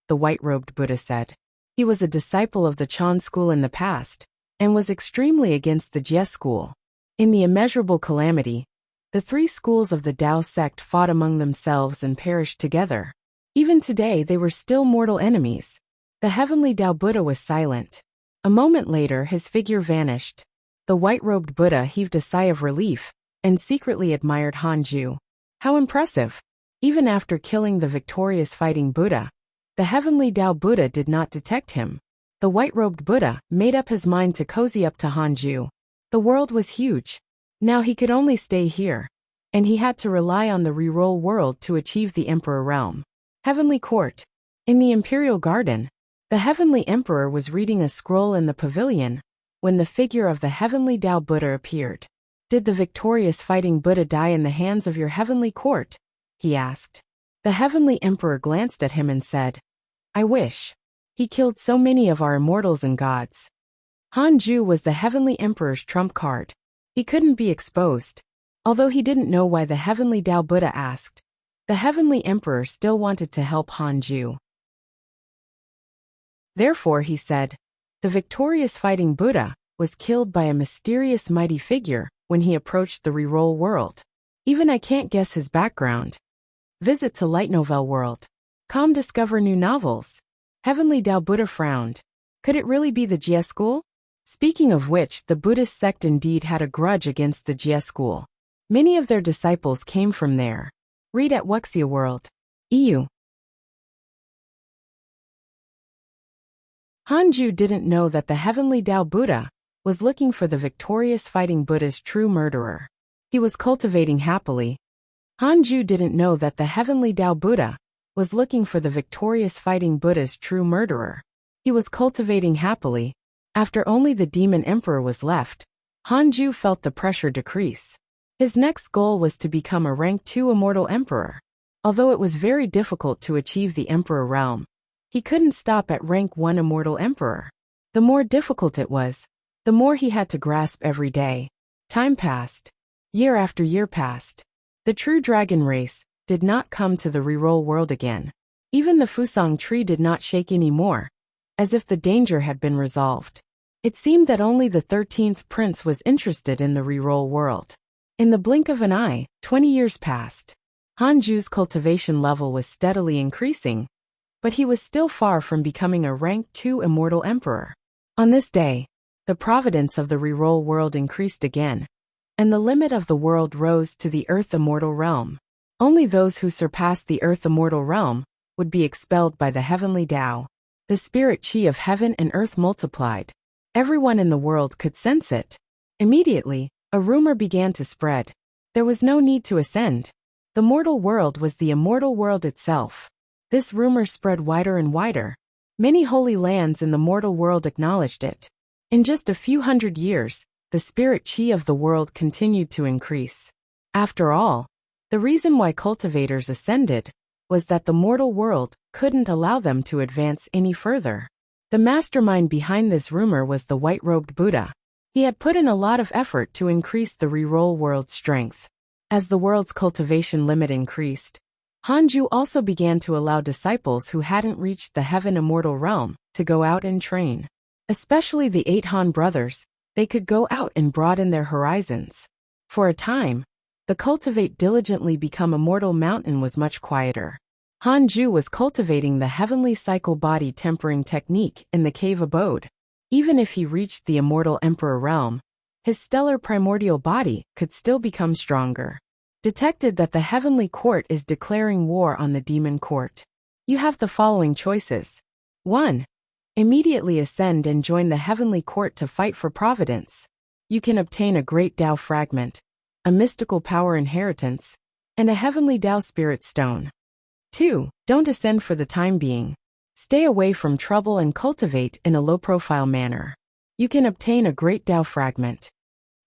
the white-robed Buddha said. He was a disciple of the Chan school in the past, and was extremely against the Jie school. In the immeasurable calamity, the 3 schools of the Tao sect fought among themselves and perished together. Even today they were still mortal enemies. The Heavenly Tao Buddha was silent. A moment later his figure vanished. The white-robed Buddha heaved a sigh of relief, and secretly admired Hanju. How impressive! Even after killing the victorious fighting Buddha, the Heavenly Tao Buddha did not detect him. The white-robed Buddha made up his mind to cozy up to Hanju. The world was huge. Now he could only stay here, and he had to rely on the reroll world to achieve the Emperor realm. Heavenly Court. In the Imperial Garden, the Heavenly Emperor was reading a scroll in the pavilion when the figure of the Heavenly Tao Buddha appeared. "Did the victorious fighting Buddha die in the hands of your Heavenly Court?" he asked. The Heavenly Emperor glanced at him and said, "I wish. He killed so many of our immortals and gods." Hanju was the Heavenly Emperor's trump card. He couldn't be exposed. Although he didn't know why the Heavenly Tao Buddha asked, the Heavenly Emperor still wanted to help Hanju. Therefore he said, "The victorious fighting Buddha was killed by a mysterious mighty figure when he approached the reroll world. Even I can't guess his background." Visit to Light Novel World. Discover new novels. Heavenly Tao Buddha frowned. Could it really be the Jie school? Speaking of which, the Buddhist sect indeed had a grudge against the Jie school. Many of their disciples came from there. Read at Wuxia World. EU. Hanju didn't know that the Heavenly Tao Buddha was looking for the victorious fighting Buddha's true murderer. He was cultivating happily. Hanju didn't know that the Heavenly Tao Buddha was looking for the victorious fighting Buddha's true murderer. He was cultivating happily. After only the Demon Emperor was left, Hanju felt the pressure decrease. His next goal was to become a rank 2 immortal emperor. Although it was very difficult to achieve the emperor realm, he couldn't stop at rank 1 immortal emperor. The more difficult it was, the more he had to grasp every day. Time passed. Year after year passed. The true dragon race did not come to the reroll world again. Even the Fusang tree did not shake anymore, as if the danger had been resolved. It seemed that only the 13th prince was interested in the reroll world. In the blink of an eye, 20 years passed. Hanju's cultivation level was steadily increasing, but he was still far from becoming a rank 2 immortal emperor. On this day, the providence of the reroll world increased again, and the limit of the world rose to the Earth Immortal Realm. Only those who surpassed the Earth Immortal Realm would be expelled by the heavenly Tao. The spirit chi of heaven and earth multiplied. Everyone in the world could sense it. Immediately, a rumor began to spread. There was no need to ascend. The mortal world was the immortal world itself. This rumor spread wider and wider. Many holy lands in the mortal world acknowledged it. In just a few hundred years, the spirit chi of the world continued to increase. After all, the reason why cultivators ascended was that the mortal world couldn't allow them to advance any further. The mastermind behind this rumor was the white-robed Buddha. He had put in a lot of effort to increase the reroll world's strength. As the world's cultivation limit increased, Hanju also began to allow disciples who hadn't reached the heaven immortal realm to go out and train. Especially the 8 Han brothers, they could go out and broaden their horizons. For a time, the cultivate diligently become immortal mountain was much quieter. Hanju was cultivating the heavenly cycle body tempering technique in the cave abode. Even if he reached the immortal emperor realm, his stellar primordial body could still become stronger. Detected that the heavenly court is declaring war on the demon court. You have the following choices. 1. Immediately ascend and join the heavenly court to fight for providence. You can obtain a great Tao fragment, a mystical power inheritance, and a heavenly Tao spirit stone. 2. Don't ascend for the time being. Stay away from trouble and cultivate in a low-profile manner. You can obtain a great Tao fragment.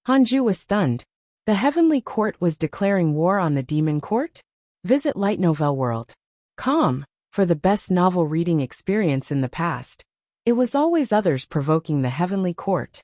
Hanju was stunned. The heavenly court was declaring war on the demon court? Visit Light Novel World. Com. For the best novel reading experience in the past. It was always others provoking the heavenly court.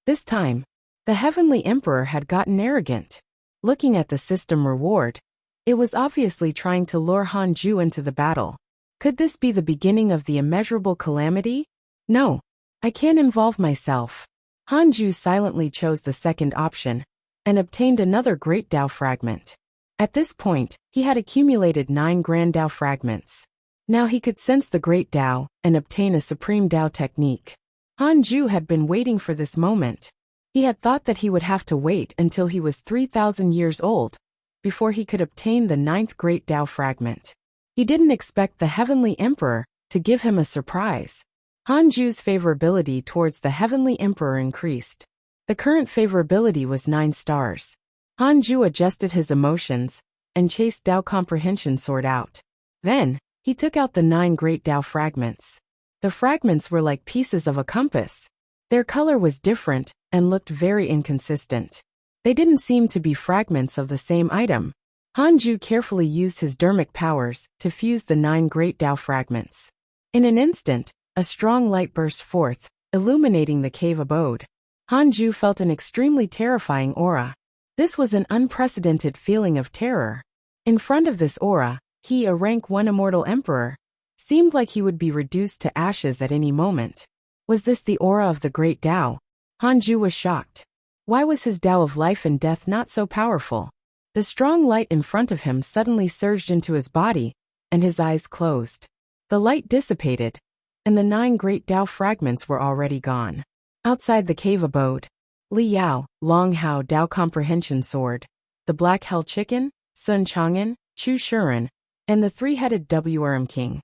This time, the heavenly emperor had gotten arrogant. Looking at the system reward, it was obviously trying to lure Hanju into the battle. Could this be the beginning of the immeasurable calamity? No, I can't involve myself. Hanju silently chose the second option and obtained another great Tao fragment. At this point, he had accumulated 9 grand Tao fragments. Now he could sense the great Tao and obtain a supreme Tao technique. Hanju had been waiting for this moment. He had thought that he would have to wait until he was 3,000 years old before he could obtain the 9th great Tao fragment. He didn't expect the heavenly emperor to give him a surprise. Hanju's favorability towards the heavenly emperor increased. The current favorability was 9 stars. Hanju adjusted his emotions and chased Tao comprehension sword out. Then, he took out the 9 great Tao fragments. The fragments were like pieces of a compass. Their color was different and looked very inconsistent. They didn't seem to be fragments of the same item. Hanju carefully used his dermic powers to fuse the 9 great Tao fragments. In an instant, a strong light burst forth, illuminating the cave abode. Hanju felt an extremely terrifying aura. This was an unprecedented feeling of terror. In front of this aura, he, a rank 1 immortal emperor, seemed like he would be reduced to ashes at any moment. Was this the aura of the great Tao? Hanju was shocked. Why was his Tao of life and death not so powerful? The strong light in front of him suddenly surged into his body, and his eyes closed. The light dissipated, and the 9 great Tao fragments were already gone. Outside the cave abode, Li Yao, Long Hao Tao comprehension sword, the black hell chicken, Sun Chang'an, Chu Shuren, and the 3-headed WRM king,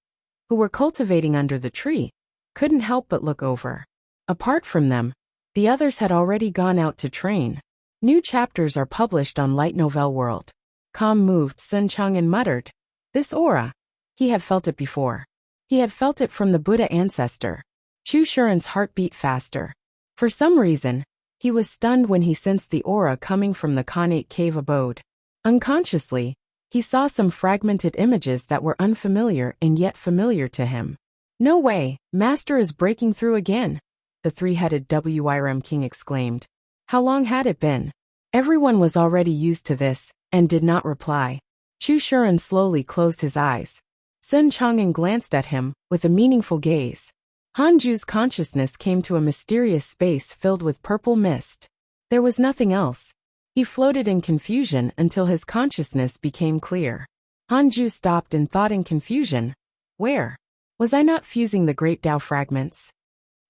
who were cultivating under the tree, couldn't help but look over. Apart from them, the others had already gone out to train. New chapters are published on Light Novel World. Calm moved, Sun Chang'an muttered. This aura. He had felt it before. He had felt it from the Buddha ancestor. Chu Shuren's heart beat faster. For some reason, he was stunned when he sensed the aura coming from the Khanate cave abode. Unconsciously, he saw some fragmented images that were unfamiliar and yet familiar to him. No way, Master is breaking through again, the 3-headed WIRM king exclaimed. How long had it been? Everyone was already used to this, and did not reply. Chu Shuren slowly closed his eyes. Sun Chang'an glanced at him, with a meaningful gaze. Han Ju's consciousness came to a mysterious space filled with purple mist. There was nothing else. He floated in confusion until his consciousness became clear. Han Ju stopped and thought in confusion. Where? Was I not fusing the great Tao fragments?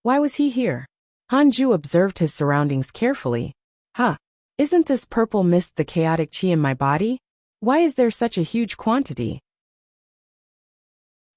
Why was he here? Han Ju observed his surroundings carefully. Isn't this purple mist the chaotic qi in my body? Why is there such a huge quantity?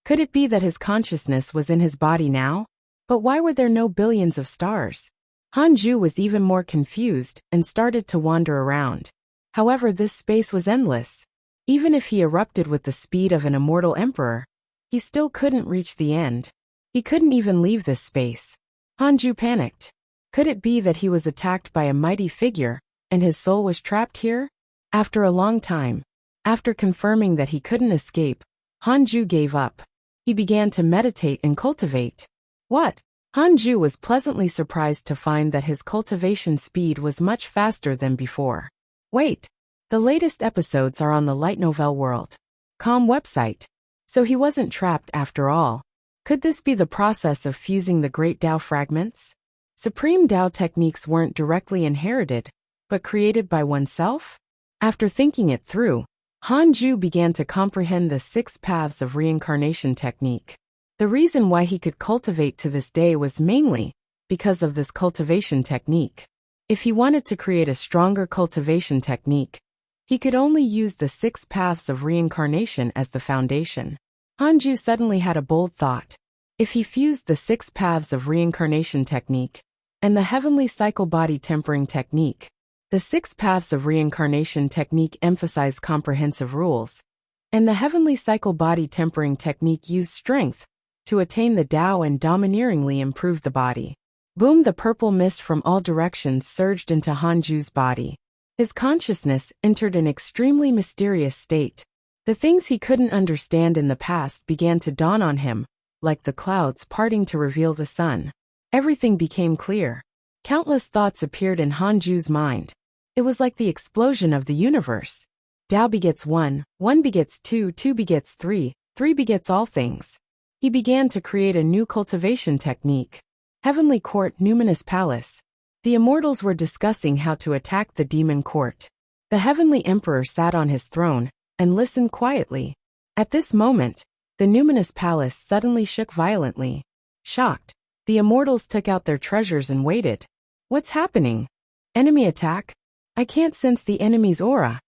Could it be that his consciousness was in his body now? But why were there no billions of stars? Han Ju was even more confused and started to wander around. However, this space was endless. Even if he erupted with the speed of an immortal emperor, he still couldn't reach the end. He couldn't even leave this space. Han Ju panicked. Could it be that he was attacked by a mighty figure, and his soul was trapped here? After a long time, after confirming that he couldn't escape, Han Ju gave up. He began to meditate and cultivate. What? Han Ju was pleasantly surprised to find that his cultivation speed was much faster than before. Wait! The latest episodes are on the light novel world.com website. So he wasn't trapped after all. Could this be the process of fusing the great Tao fragments? Supreme Tao techniques weren't directly inherited, but created by oneself? After thinking it through, Han Ju began to comprehend the 6 paths of reincarnation technique. The reason why he could cultivate to this day was mainly because of this cultivation technique. If he wanted to create a stronger cultivation technique, he could only use the 6 paths of reincarnation as the foundation. Han Ju suddenly had a bold thought. If he fused the 6 paths of reincarnation technique and the heavenly cycle body tempering technique, the 6 paths of reincarnation technique emphasized comprehensive rules, and the heavenly cycle body tempering technique used strength to attain the Tao and domineeringly improve the body. Boom! The purple mist from all directions surged into Han Ju's body. His consciousness entered an extremely mysterious state. The things he couldn't understand in the past began to dawn on him, like the clouds parting to reveal the sun. Everything became clear. Countless thoughts appeared in Han Ju's mind. It was like the explosion of the universe. Tao begets 1, 1 begets 2, 2 begets 3, 3 begets all things. He began to create a new cultivation technique. Heavenly Court, Numinous Palace. The immortals were discussing how to attack the demon court. The heavenly emperor sat on his throne and listened quietly. At this moment, the numinous palace suddenly shook violently. Shocked, the immortals took out their treasures and waited. What's happening? Enemy attack? I can't sense the enemy's aura.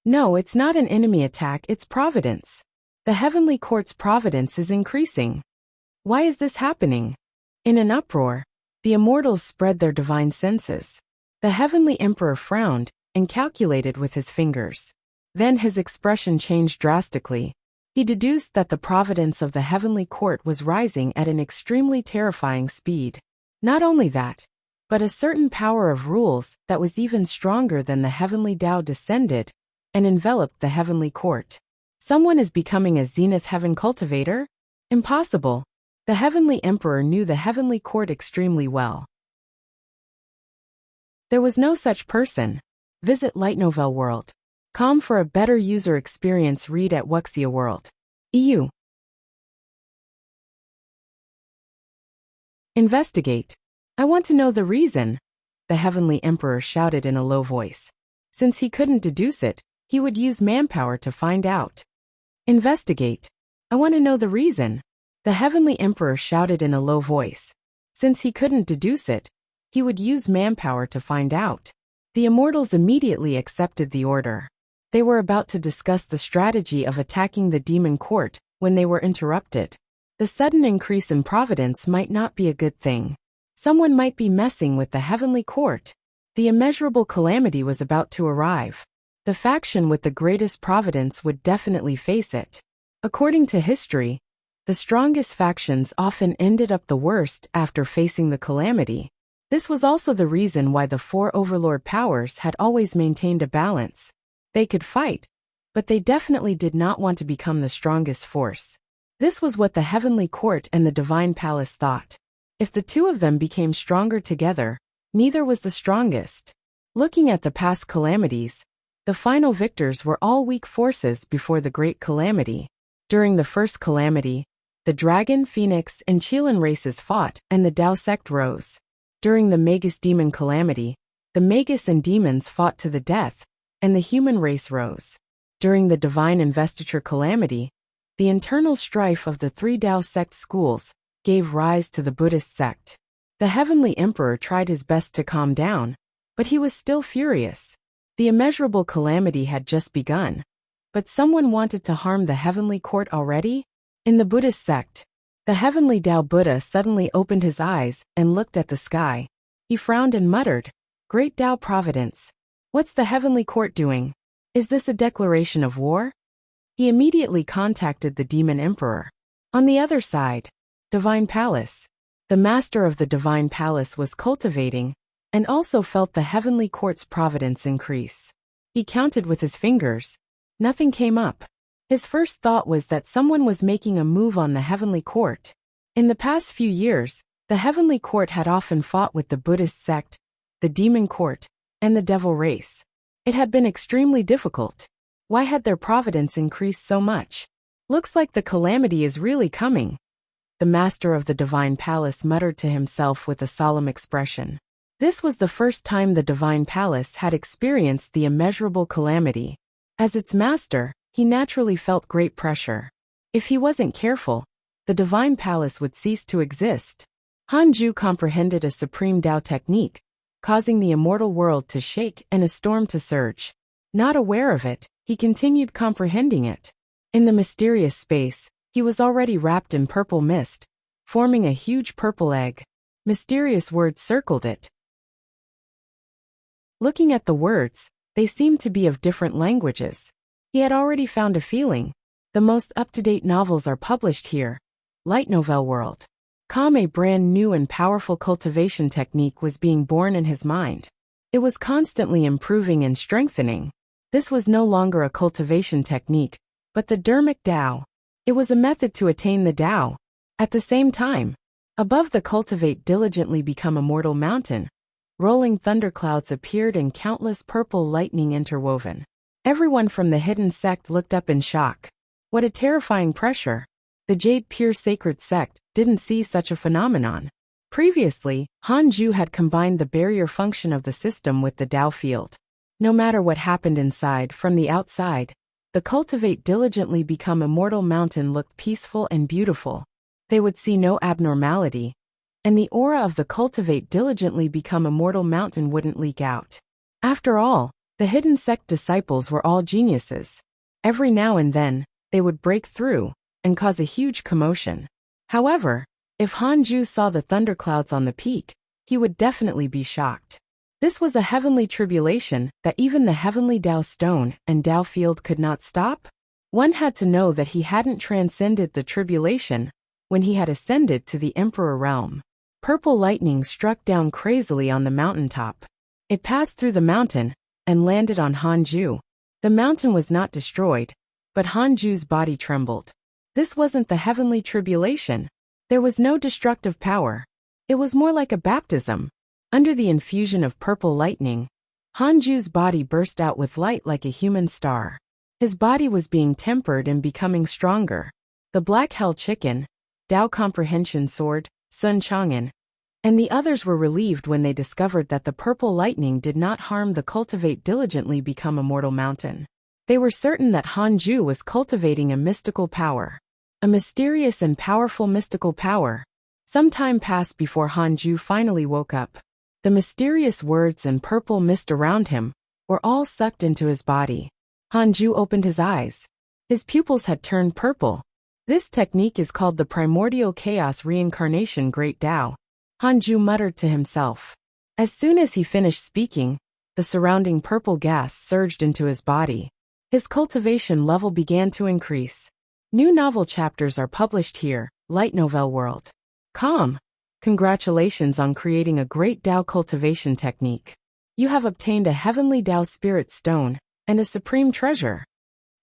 No, it's not an enemy attack, it's providence. The heavenly court's providence is increasing. Why is this happening? In an uproar, the immortals spread their divine senses. The heavenly emperor frowned and calculated with his fingers. Then his expression changed drastically. He deduced that the providence of the heavenly court was rising at an extremely terrifying speed. Not only that, but a certain power of rules that was even stronger than the heavenly Tao descended and enveloped the heavenly court. Someone is becoming a zenith heaven cultivator? Impossible. The heavenly emperor knew the heavenly court extremely well. There was no such person. Visit Light Novel World.com for a better user experience. Read at Wuxia World.eu. Investigate. I want to know the reason, the heavenly emperor shouted in a low voice. Since he couldn't deduce it, he would use manpower to find out. Investigate. I want to know the reason, the heavenly emperor shouted in a low voice. Since he couldn't deduce it, he would use manpower to find out. The immortals immediately accepted the order. They were about to discuss the strategy of attacking the demon court when they were interrupted. The sudden increase in providence might not be a good thing. Someone might be messing with the heavenly court. The immeasurable calamity was about to arrive. The faction with the greatest providence would definitely face it. According to history, the strongest factions often ended up the worst after facing the calamity. This was also the reason why the 4 overlord powers had always maintained a balance. They could fight, but they definitely did not want to become the strongest force. This was what the heavenly court and the divine palace thought. If the two of them became stronger together, neither was the strongest. Looking at the past calamities, the final victors were all weak forces before the great calamity. During the first calamity, the Dragon, Phoenix, and Qilin races fought, and the Dao sect rose. During the Magus Demon calamity, the Magus and demons fought to the death, and the human race rose. During the Divine Investiture calamity, the internal strife of the three Dao sect schools gave rise to the Buddhist sect. The Heavenly Emperor tried his best to calm down, but he was still furious. The immeasurable calamity had just begun, but someone wanted to harm the heavenly court already? In the Buddhist sect, the heavenly Tao Buddha suddenly opened his eyes and looked at the sky. He frowned and muttered, "Great Tao Providence, what's the heavenly court doing? Is this a declaration of war?" He immediately contacted the demon emperor. On the other side, Divine Palace. The master of the Divine Palace was cultivating, and also felt the heavenly court's providence increase. He counted with his fingers. Nothing came up. His first thought was that someone was making a move on the heavenly court. In the past few years, the heavenly court had often fought with the Buddhist sect, the demon court, and the devil race. It had been extremely difficult. Why had their providence increased so much? Looks like the calamity is really coming. The master of the Divine Palace muttered to himself with a solemn expression. This was the first time the Divine Palace had experienced the immeasurable calamity. As its master, he naturally felt great pressure. If he wasn't careful, the Divine Palace would cease to exist. Hanju comprehended a supreme Tao technique, causing the immortal world to shake and a storm to surge. Not aware of it, he continued comprehending it. In the mysterious space, he was already wrapped in purple mist, forming a huge purple egg. Mysterious words circled it. Looking at the words, they seemed to be of different languages. He had already found a feeling. The most up-to-date novels are published here. Light Novel World. A brand new and powerful cultivation technique was being born in his mind. It was constantly improving and strengthening. This was no longer a cultivation technique, but the Dharmic Tao. It was a method to attain the Tao. At the same time, above the cultivate diligently become immortal mountain, rolling thunderclouds appeared and countless purple lightning interwoven. Everyone from the hidden sect looked up in shock. What a terrifying pressure. The Jade Pure Sacred Sect didn't see such a phenomenon. Previously, Hanju had combined the barrier function of the system with the Tao field. No matter what happened inside from the outside, the cultivate diligently become immortal mountain looked peaceful and beautiful. They would see no abnormality, and the aura of the cultivate diligently become immortal mountain wouldn't leak out. After all, the hidden sect disciples were all geniuses. Every now and then, they would break through and cause a huge commotion. However, if Hanju saw the thunderclouds on the peak, he would definitely be shocked. This was a heavenly tribulation that even the heavenly Tao stone and Tao field could not stop. One had to know that he hadn't transcended the tribulation when he had ascended to the Emperor realm. Purple lightning struck down crazily on the mountaintop. It passed through the mountain and landed on Hanju. The mountain was not destroyed, but Hanju's body trembled. This wasn't the heavenly tribulation. There was no destructive power. It was more like a baptism. Under the infusion of purple lightning, Hanju's body burst out with light like a human star. His body was being tempered and becoming stronger. The Black Hell Chicken, Tao Comprehension Sword, Sun Chang'an, and the others were relieved when they discovered that the purple lightning did not harm the cultivate diligently become immortal mountain. They were certain that Hanju was cultivating a mystical power. A mysterious and powerful mystical power. Some time passed before Hanju finally woke up. The mysterious words and purple mist around him were all sucked into his body. Hanju opened his eyes. His pupils had turned purple. This technique is called the Primordial Chaos Reincarnation Great Tao. Hanju muttered to himself. As soon as he finished speaking, the surrounding purple gas surged into his body. His cultivation level began to increase. New novel chapters are published here, Light Novel World. Congratulations on creating a great Tao cultivation technique. You have obtained a heavenly Tao spirit stone and a supreme treasure.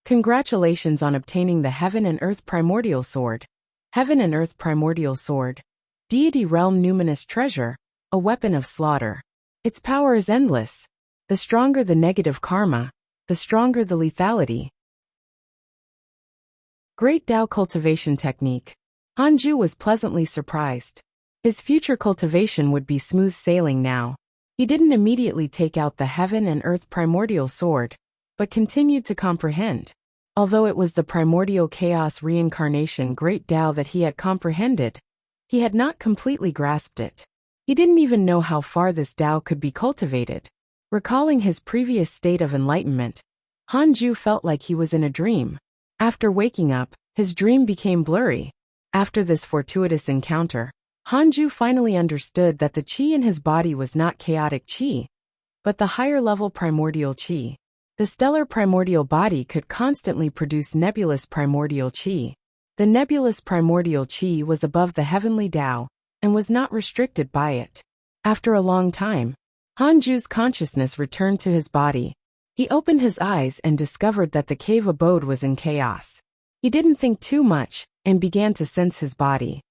Congratulations on obtaining the Heaven and Earth Primordial Sword. Heaven and Earth Primordial Sword. Deity Realm Numinous Treasure, a weapon of slaughter. Its power is endless. The stronger the negative karma, the stronger the lethality. Great Tao cultivation technique. Hanju was pleasantly surprised. His future cultivation would be smooth sailing now. He didn't immediately take out the heaven and earth primordial sword, but continued to comprehend. Although it was the primordial chaos reincarnation Great Tao that he had comprehended, he had not completely grasped it. He didn't even know how far this Tao could be cultivated. Recalling his previous state of enlightenment, Hanju felt like he was in a dream. After waking up, his dream became blurry. After this fortuitous encounter, Hanju finally understood that the qi in his body was not chaotic qi, but the higher-level primordial qi. The stellar primordial body could constantly produce nebulous primordial qi. The nebulous primordial qi was above the heavenly Tao and was not restricted by it. After a long time, Hanju's consciousness returned to his body. He opened his eyes and discovered that the cave abode was in chaos. He didn't think too much and began to sense his body.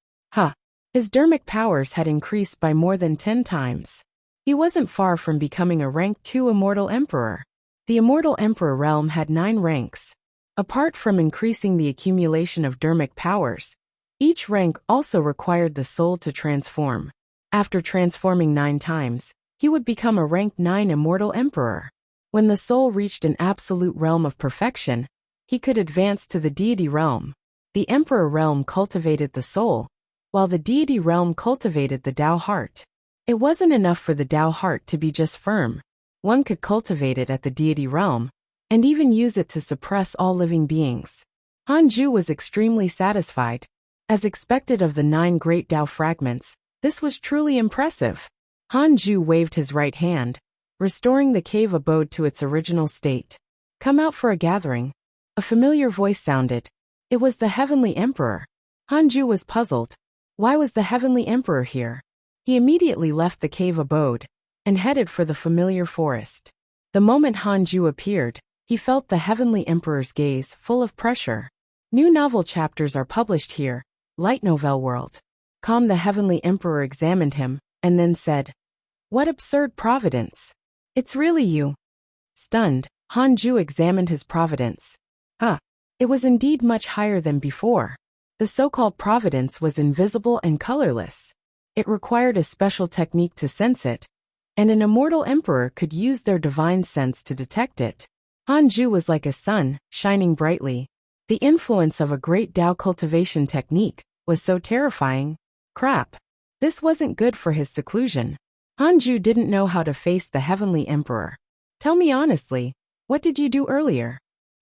His dermic powers had increased by more than 10 times. He wasn't far from becoming a rank 2 immortal emperor. The immortal emperor realm had 9 ranks. Apart from increasing the accumulation of dermic powers, each rank also required the soul to transform. After transforming 9 times, he would become a rank 9 immortal emperor. When the soul reached an absolute realm of perfection, he could advance to the deity realm. The emperor realm cultivated the soul, while the deity realm cultivated the Tao heart. It wasn't enough for the Tao heart to be just firm. One could cultivate it at the deity realm, and even use it to suppress all living beings. Hanju was extremely satisfied. As expected of the 9 great Tao fragments, this was truly impressive. Hanju waved his right hand, restoring the cave abode to its original state. Come out for a gathering. A familiar voice sounded. It was the Heavenly Emperor. Hanju was puzzled. Why was the Heavenly Emperor here? He immediately left the cave abode and headed for the familiar forest. The moment Hanju appeared, he felt the Heavenly Emperor's gaze full of pressure. New novel chapters are published here. Light Novel World. The Heavenly Emperor examined him and then said, "What absurd providence! It's really you." Stunned, Hanju examined his providence. It was indeed much higher than before. The so-called providence was invisible and colorless. It required a special technique to sense it, and an immortal emperor could use their divine sense to detect it. Hanju was like a sun, shining brightly. The influence of a great Tao cultivation technique was so terrifying. Crap. This wasn't good for his seclusion. Hanju didn't know how to face the Heavenly Emperor. Tell me honestly, what did you do earlier?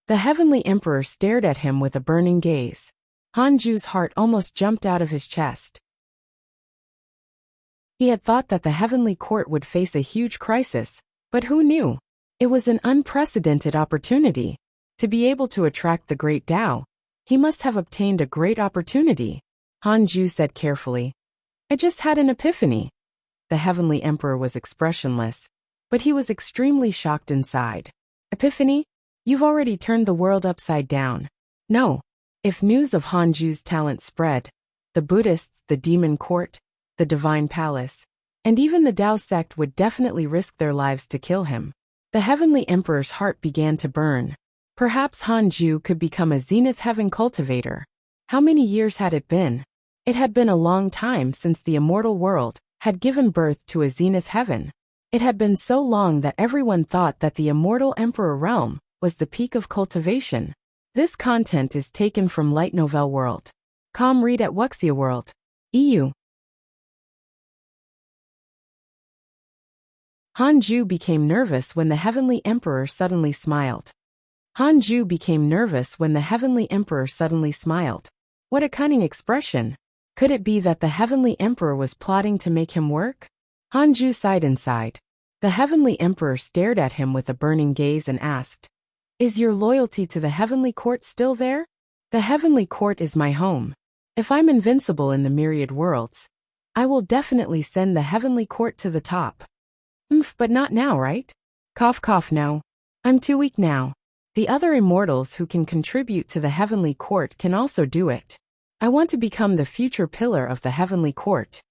The Heavenly Emperor stared at him with a burning gaze. Hanju's heart almost jumped out of his chest. He had thought that the Heavenly Court would face a huge crisis, but who knew? It was an unprecedented opportunity. To be able to attract the great Tao, he must have obtained a great opportunity. Hanju said carefully, "I just had an epiphany." The Heavenly Emperor was expressionless, but he was extremely shocked inside. Epiphany? You've already turned the world upside down. No. If news of Hanju's talent spread, the Buddhists, the Demon Court, the Divine Palace, and even the Tao sect would definitely risk their lives to kill him. The Heavenly Emperor's heart began to burn. Perhaps Hanju could become a Zenith Heaven cultivator. How many years had it been? It had been a long time since the immortal world had given birth to a Zenith Heaven. It had been so long that everyone thought that the immortal Emperor realm was the peak of cultivation. This content is taken from Light Novel World. Read at Wuxia World. EU. Hanju became nervous when the Heavenly Emperor suddenly smiled. Hanju became nervous when the Heavenly Emperor suddenly smiled. What a cunning expression! Could it be that the Heavenly Emperor was plotting to make him work? Hanju sighed inside. The Heavenly Emperor stared at him with a burning gaze and asked, "Is your loyalty to the Heavenly Court still there?" "The Heavenly Court is my home. If I'm invincible in the myriad worlds, I will definitely send the Heavenly Court to the top." But not now, right? Cough, no. I'm too weak now. The other immortals who can contribute to the Heavenly Court can also do it. I want to become the future pillar of the Heavenly Court.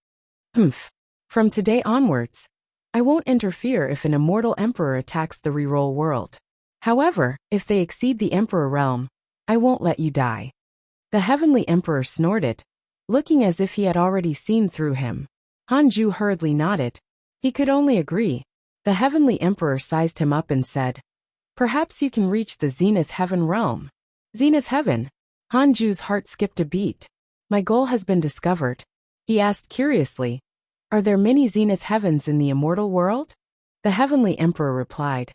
From today onwards, I won't interfere if an immortal emperor attacks the reroll world. However, if they exceed the emperor realm, I won't let you die. The heavenly emperor snorted, looking as if he had already seen through him. Hanju hurriedly nodded. He could only agree. The heavenly emperor sized him up and said, "Perhaps you can reach the Zenith Heaven realm." Zenith Heaven? Hanju's heart skipped a beat. My goal has been discovered. He asked curiously, "Are there many Zenith Heavens in the immortal world?" The heavenly emperor replied,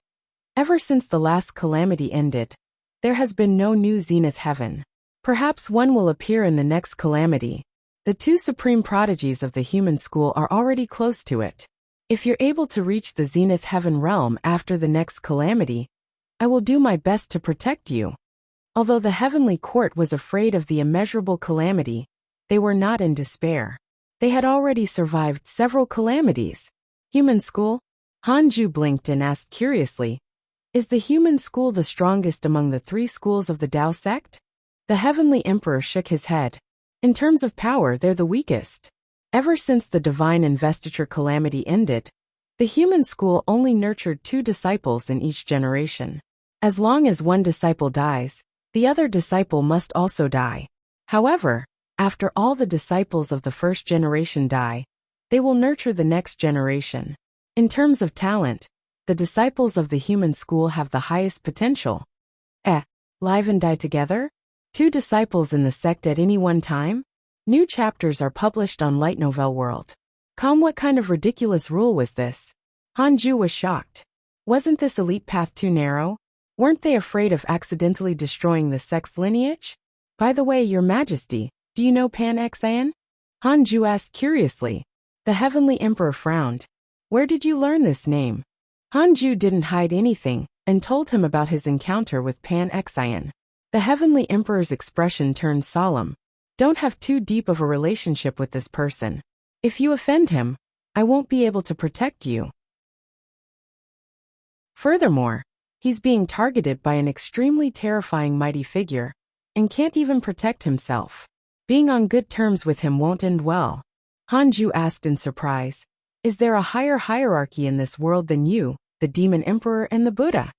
"Ever since the last calamity ended, there has been no new Zenith Heaven. Perhaps one will appear in the next calamity. The two supreme prodigies of the human school are already close to it. If you're able to reach the Zenith Heaven realm after the next calamity, I will do my best to protect you." Although the heavenly court was afraid of the immeasurable calamity, they were not in despair. They had already survived several calamities. Human school? Hanju blinked and asked curiously, "Is the human school the strongest among the three schools of the Tao sect?" The heavenly emperor shook his head. "In terms of power, they're the weakest. Ever since the divine investiture calamity ended, the human school only nurtured 2 disciples in each generation. As long as one disciple dies, the other disciple must also die. However, after all the disciples of the first generation die, they will nurture the next generation. In terms of talent, the disciples of the human school have the highest potential." Live and die together? 2 disciples in the sect at any one time? New chapters are published on Light Novel World. What kind of ridiculous rule was this? Hanju was shocked. Wasn't this elite path too narrow? Weren't they afraid of accidentally destroying the sect's lineage? By the way, Your Majesty, do you know Pan Xian? Hanju asked curiously. The heavenly emperor frowned. Where did you learn this name? Hanju didn't hide anything and told him about his encounter with Pan Xian. The heavenly emperor's expression turned solemn. Don't have too deep of a relationship with this person. If you offend him, I won't be able to protect you. Furthermore, he's being targeted by an extremely terrifying mighty figure and can't even protect himself. Being on good terms with him won't end well. Hanju asked in surprise, "Is there a higher hierarchy in this world than you, the demon emperor and the Buddha?"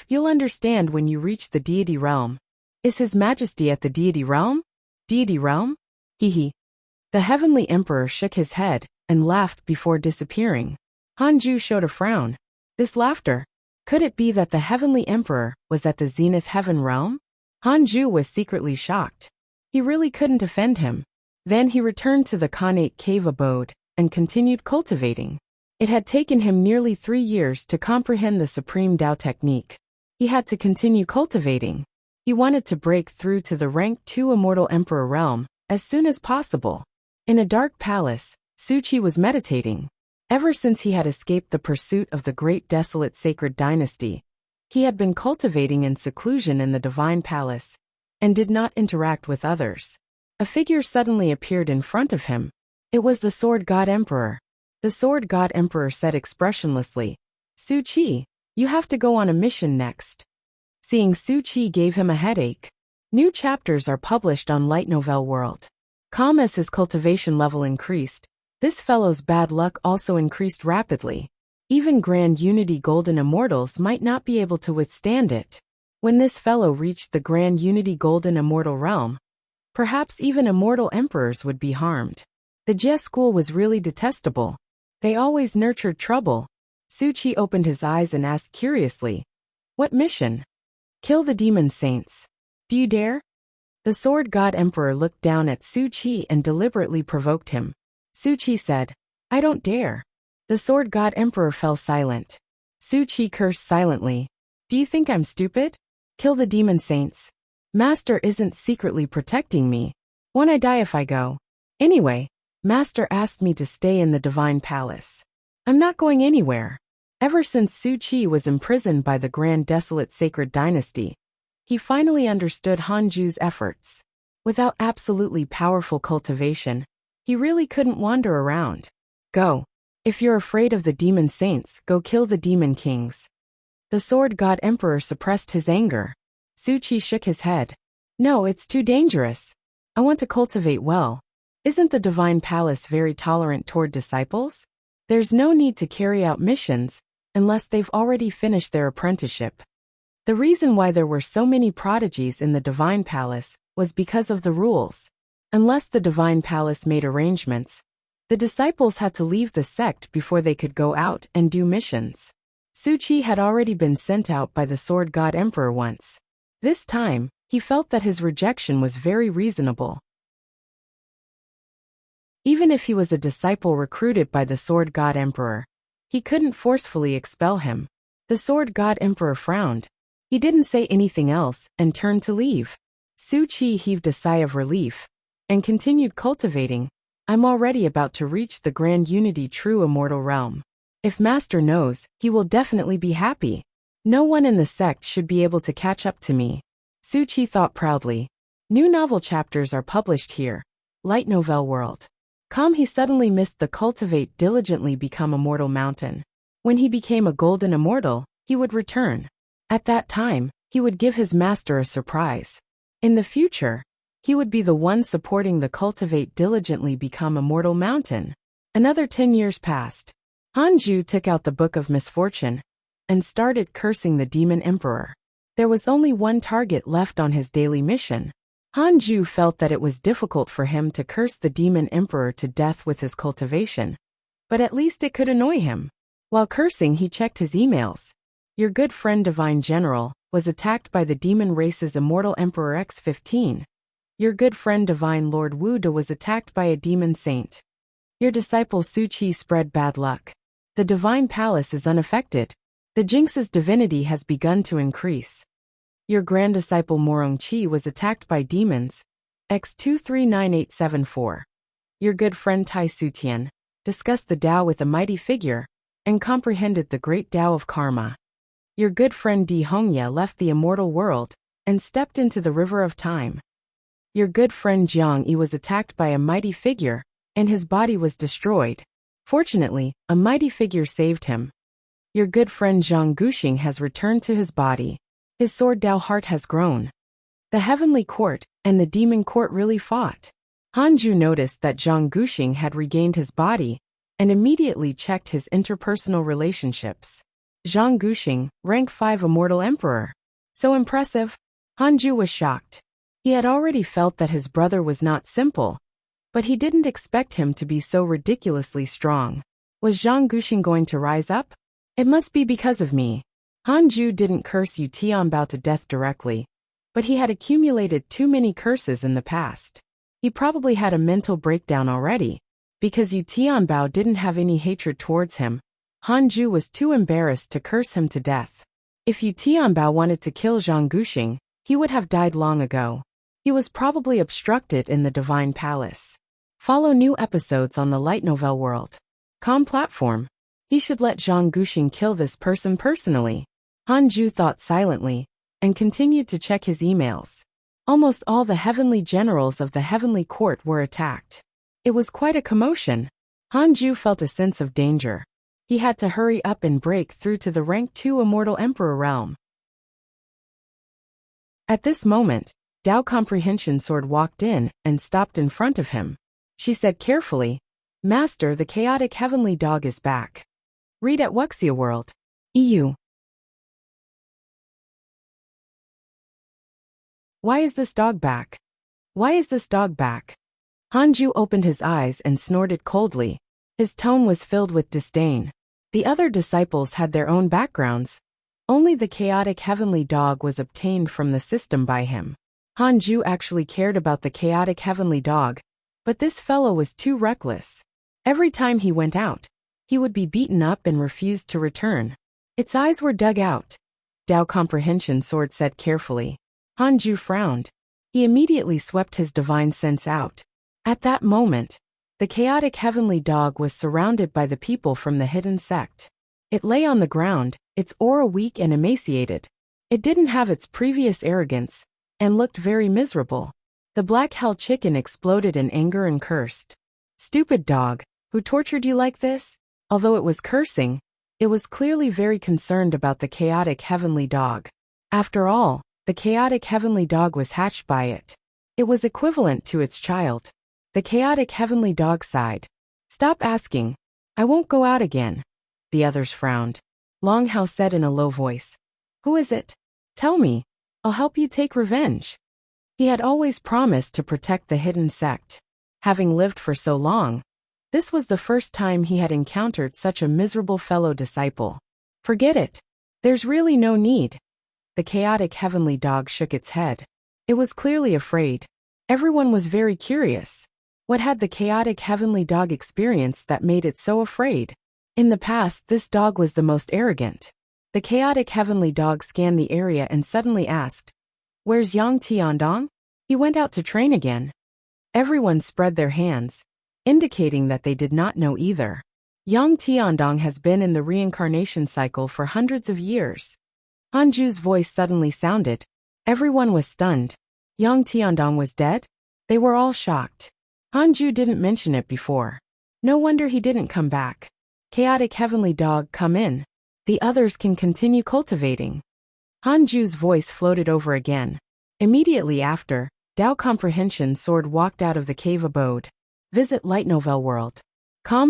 You'll understand when you reach the deity realm. Is His Majesty at the deity realm? Deity realm? Hehe. The heavenly emperor shook his head and laughed before disappearing. Hanju showed a frown. This laughter, could it be that the heavenly emperor was at the Zenith Heaven realm? Hanju was secretly shocked. He really couldn't offend him. Then he returned to the Khanate cave abode and continued cultivating. It had taken him nearly 3 years to comprehend the supreme Tao technique. He had to continue cultivating. He wanted to break through to the rank 2 immortal emperor realm as soon as possible. In a dark palace, Suchi was meditating. Ever since he had escaped the pursuit of the great desolate sacred dynasty, he had been cultivating in seclusion in the divine palace and did not interact with others. A figure suddenly appeared in front of him. It was the Sword God Emperor. The Sword God Emperor said expressionlessly, "Suchi, you have to go on a mission next." Seeing Suchi gave him a headache. New chapters are published on Light Novel World. As his cultivation level increased, this fellow's bad luck also increased rapidly. Even Grand Unity Golden Immortals might not be able to withstand it. When this fellow reached the Grand Unity Golden Immortal realm, perhaps even immortal emperors would be harmed. The Jie school was really detestable. They always nurtured trouble. Suchi opened his eyes and asked curiously, "What mission?" "Kill the demon saints. Do you dare?" The Sword God Emperor looked down at Suchi and deliberately provoked him. Suchi said, "I don't dare." The Sword God Emperor fell silent. Suchi cursed silently. "Do you think I'm stupid? Kill the demon saints. Master isn't secretly protecting me. Won't I die if I go? Anyway, Master asked me to stay in the divine palace. I'm not going anywhere." Ever since Suchi was imprisoned by the Grand Desolate Sacred Dynasty, he finally understood Hanju's efforts. Without absolutely powerful cultivation, he really couldn't wander around. "Go. If you're afraid of the demon saints, go kill the demon kings." The Sword God Emperor suppressed his anger. Suchi shook his head. "No, it's too dangerous. I want to cultivate well. Isn't the divine palace very tolerant toward disciples?" There's no need to carry out missions unless they've already finished their apprenticeship. The reason why there were so many prodigies in the Divine Palace was because of the rules. Unless the Divine Palace made arrangements, the disciples had to leave the sect before they could go out and do missions. Su Qi had already been sent out by the Sword God Emperor once. This time, he felt that his rejection was very reasonable. Even if he was a disciple recruited by the Sword God Emperor, he couldn't forcefully expel him. The Sword God Emperor frowned. He didn't say anything else and turned to leave. Su Qi heaved a sigh of relief and continued cultivating. I'm already about to reach the Grand Unity True Immortal Realm. If Master knows, he will definitely be happy. No one in the sect should be able to catch up to me. Su Qi thought proudly. New novel chapters are published here. Light Novel World. He suddenly missed the Cultivate Diligently Become Immortal mountain. When he became a Golden Immortal, he would return. At that time, he would give his master a surprise. In the future, he would be the one supporting the Cultivate Diligently Become Immortal mountain. Another 10 years passed. Hanju took out the Book of Misfortune and started cursing the Demon Emperor. There was only one target left on his daily mission. Hanju felt that it was difficult for him to curse the Demon Emperor to death with his cultivation, but at least it could annoy him. While cursing, he checked his emails. Your good friend Divine General was attacked by the demon race's Immortal Emperor X-15. Your good friend Divine Lord Wu De was attacked by a demon saint. Your disciple Su Qi spread bad luck. The Divine Palace is unaffected. The Jinx's divinity has begun to increase. Your grand disciple Morong Qi was attacked by demons. X239874. Your good friend Tai Sutian discussed the Tao with a mighty figure and comprehended the great Tao of karma. Your good friend Di Hongye left the immortal world and stepped into the river of time. Your good friend Jiang Yi was attacked by a mighty figure, and his body was destroyed. Fortunately, a mighty figure saved him. Your good friend Zhang Guxing has returned to his body. His sword Tao heart has grown. The Heavenly Court and the Demon Court really fought. Hanju noticed that Zhang Guxing had regained his body and immediately checked his interpersonal relationships. Zhang Guxing, rank 5 Immortal Emperor. So impressive. Hanju was shocked. He had already felt that his brother was not simple, but he didn't expect him to be so ridiculously strong. Was Zhang Guxing going to rise up? It must be because of me. Hanju didn't curse Yu Tianbao to death directly, but he had accumulated too many curses in the past. He probably had a mental breakdown already. Because Yu Tianbao didn't have any hatred towards him, Hanju was too embarrassed to curse him to death. If Yu Tianbao wanted to kill Zhang Guxing, he would have died long ago. He was probably obstructed in the Divine Palace. Follow new episodes on the Light Novel World. Platform. He should let Zhang Guxing kill this person personally. Hanju thought silently and continued to check his emails. Almost all the heavenly generals of the Heavenly Court were attacked. It was quite a commotion. Hanju felt a sense of danger. He had to hurry up and break through to the rank 2 Immortal Emperor realm. At this moment, Tao Comprehension Sword walked in and stopped in front of him. She said carefully, Master, the chaotic heavenly dog is back. Read at Wuxia World. EU. Why is this dog back? Why is this dog back? Hanju opened his eyes and snorted coldly. His tone was filled with disdain. The other disciples had their own backgrounds. Only the chaotic heavenly dog was obtained from the system by him. Hanju actually cared about the chaotic heavenly dog, but this fellow was too reckless. Every time he went out, he would be beaten up and refused to return. Its eyes were dug out. Tao Comprehension Sword said carefully. Hanju frowned. He immediately swept his divine sense out. At that moment, the chaotic heavenly dog was surrounded by the people from the hidden sect. It lay on the ground, its aura weak and emaciated. It didn't have its previous arrogance, and looked very miserable. The black hell chicken exploded in anger and cursed. Stupid dog, who tortured you like this? Although it was cursing, it was clearly very concerned about the chaotic heavenly dog. After all, the chaotic heavenly dog was hatched by it. It was equivalent to its child. The chaotic heavenly dog sighed. Stop asking. I won't go out again. The others frowned. Long Hao said in a low voice. Who is it? Tell me. I'll help you take revenge. He had always promised to protect the hidden sect. Having lived for so long, this was the first time he had encountered such a miserable fellow disciple. Forget it. There's really no need. The chaotic heavenly dog shook its head. It was clearly afraid. Everyone was very curious. What had the chaotic heavenly dog experienced that made it so afraid? In the past, this dog was the most arrogant. The chaotic heavenly dog scanned the area and suddenly asked, Where's Yang Tiandong? He went out to train again. Everyone spread their hands, indicating that they did not know either. Yang Tiandong has been in the reincarnation cycle for hundreds of years. Hanju's voice suddenly sounded. Everyone was stunned. Yang Tiandong was dead? They were all shocked. Hanju didn't mention it before. No wonder he didn't come back. Chaotic heavenly dog, come in. The others can continue cultivating. Hanju's voice floated over again. Immediately after, Dao Comprehension Sword walked out of the cave abode. Visit Light Novel World.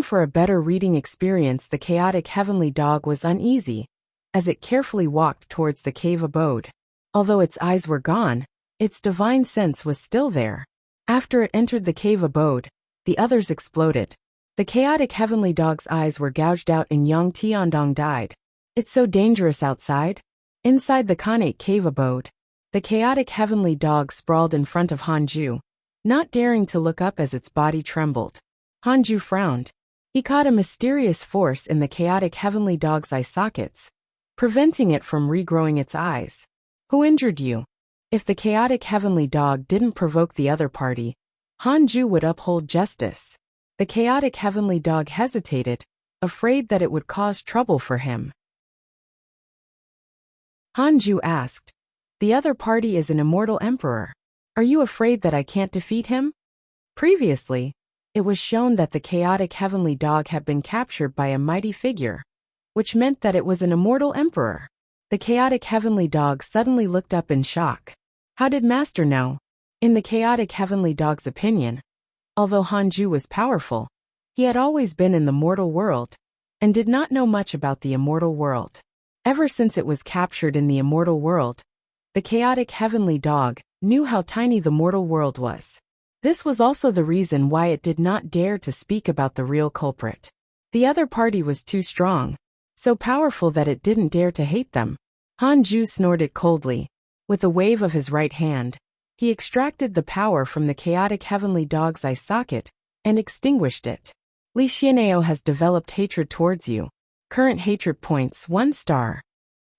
For a better reading experience. The chaotic heavenly dog was uneasy as it carefully walked towards the cave abode. Although its eyes were gone, its divine sense was still there. After it entered the cave abode, the others exploded. The chaotic heavenly dog's eyes were gouged out and Yang Tiandong died. It's so dangerous outside. Inside the Khanate cave abode, the chaotic heavenly dog sprawled in front of Hanju, not daring to look up as its body trembled. Hanju frowned. He caught a mysterious force in the chaotic heavenly dog's eye sockets, preventing it from regrowing its eyes. Who injured you? If the chaotic heavenly dog didn't provoke the other party, Hanju would uphold justice. The chaotic heavenly dog hesitated, afraid that it would cause trouble for him. Hanju asked, The other party is an immortal emperor. Are you afraid that I can't defeat him? Previously, it was shown that the chaotic heavenly dog had been captured by a mighty figure, which meant that it was an immortal emperor. The chaotic heavenly dog suddenly looked up in shock. How did Master know? In the chaotic heavenly dog's opinion, although Hanju was powerful, he had always been in the mortal world, and did not know much about the immortal world. Ever since it was captured in the immortal world, the chaotic heavenly dog knew how tiny the mortal world was. This was also the reason why it did not dare to speak about the real culprit. The other party was too strong, so powerful that it didn't dare to hate them. Hanju snorted coldly. With a wave of his right hand, he extracted the power from the chaotic heavenly dog's eye socket and extinguished it. Li Xianao has developed hatred towards you. Current hatred points 1 star.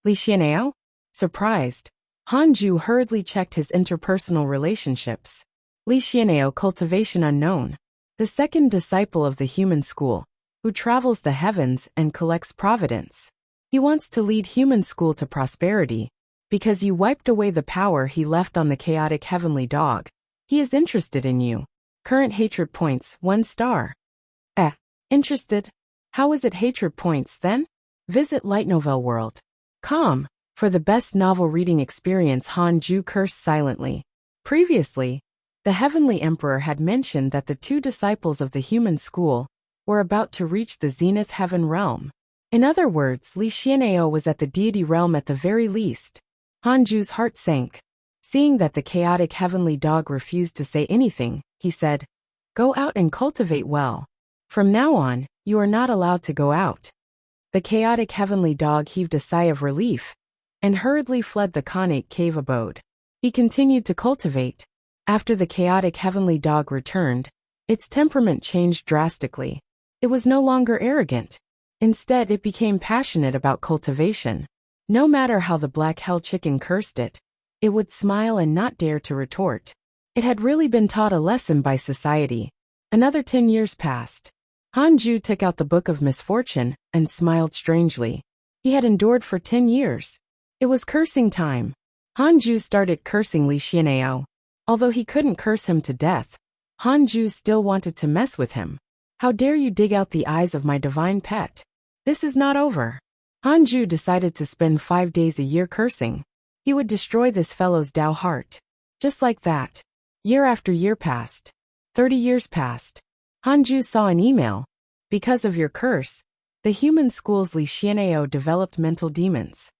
Li Xianao? Surprised, Hanju hurriedly checked his interpersonal relationships. Li Xianao, cultivation unknown. The second disciple of the human school, who travels the heavens and collects providence. He wants to lead human school to prosperity, because you wiped away the power he left on the chaotic heavenly dog. He is interested in you. Current hatred points 1 star. Interested? How is it hatred points then? Visit Light Novel World. For the best novel reading experience. Hanju cursed silently. Previously, the Heavenly Emperor had mentioned that the 2 disciples of the human school were about to reach the zenith heaven realm. In other words, Li Xianao was at the deity realm at the very least. Hanju's heart sank. Seeing that the chaotic heavenly dog refused to say anything, he said, Go out and cultivate well. From now on, you are not allowed to go out. The chaotic heavenly dog heaved a sigh of relief and hurriedly fled the Khanate cave abode. He continued to cultivate. After the chaotic heavenly dog returned, its temperament changed drastically. It was no longer arrogant. Instead, it became passionate about cultivation. No matter how the black hell chicken cursed it, it would smile and not dare to retort. It had really been taught a lesson by society. Another 10 years passed. Hanju took out the Book of Misfortune and smiled strangely. He had endured for 10 years. It was cursing time. Hanju started cursing Li Xianao. Although he couldn't curse him to death, Hanju still wanted to mess with him. How dare you dig out the eyes of my divine pet? This is not over. Hanju decided to spend 5 days a year cursing. He would destroy this fellow's Dao heart. Just like that. Year after year passed. 30 years passed. Hanju saw an email. Because of your curse, the human school's Li Xianao developed mental demons.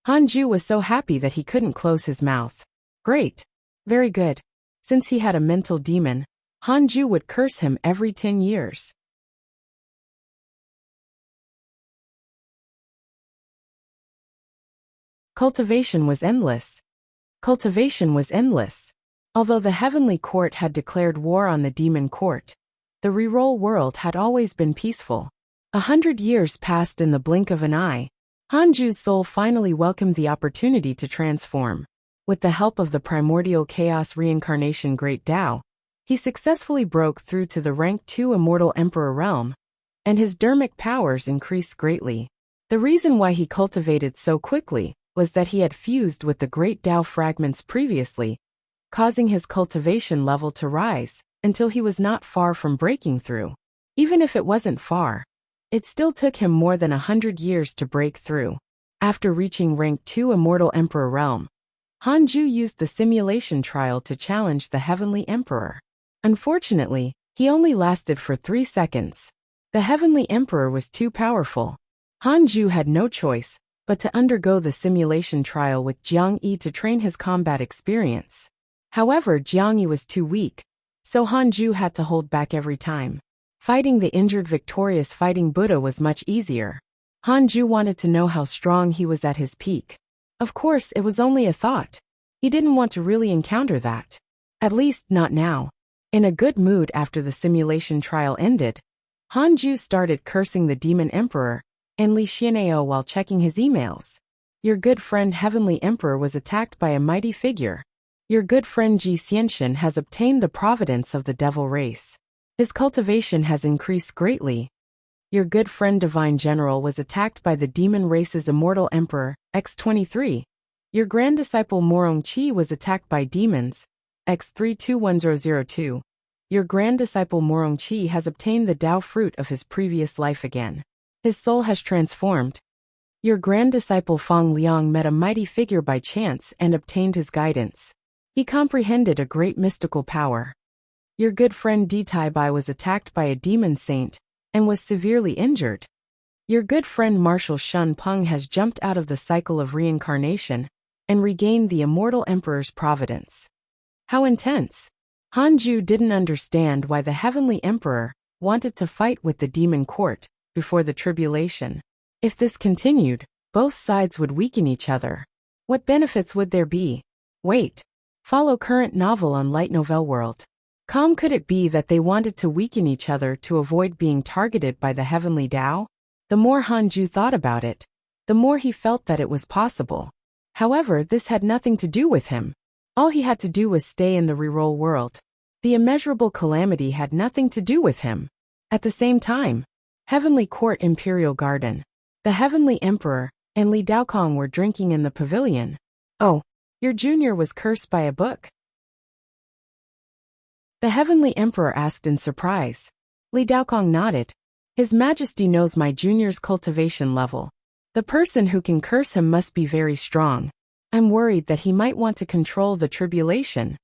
Hanju was so happy that he couldn't close his mouth. Great. Very good. Since he had a mental demon, Hanju would curse him every 10 years. Cultivation was endless. Cultivation was endless. Although the heavenly court had declared war on the demon court, the reroll world had always been peaceful. 100 years passed in the blink of an eye. Hanju's soul finally welcomed the opportunity to transform. With the help of the primordial chaos reincarnation Great Tao, he successfully broke through to the rank 2 immortal emperor realm, and his dermic powers increased greatly. The reason why he cultivated so quickly was that he had fused with the Great Tao fragments previously, causing his cultivation level to rise until he was not far from breaking through. Even if it wasn't far, it still took him more than 100 years to break through. After reaching rank 2 immortal emperor realm, Hanju used the simulation trial to challenge the heavenly emperor. Unfortunately, he only lasted for 3 seconds. The heavenly emperor was too powerful. Hanju had no choice but to undergo the simulation trial with Jiang Yi to train his combat experience. However, Jiang Yi was too weak, so Hanju had to hold back every time. Fighting the injured victorious fighting Buddha was much easier. Hanju wanted to know how strong he was at his peak. Of course, it was only a thought. He didn't want to really encounter that. At least, not now. In a good mood after the simulation trial ended, Hanju started cursing the demon emperor and Li Xianao while checking his emails. Your good friend Heavenly Emperor was attacked by a mighty figure. Your good friend Ji Xianxian has obtained the providence of the devil race. His cultivation has increased greatly. Your good friend Divine General was attacked by the demon race's immortal emperor, X23. Your grand disciple Morong Qi was attacked by demons, X321002. Your grand disciple Morong Qi has obtained the Tao fruit of his previous life again. His soul has transformed. Your grand disciple Fang Liang met a mighty figure by chance and obtained his guidance. He comprehended a great mystical power. Your good friend Di Tai Bai was attacked by a demon saint and was severely injured. Your good friend Marshal Shun Peng has jumped out of the cycle of reincarnation and regained the immortal emperor's providence. How intense! Hanju didn't understand why the heavenly emperor wanted to fight with the demon court before the tribulation. If this continued, both sides would weaken each other. What benefits would there be? Wait. Follow current novel on Light Novel World. Could it be that they wanted to weaken each other to avoid being targeted by the heavenly Tao? The more Hanju thought about it, the more he felt that it was possible. However, this had nothing to do with him. All he had to do was stay in the reroll world. The immeasurable calamity had nothing to do with him. At the same time, Heavenly Court Imperial Garden. The Heavenly Emperor and Li Daokong were drinking in the pavilion. Oh, your junior was cursed by a book? The Heavenly Emperor asked in surprise. Li Daokong nodded. His Majesty knows my junior's cultivation level. The person who can curse him must be very strong. I'm worried that he might want to control the tribulation.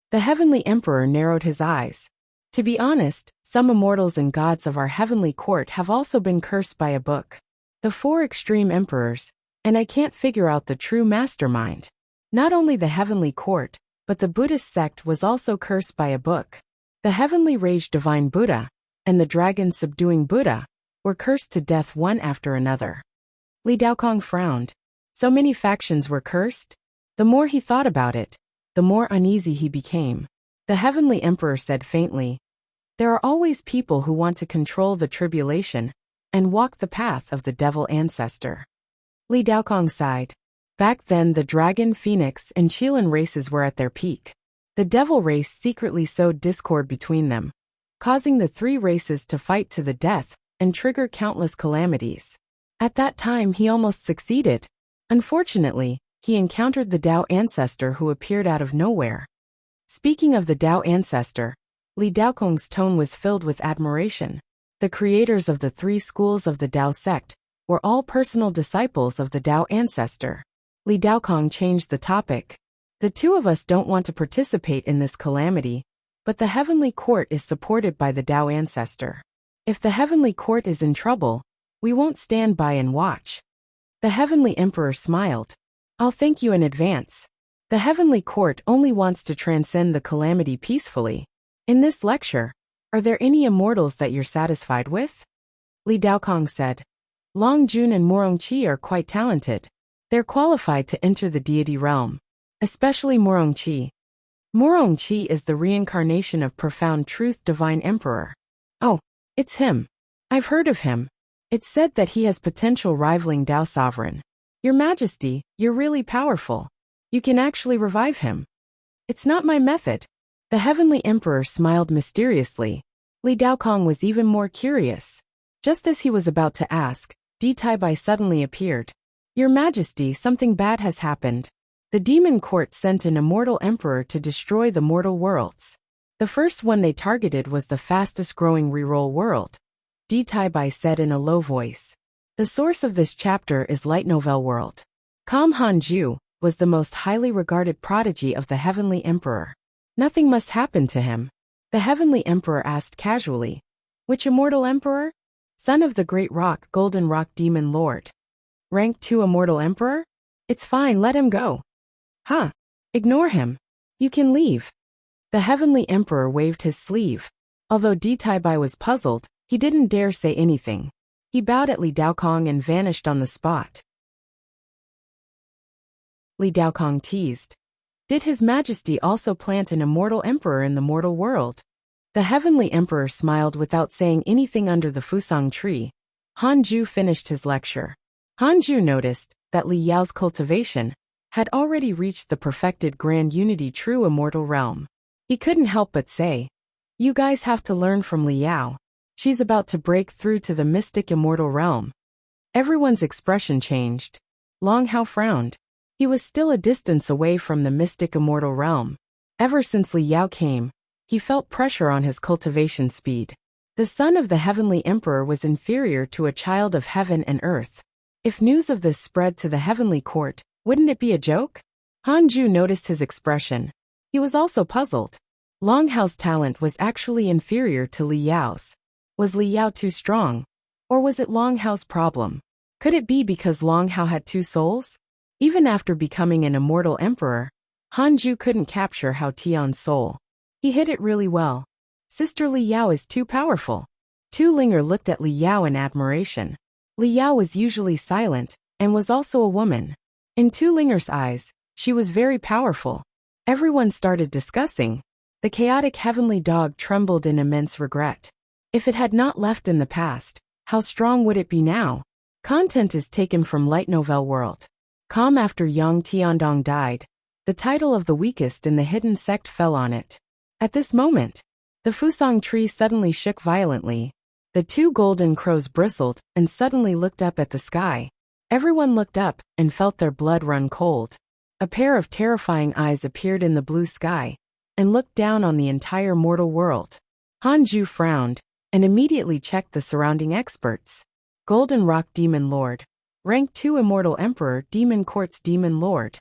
The Heavenly Emperor narrowed his eyes. To be honest, some immortals and gods of our heavenly court have also been cursed by a book. The 4 extreme emperors, and I can't figure out the true mastermind. Not only the heavenly court, but the Buddhist sect was also cursed by a book. The heavenly rage divine Buddha and the dragon subduing Buddha were cursed to death one after another. Li Daokong frowned. So many factions were cursed? The more he thought about it, the more uneasy he became. The heavenly emperor said faintly, there are always people who want to control the tribulation and walk the path of the devil ancestor. Li Daokong sighed. Back then the dragon, phoenix, and Qilin races were at their peak. The devil race secretly sowed discord between them, causing the 3 races to fight to the death and trigger countless calamities. At that time he almost succeeded. Unfortunately, he encountered the Tao ancestor who appeared out of nowhere. Speaking of the Tao ancestor, Li Daokong's tone was filled with admiration. The creators of the 3 schools of the Tao sect were all personal disciples of the Tao ancestor. Li Daokong changed the topic. The 2 of us don't want to participate in this calamity, but the heavenly court is supported by the Tao ancestor. If the heavenly court is in trouble, we won't stand by and watch. The heavenly emperor smiled. I'll thank you in advance. The heavenly court only wants to transcend the calamity peacefully. In this lecture, are there any immortals that you're satisfied with? Li Daokong said. Long Jun and Morongqi are quite talented. They're qualified to enter the deity realm. Especially Morongqi. Morongqi is the reincarnation of profound truth divine emperor. Oh, it's him. I've heard of him. It's said that he has potential rivaling Dao sovereign. Your Majesty, you're really powerful. You can actually revive him. It's not my method. The heavenly emperor smiled mysteriously. Li Daokong was even more curious. Just as he was about to ask, Di Taibai suddenly appeared. Your Majesty, something bad has happened. The demon court sent an immortal emperor to destroy the mortal worlds. The first one they targeted was the fastest growing reroll world. Di Taibai said in a low voice. The source of this chapter is Light Novel World. Kam Hanju was the most highly regarded prodigy of the heavenly emperor. Nothing must happen to him. The heavenly emperor asked casually. Which immortal emperor? Son of the great rock, Golden Rock Demon Lord. Rank 2 immortal emperor? It's fine, let him go. Huh. Ignore him. You can leave. The heavenly emperor waved his sleeve. Although Di Taibai was puzzled, he didn't dare say anything. He bowed at Li Daokong and vanished on the spot. Li Daokong teased. Did His Majesty also plant an immortal emperor in the mortal world? The heavenly emperor smiled without saying anything under the Fusang tree. Hanju finished his lecture. Hanju noticed that Li Yao's cultivation had already reached the perfected grand unity true immortal realm. He couldn't help but say, you guys have to learn from Li Yao. She's about to break through to the mystic immortal realm. Everyone's expression changed. Long Hao frowned. He was still a distance away from the mystic immortal realm. Ever since Li Yao came, he felt pressure on his cultivation speed. The son of the heavenly emperor was inferior to a child of heaven and earth. If news of this spread to the heavenly court, wouldn't it be a joke? Hanju noticed his expression. He was also puzzled. Long Hao's talent was actually inferior to Li Yao's. Was Li Yao too strong? Or was it Long Hao's problem? Could it be because Long Hao had two souls? Even after becoming an immortal emperor, Hanju couldn't capture Hao Tian's soul. He hid it really well. Sister Li Yao is too powerful. Tu Linger looked at Li Yao in admiration. Li Yao was usually silent, and was also a woman. In Tu Linger's eyes, she was very powerful. Everyone started discussing. The chaotic heavenly dog trembled in immense regret. If it had not left in the past, how strong would it be now? Content is taken from Light Novel World. Calm after Yang Tiandong died. The title of the weakest in the hidden sect fell on it. At this moment, the Fusang tree suddenly shook violently. The two golden crows bristled and suddenly looked up at the sky. Everyone looked up and felt their blood run cold. A pair of terrifying eyes appeared in the blue sky and looked down on the entire mortal world. Hanju frowned and immediately checked the surrounding experts. Golden Rock Demon Lord. Rank 2 Immortal Emperor Demon Court's Demon Lord.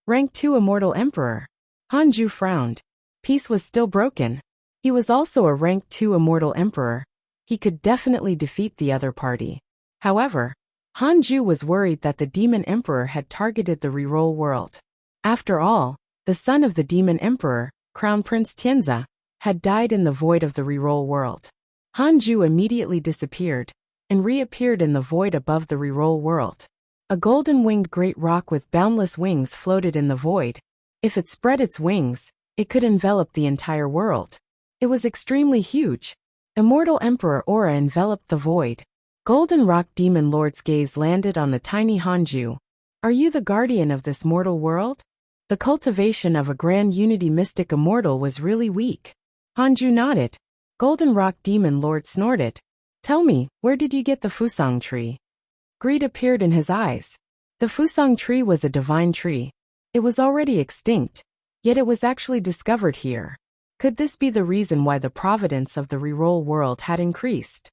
Rank 2 Immortal Emperor. Hanju frowned. Peace was still broken. He was also a Rank 2 Immortal Emperor. He could definitely defeat the other party. However, Hanju was worried that the Demon Emperor had targeted the reroll world. After all, the son of the Demon Emperor, Crown Prince Tianzi, had died in the void of the reroll world. Hanju immediately disappeared and reappeared in the void above the reroll world. A golden-winged great rock with boundless wings floated in the void. If it spread its wings, it could envelop the entire world. It was extremely huge. Immortal Emperor aura enveloped the void. Golden Rock Demon Lord's gaze landed on the tiny Hanju. Are you the guardian of this mortal world? The cultivation of a grand unity mystic immortal was really weak. Hanju nodded. Golden Rock Demon Lord snorted. Tell me, where did you get the Fusang tree? Greed appeared in his eyes. The Fusang tree was a divine tree. It was already extinct, yet it was actually discovered here. Could this be the reason why the providence of the reroll world had increased?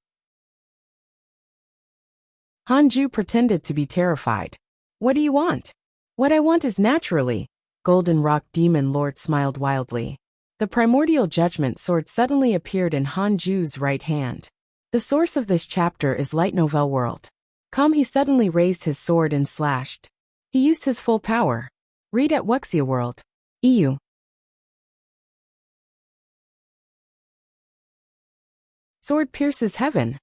Hanju pretended to be terrified. What do you want? What I want is naturally. Golden Rock Demon Lord smiled wildly. The primordial judgment sword suddenly appeared in Hanju's right hand. The source of this chapter is light novel world. He suddenly raised his sword and slashed. He used his full power. Read at Wuxia world. EU. Sword pierces heaven.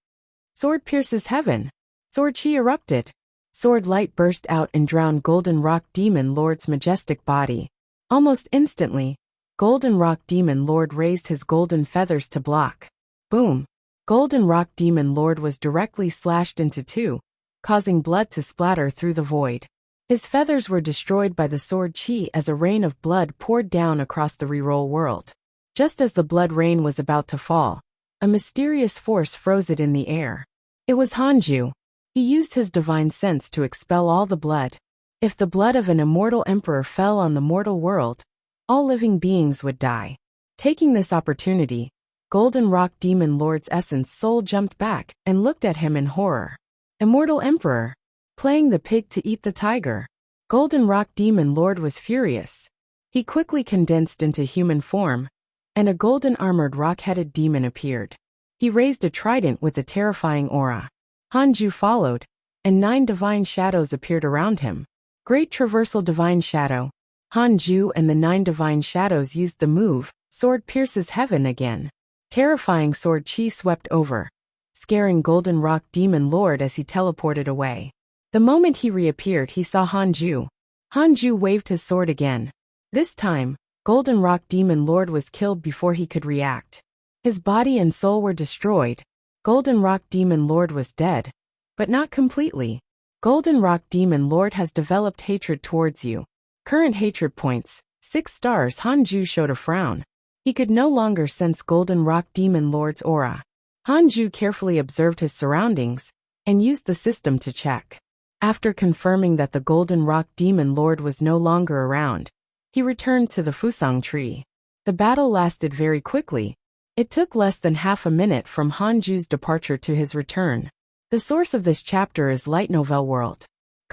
Sword pierces heaven. Sword chi erupted. Sword light burst out and drowned Golden Rock Demon Lord's majestic body. Almost instantly, Golden Rock Demon Lord raised his golden feathers to block. Boom! Golden Rock Demon Lord was directly slashed into two, causing blood to splatter through the void. His feathers were destroyed by the sword chi as a rain of blood poured down across the reroll world. Just as the blood rain was about to fall, a mysterious force froze it in the air. It was Hanju. He used his divine sense to expel all the blood. If the blood of an immortal emperor fell on the mortal world, all living beings would die. Taking this opportunity, Golden Rock Demon Lord's essence soul jumped back and looked at him in horror. Immortal Emperor, playing the pig to eat the tiger. Golden Rock Demon Lord was furious. He quickly condensed into human form, and a golden armored rock-headed demon appeared. He raised a trident with a terrifying aura. Hanju followed, and 9 divine shadows appeared around him. Great Traversal Divine Shadow. Hanju and the 9 divine shadows used the move, Sword Pierces Heaven again. Terrifying sword chi swept over, scaring Golden Rock Demon Lord as he teleported away. The moment he reappeared, he saw Hanju. Hanju waved his sword again. This time, Golden Rock Demon Lord was killed before he could react. His body and soul were destroyed. Golden Rock Demon Lord was dead, but not completely. Golden Rock Demon Lord has developed hatred towards you. Current hatred points, 6 stars. Hanju showed a frown. He could no longer sense Golden Rock Demon Lord's aura. Hanju carefully observed his surroundings and used the system to check. After confirming that the Golden Rock Demon Lord was no longer around, he returned to the Fusang tree. The battle lasted very quickly. It took less than half a minute from Hanju's departure to his return. The source of this chapter is light novel world.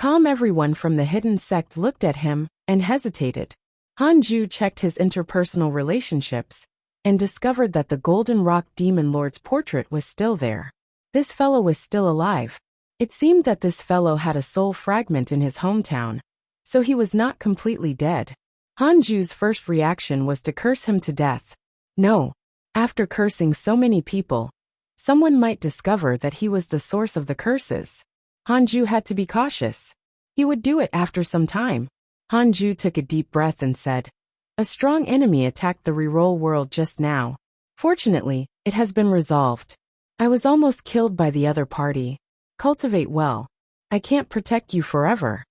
Everyone from the hidden sect looked at him and hesitated. Hanju checked his interpersonal relationships and discovered that the Golden Rock Demon Lord's portrait was still there. This fellow was still alive. It seemed that this fellow had a soul fragment in his hometown, so he was not completely dead. Hanju's first reaction was to curse him to death. No. After cursing so many people, someone might discover that he was the source of the curses. Hanju had to be cautious. He would do it after some time. Hanju took a deep breath and said, "A strong enemy attacked the reroll world just now. Fortunately, it has been resolved. I was almost killed by the other party. Cultivate well. I can't protect you forever."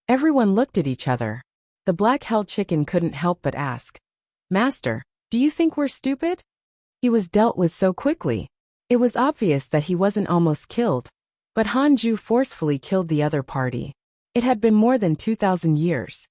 Everyone looked at each other. The Black Hell Chicken couldn't help but ask, "Master, do you think we're stupid?" He was dealt with so quickly. It was obvious that he wasn't almost killed, but Hanju forcefully killed the other party. It had been more than 2,000 years.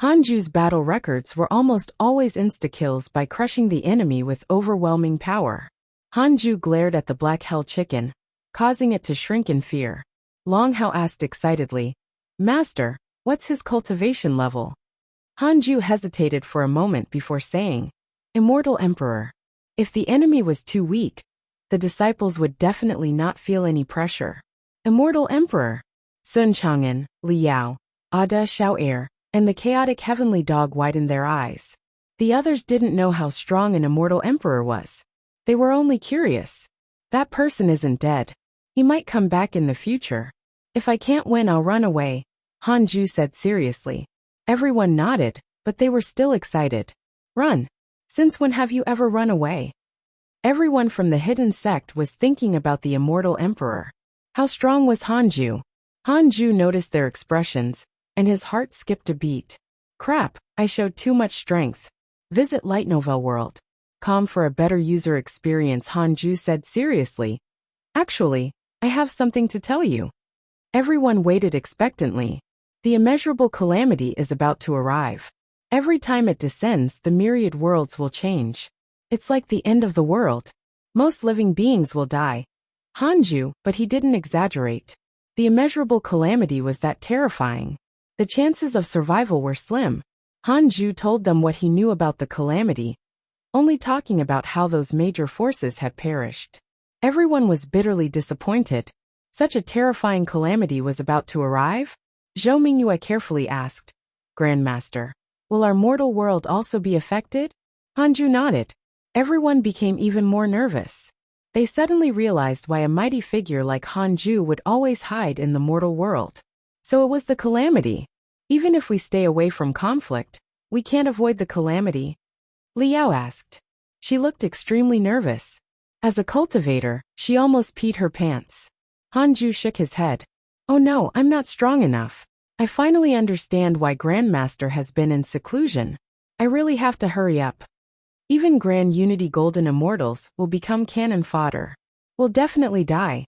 Hanju's battle records were almost always insta-kills by crushing the enemy with overwhelming power. Hanju glared at the Black Hell Chicken, causing it to shrink in fear. Long Hao asked excitedly, "Master, what's his cultivation level?" Hanju hesitated for a moment before saying, "Immortal Emperor." If the enemy was too weak, the disciples would definitely not feel any pressure. Immortal Emperor. Sun Chang'an, Li Yao, Ada Xiao'er, and the chaotic heavenly dog widened their eyes. The others didn't know how strong an immortal emperor was. They were only curious. That person isn't dead. He might come back in the future. If I can't win, I'll run away, Hanju said seriously. Everyone nodded, but they were still excited. Run. Since when have you ever run away? Everyone from the hidden sect was thinking about the immortal emperor. How strong was Hanju? Hanju noticed their expressions, and his heart skipped a beat. Crap, I showed too much strength. Visit Light Novel World. For a better user experience, Hanju said seriously. Actually, I have something to tell you. Everyone waited expectantly. The immeasurable calamity is about to arrive. Every time it descends, the myriad worlds will change. It's like the end of the world. Most living beings will die. Hanju, but he didn't exaggerate. The immeasurable calamity was that terrifying. The chances of survival were slim. Hanju told them what he knew about the calamity. only talking about how those major forces had perished. Everyone was bitterly disappointed. Such a terrifying calamity was about to arrive? Zhou Mingyue carefully asked, Grandmaster, will our mortal world also be affected? Hanju nodded. Everyone became even more nervous. They suddenly realized why a mighty figure like Hanju would always hide in the mortal world. So it was the calamity. Even if we stay away from conflict, we can't avoid the calamity. Liao asked. She looked extremely nervous. As a cultivator, she almost peed her pants. Hanju shook his head. Oh no, I'm not strong enough. I finally understand why Grandmaster has been in seclusion. I really have to hurry up. Even Grand Unity Golden Immortals will become cannon fodder. We'll definitely die.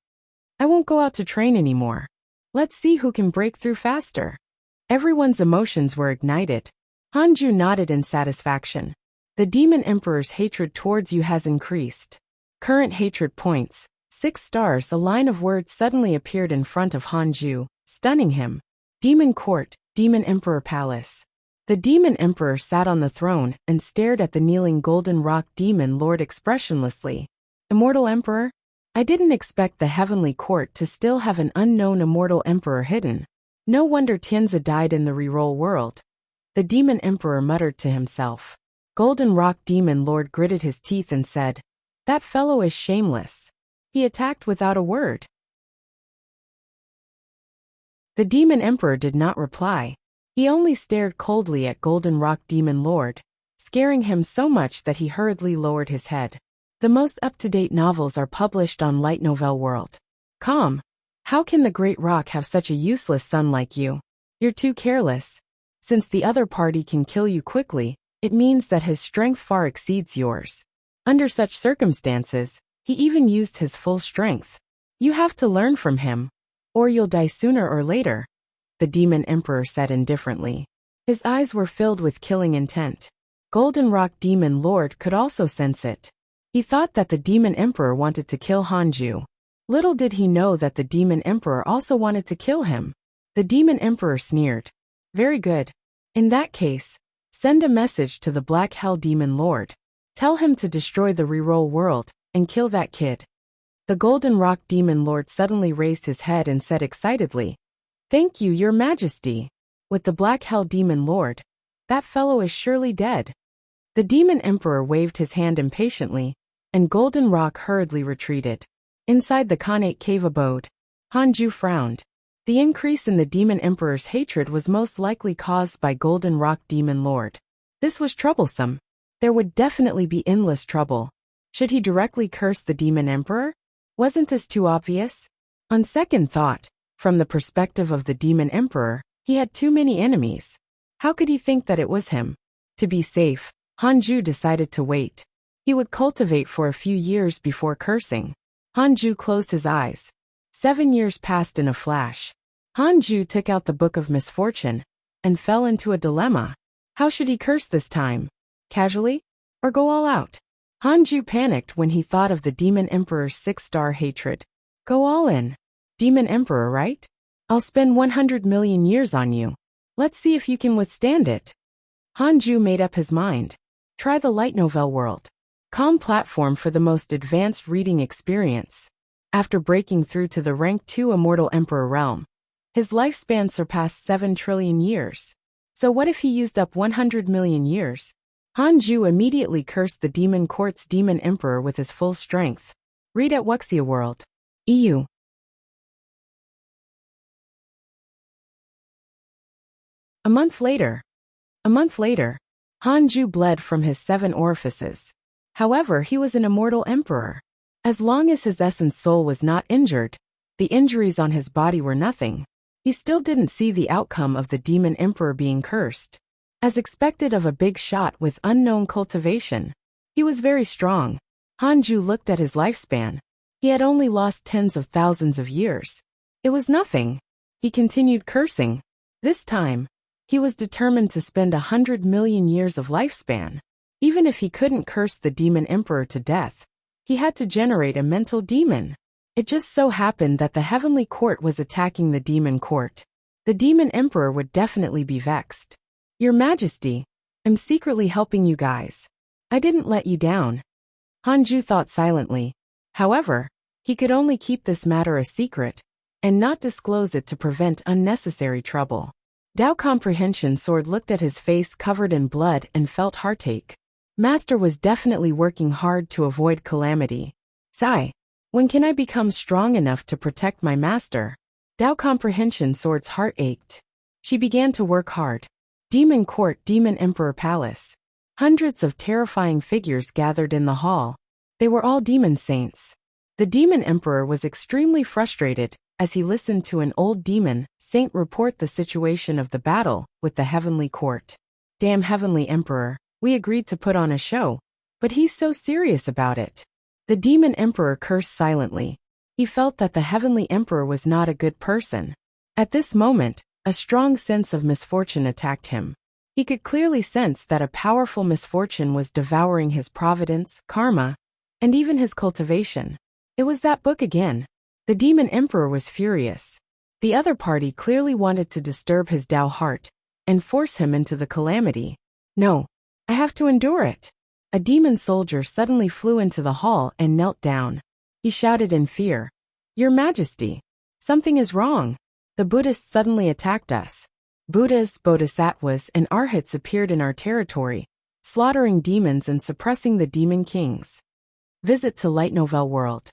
I won't go out to train anymore. Let's see who can break through faster. Everyone's emotions were ignited. Hanju nodded in satisfaction. The Demon Emperor's hatred towards you has increased. Current hatred points, 6 stars. A line of words suddenly appeared in front of Hanju, stunning him. Demon Court, Demon Emperor Palace. The Demon Emperor sat on the throne and stared at the kneeling Golden Rock Demon Lord expressionlessly. Immortal Emperor? I didn't expect the Heavenly Court to still have an unknown Immortal Emperor hidden. No wonder Tianzi died in the reroll world. The Demon Emperor muttered to himself. Golden Rock Demon Lord gritted his teeth and said, That fellow is shameless. He attacked without a word. The Demon Emperor did not reply. He only stared coldly at Golden Rock Demon Lord, scaring him so much that he hurriedly lowered his head. The most up-to-date novels are published on Light Novel World. Calm. How can the Great Rock have such a useless son like you? You're too careless. Since the other party can kill you quickly, it means that his strength far exceeds yours. Under such circumstances, he even used his full strength. You have to learn from him, or you'll die sooner or later, the Demon Emperor said indifferently. His eyes were filled with killing intent. Golden Rock Demon Lord could also sense it. He thought that the Demon Emperor wanted to kill Hanju. Little did he know that the Demon Emperor also wanted to kill him. The Demon Emperor sneered. Very good. In that case, send a message to the Black Hell Demon Lord. Tell him to destroy the reroll world and kill that kid. The Golden Rock Demon Lord suddenly raised his head and said excitedly, Thank you, Your Majesty. With the Black Hell Demon Lord, that fellow is surely dead. The Demon Emperor waved his hand impatiently, and Golden Rock hurriedly retreated. Inside the Khanate cave abode, Hanju frowned. The increase in the Demon Emperor's hatred was most likely caused by Golden Rock Demon Lord. This was troublesome. There would definitely be endless trouble. Should he directly curse the Demon Emperor? Wasn't this too obvious? On second thought, from the perspective of the Demon Emperor, he had too many enemies. How could he think that it was him? To be safe, Hanju decided to wait. He would cultivate for a few years before cursing. Hanju closed his eyes. 7 years passed in a flash. Hanju took out the Book of Misfortune and fell into a dilemma. How should he curse this time? Casually? Or go all out? Hanju panicked when he thought of the Demon Emperor's 6-star hatred. Go all in. Demon Emperor, right? I'll spend 100 million years on you. Let's see if you can withstand it. Hanju made up his mind. Try the Light Novel World. Calm platform for the most advanced reading experience. After breaking through to the rank 2 Immortal Emperor realm, his lifespan surpassed 7 trillion years. So what if he used up 100 million years? Hanju immediately cursed the Demon Court's Demon Emperor with his full strength. Read at Wuxia World. EU. A month later, Hanju bled from his 7 orifices. However, he was an immortal emperor. As long as his essence soul was not injured, the injuries on his body were nothing. He still didn't see the outcome of the Demon Emperor being cursed. As expected of a big shot with unknown cultivation, he was very strong. Hanju looked at his lifespan. He had only lost tens of thousands of years. It was nothing. He continued cursing. This time, he was determined to spend 100 million years of lifespan. Even if he couldn't curse the Demon Emperor to death, he had to generate a mental demon. It just so happened that the Heavenly Court was attacking the Demon Court. The Demon Emperor would definitely be vexed. Your Majesty, I'm secretly helping you guys. I didn't let you down. Hanju thought silently. However, he could only keep this matter a secret and not disclose it to prevent unnecessary trouble. Dao Comprehension Sword looked at his face covered in blood and felt heartache. Master was definitely working hard to avoid calamity. Sigh. When can I become strong enough to protect my master? Dao Comprehension Sword's heart ached. She began to work hard. Demon Court, Demon Emperor Palace. Hundreds of terrifying figures gathered in the hall. They were all demon saints. The Demon Emperor was extremely frustrated as he listened to an old demon saint report the situation of the battle with the Heavenly Court. Damn Heavenly Emperor, we agreed to put on a show, but he's so serious about it. The Demon Emperor cursed silently. He felt that the Heavenly Emperor was not a good person. At this moment, a strong sense of misfortune attacked him. He could clearly sense that a powerful misfortune was devouring his providence, karma, and even his cultivation. It was that book again. The Demon Emperor was furious. The other party clearly wanted to disturb his Dao heart and force him into the calamity. No, I have to endure it. A demon soldier suddenly flew into the hall and knelt down. He shouted in fear, Your Majesty, something is wrong. The Buddhists suddenly attacked us. Buddhas, bodhisattvas, and arhats appeared in our territory, slaughtering demons and suppressing the demon kings. Visit to Light Novel World.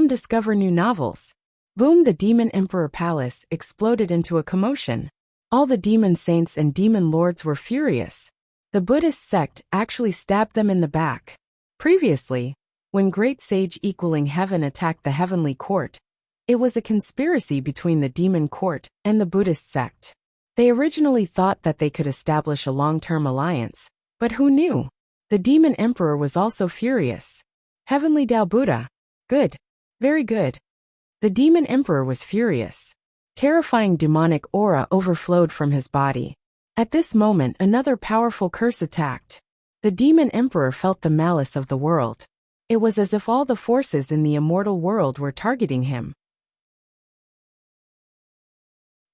Discover new novels. Boom! The Demon Emperor Palace exploded into a commotion. All the demon saints and demon lords were furious. The Buddhist sect actually stabbed them in the back. Previously, when Great Sage equaling Heaven attacked the Heavenly Court, it was a conspiracy between the Demon Court and the Buddhist sect. They originally thought that they could establish a long-term alliance, but who knew? The Demon Emperor was also furious. Heavenly Tao Buddha. Good. Very good. The Demon Emperor was furious. Terrifying demonic aura overflowed from his body. At this moment, another powerful curse attacked. The Demon Emperor felt the malice of the world. It was as if all the forces in the immortal world were targeting him.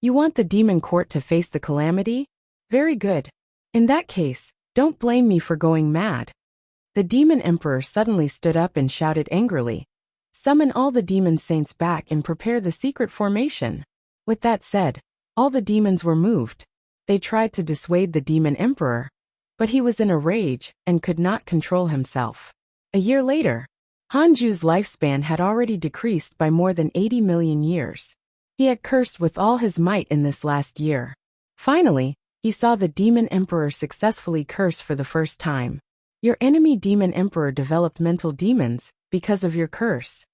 You want the Demon Court to face the calamity? Very good. In that case, don't blame me for going mad. The Demon Emperor suddenly stood up and shouted angrily. Summon all the demon saints back and prepare the secret formation. With that said, all the demons were moved. They tried to dissuade the Demon Emperor, but he was in a rage and could not control himself. A year later, Hanju's lifespan had already decreased by more than 80 million years. He had cursed with all his might in this last year. Finally, he saw the Demon Emperor successfully curse for the first time. Your enemy Demon Emperor developed mental demons because of your curse.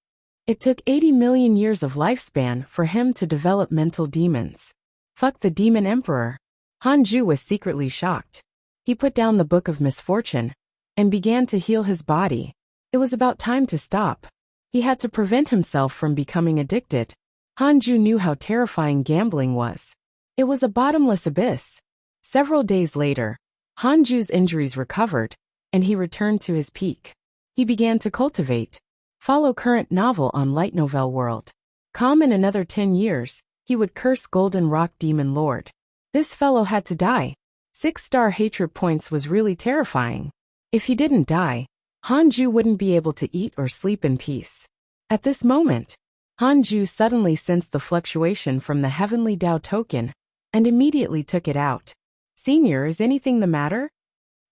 It took 80 million years of lifespan for him to develop mental demons. Fuck the Demon Emperor. Hanju was secretly shocked. He put down the Book of Misfortune and began to heal his body. It was about time to stop. He had to prevent himself from becoming addicted. Hanju knew how terrifying gambling was. It was a bottomless abyss. Several days later, Hanju's injuries recovered, and he returned to his peak. He began to cultivate. Follow current novel on Light Novel World. In another 10 years, he would curse Golden Rock Demon Lord. This fellow had to die. 6-star hatred points was really terrifying. If he didn't die, Hanju wouldn't be able to eat or sleep in peace. At this moment, Hanju suddenly sensed the fluctuation from the Heavenly Tao token and immediately took it out. Senior, is anything the matter?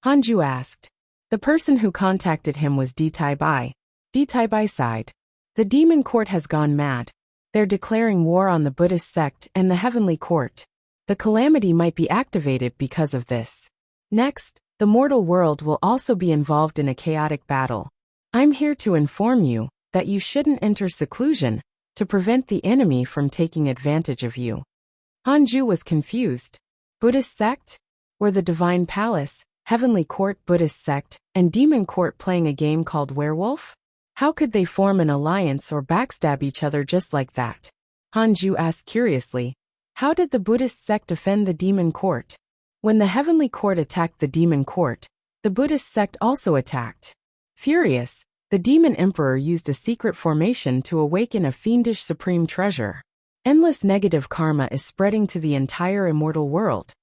Hanju asked. The person who contacted him was Tai Bai. Tai Bai sighed. The Demon Court has gone mad. They're declaring war on the Buddhist sect and the Heavenly Court. The calamity might be activated because of this. Next, the mortal world will also be involved in a chaotic battle. I'm here to inform you that you shouldn't enter seclusion to prevent the enemy from taking advantage of you. Hanju was confused. Buddhist sect? Were the Divine Palace, Heavenly Court, Buddhist sect, and Demon Court playing a game called Werewolf? How could they form an alliance or backstab each other just like that? Hanju asked curiously. How did the Buddhist sect defend the Demon Court? When the Heavenly Court attacked the Demon Court, the Buddhist sect also attacked. Furious, the Demon Emperor used a secret formation to awaken a fiendish supreme treasure. Endless negative karma is spreading to the entire immortal world.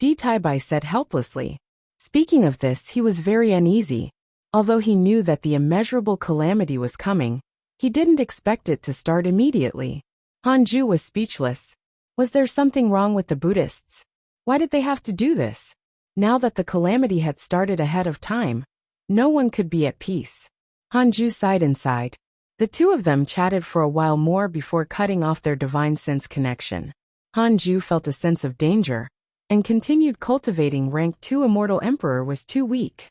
Tai Bai said helplessly. Speaking of this, he was very uneasy. Although he knew that the immeasurable calamity was coming, he didn't expect it to start immediately. Hanju was speechless. Was there something wrong with the Buddhists? Why did they have to do this? Now that the calamity had started ahead of time, no one could be at peace. Hanju sighed inside. The two of them chatted for a while more before cutting off their divine sense connection. Hanju felt a sense of danger, and continued cultivating. Rank 2 Immortal Emperor was too weak.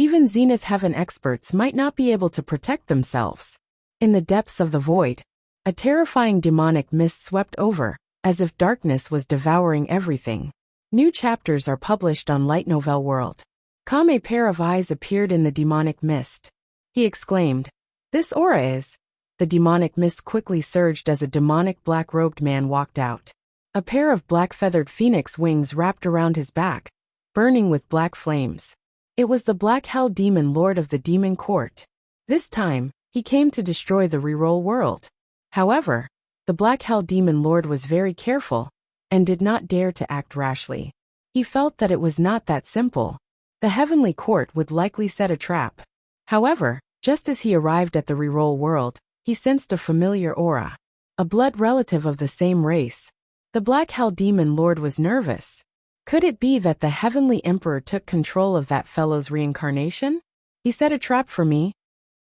Even Zenith Heaven experts might not be able to protect themselves. In the depths of the void, a terrifying demonic mist swept over, as if darkness was devouring everything. New chapters are published on Light Novel World. A pair of eyes appeared in the demonic mist. He exclaimed, "This aura is..." The demonic mist quickly surged as a demonic black-robed man walked out. A pair of black-feathered phoenix wings wrapped around his back, burning with black flames. It was the Black Hell Demon Lord of the Demon Court. This time, he came to destroy the reroll world. However, the Black Hell Demon Lord was very careful, and did not dare to act rashly. He felt that it was not that simple. The Heavenly Court would likely set a trap. However, just as he arrived at the reroll world, he sensed a familiar aura. A blood relative of the same race. The Black Hell Demon Lord was nervous. Could it be that the Heavenly Emperor took control of that fellow's reincarnation? He set a trap for me.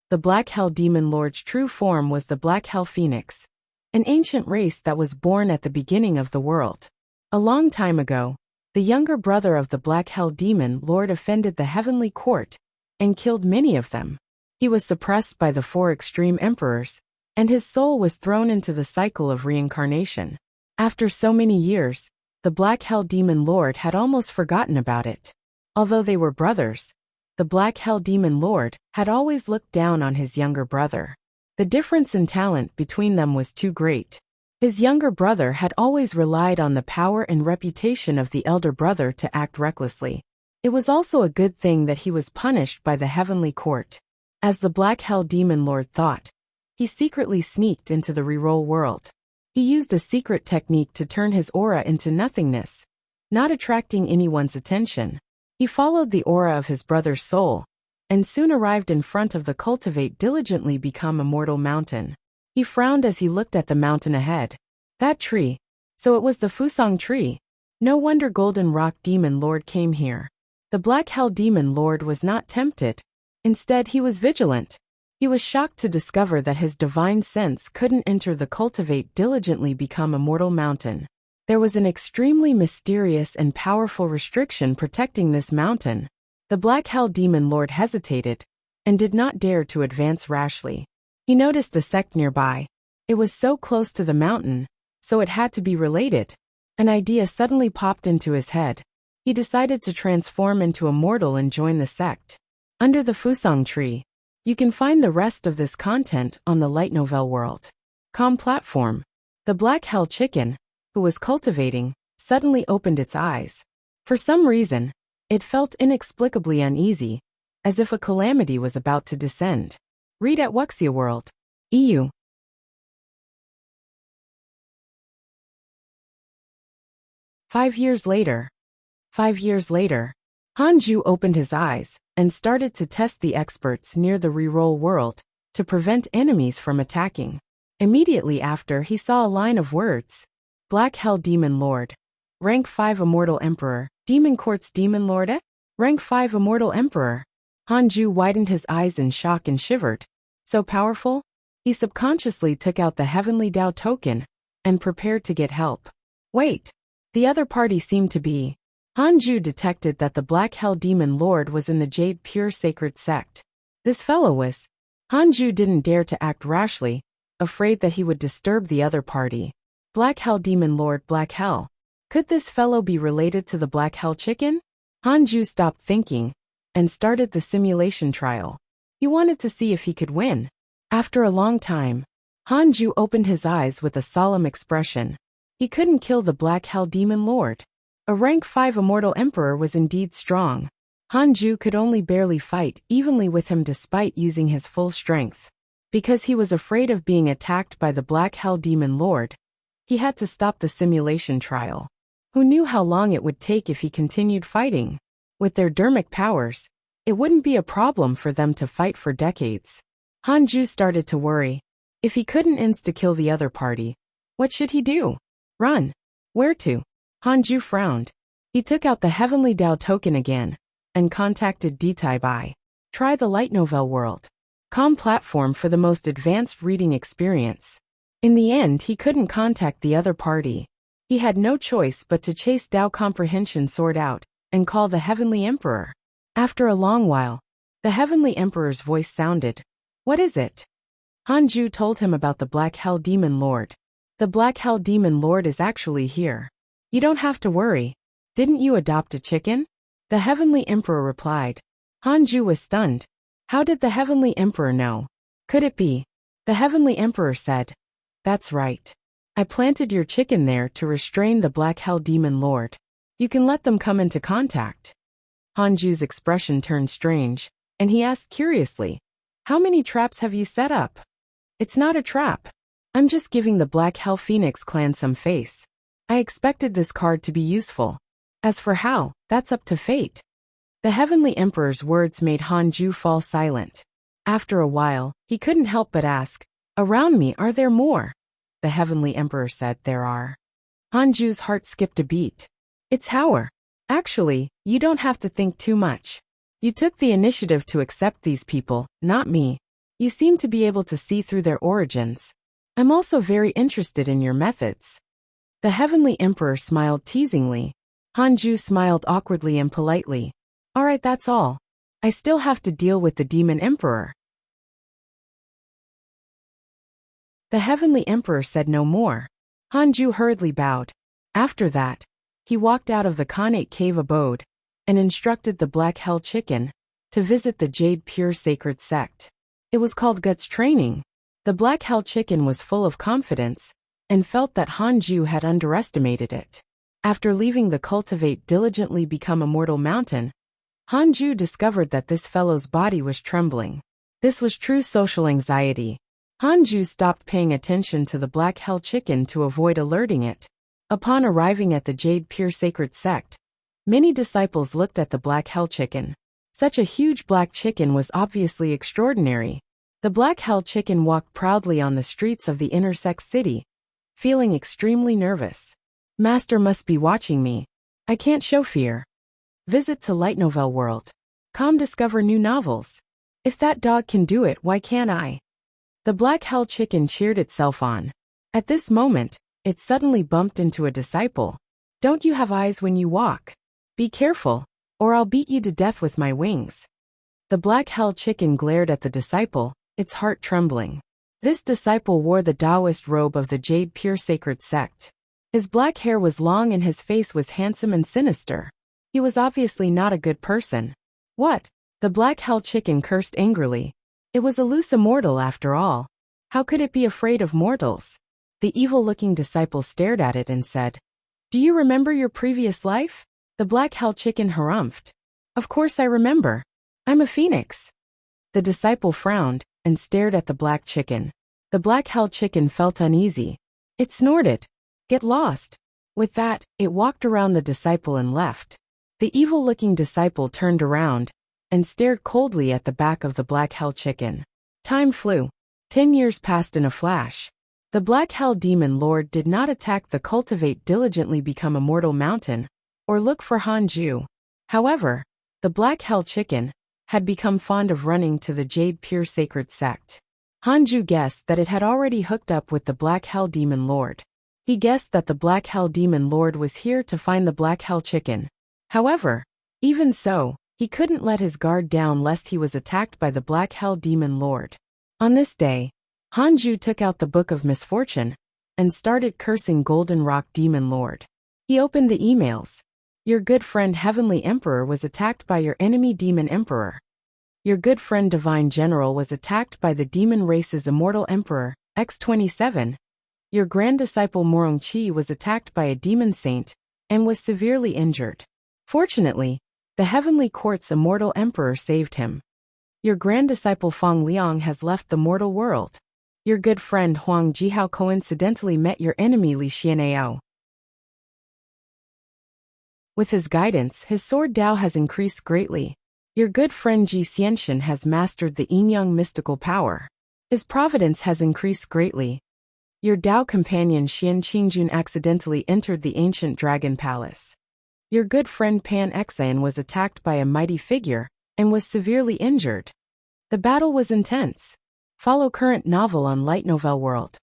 The Black Hell Demon Lord's true form was the Black Hell Phoenix, an ancient race that was born at the beginning of the world. A long time ago, the younger brother of the Black Hell Demon Lord offended the Heavenly Court, and killed many of them. He was suppressed by the 4 extreme emperors, and his soul was thrown into the cycle of reincarnation. After so many years, the Black Hell Demon Lord had almost forgotten about it. Although they were brothers, the Black Hell Demon Lord had always looked down on his younger brother. The difference in talent between them was too great. His younger brother had always relied on the power and reputation of the elder brother to act recklessly. It was also a good thing that he was punished by the Heavenly Court. As the Black Hell Demon Lord thought, he secretly sneaked into the reroll world. He used a secret technique to turn his aura into nothingness, not attracting anyone's attention. He followed the aura of his brother's soul, and soon arrived in front of the Cultivate Diligently Become Immortal mountain. He frowned as he looked at the mountain ahead. That tree. So it was the Fusang tree. No wonder Golden Rock Demon Lord came here. The Black Hell Demon Lord was not tempted. Instead, he was vigilant. He was shocked to discover that his divine sense couldn't enter the Cultivate Diligently Become Immortal mountain. There was an extremely mysterious and powerful restriction protecting this mountain. The Black Hell Demon Lord hesitated, and did not dare to advance rashly. He noticed a sect nearby. It was so close to the mountain, so it had to be related. An idea suddenly popped into his head. He decided to transform into a mortal and join the sect. Under the Fusang tree. You can find the rest of this content on the Light Novel World. Platform. The Black Hell Chicken, who was cultivating, suddenly opened its eyes. For some reason, it felt inexplicably uneasy, as if a calamity was about to descend. Read at Wuxia World. EU. 5 years later. 5 years later, Hanju opened his eyes and started to test the experts near the reroll world to prevent enemies from attacking. Immediately after, he saw a line of words. Black Hell Demon Lord. Rank 5 Immortal Emperor. Demon Court's Demon Lord? Rank 5 Immortal Emperor. Hanju widened his eyes in shock and shivered. So powerful? He subconsciously took out the Heavenly Dao token and prepared to get help. Wait. The other party seemed to be. Hanju detected that the Black Hell Demon Lord was in the Jade Pure Sacred Sect. This fellow was. Hanju didn't dare to act rashly, afraid that he would disturb the other party. Black Hell Demon Lord Black Hell. Could this fellow be related to the Black Hell Chicken? Hanju stopped thinking and started the simulation trial. He wanted to see if he could win. After a long time, Hanju opened his eyes with a solemn expression. He couldn't kill the Black Hell Demon Lord. A rank 5 Immortal Emperor was indeed strong. Hanju could only barely fight evenly with him despite using his full strength. Because he was afraid of being attacked by the Black Hell Demon Lord, he had to stop the simulation trial. Who knew how long it would take if he continued fighting? With their dermic powers, it wouldn't be a problem for them to fight for decades. Hanju started to worry. If he couldn't insta-kill the other party, what should he do? Run. Where to? Hanju frowned. He took out the Heavenly Dao token again and contacted Ditai Bai. Try the light novel world. Com platform for the most advanced reading experience. In the end, he couldn't contact the other party. He had no choice but to chase Dao Comprehension Sword out and call the Heavenly Emperor. After a long while, the Heavenly Emperor's voice sounded. What is it? Hanju told him about the Black Hell Demon Lord. The Black Hell Demon Lord is actually here. You don't have to worry. Didn't you adopt a chicken? The Heavenly Emperor replied. Hanju was stunned. How did the Heavenly Emperor know? Could it be? The Heavenly Emperor said. That's right. I planted your chicken there to restrain the Black Hell Demon Lord. You can let them come into contact. Hanju's expression turned strange, and he asked curiously, how many traps have you set up? It's not a trap. I'm just giving the Black Hell Phoenix clan some face. I expected this card to be useful. As for how, that's up to fate. The Heavenly Emperor's words made Hanju fall silent. After a while, he couldn't help but ask, around me are there more? The Heavenly Emperor said there are. Hanju's heart skipped a beat. It's Hauer. Actually, you don't have to think too much. You took the initiative to accept these people, not me. You seem to be able to see through their origins. I'm also very interested in your methods. The Heavenly Emperor smiled teasingly. Hanju smiled awkwardly and politely. Alright, that's all. I still have to deal with the Demon Emperor. The Heavenly Emperor said no more. Hanju hurriedly bowed. After that, he walked out of the Khanate Cave abode and instructed the Black Hell Chicken to visit the Jade Pure Sacred Sect. It was called Guts Training. The Black Hell Chicken was full of confidence and felt that Hanju had underestimated it. After leaving the Cultivate diligently become a mortal mountain, Hanju discovered that this fellow's body was trembling. This was true social anxiety. Hanju stopped paying attention to the Black Hell Chicken to avoid alerting it. Upon arriving at the Jade Pure Sacred Sect, many disciples looked at the Black Hell Chicken. Such a huge black chicken was obviously extraordinary. The Black Hell Chicken walked proudly on the streets of the inner sect city, feeling extremely nervous. Master must be watching me. I can't show fear. Visit to Light Novel World. Come discover new novels. If that dog can do it, why can't I? The Black Hell Chicken cheered itself on. At this moment, it suddenly bumped into a disciple. Don't you have eyes when you walk? Be careful, or I'll beat you to death with my wings. The Black Hell Chicken glared at the disciple, its heart trembling. This disciple wore the Taoist robe of the Jade Pure Sacred Sect. His black hair was long and his face was handsome and sinister. He was obviously not a good person. What? The Black Hell Chicken cursed angrily. It was a loose immortal after all. How could it be afraid of mortals? The evil-looking disciple stared at it and said, Do you remember your previous life? The Black Hell Chicken harumphed. Of course I remember. I'm a phoenix. The disciple frowned and stared at the black chicken. The Black Hell Chicken felt uneasy. It snorted. Get lost. With that, it walked around the disciple and left. The evil-looking disciple turned around and stared coldly at the back of the Black Hell Chicken. Time flew. 10 years passed in a flash. The Black Hell Demon Lord did not attack the Cultivate diligently become a mortal mountain or look for Hanju. However, the Black Hell Chicken had become fond of running to the Jade Pure Sacred Sect. Hanju guessed that it had already hooked up with the Black Hell Demon Lord. He guessed that the Black Hell Demon Lord was here to find the Black Hell Chicken. However, even so, he couldn't let his guard down lest he was attacked by the Black Hell Demon Lord. On this day, Hanju took out the Book of Misfortune and started cursing Golden Rock Demon Lord. He opened the emails. Your good friend Heavenly Emperor was attacked by your enemy Demon Emperor. Your good friend Divine General was attacked by the demon race's immortal Emperor, X-27. Your grand disciple Morongqi was attacked by a demon saint and was severely injured. Fortunately, the Heavenly Court's immortal Emperor saved him. Your grand disciple Feng Liang has left the mortal world. Your good friend Huang Jihao coincidentally met your enemy Li Xianao. With his guidance, his sword Dao has increased greatly. Your good friend Ji Xianxian has mastered the Yin-Yang mystical power. His providence has increased greatly. Your Dao companion Xian Qingjun accidentally entered the ancient dragon palace. Your good friend Pan Xian was attacked by a mighty figure and was severely injured. The battle was intense. Follow current novel on Light Novel World.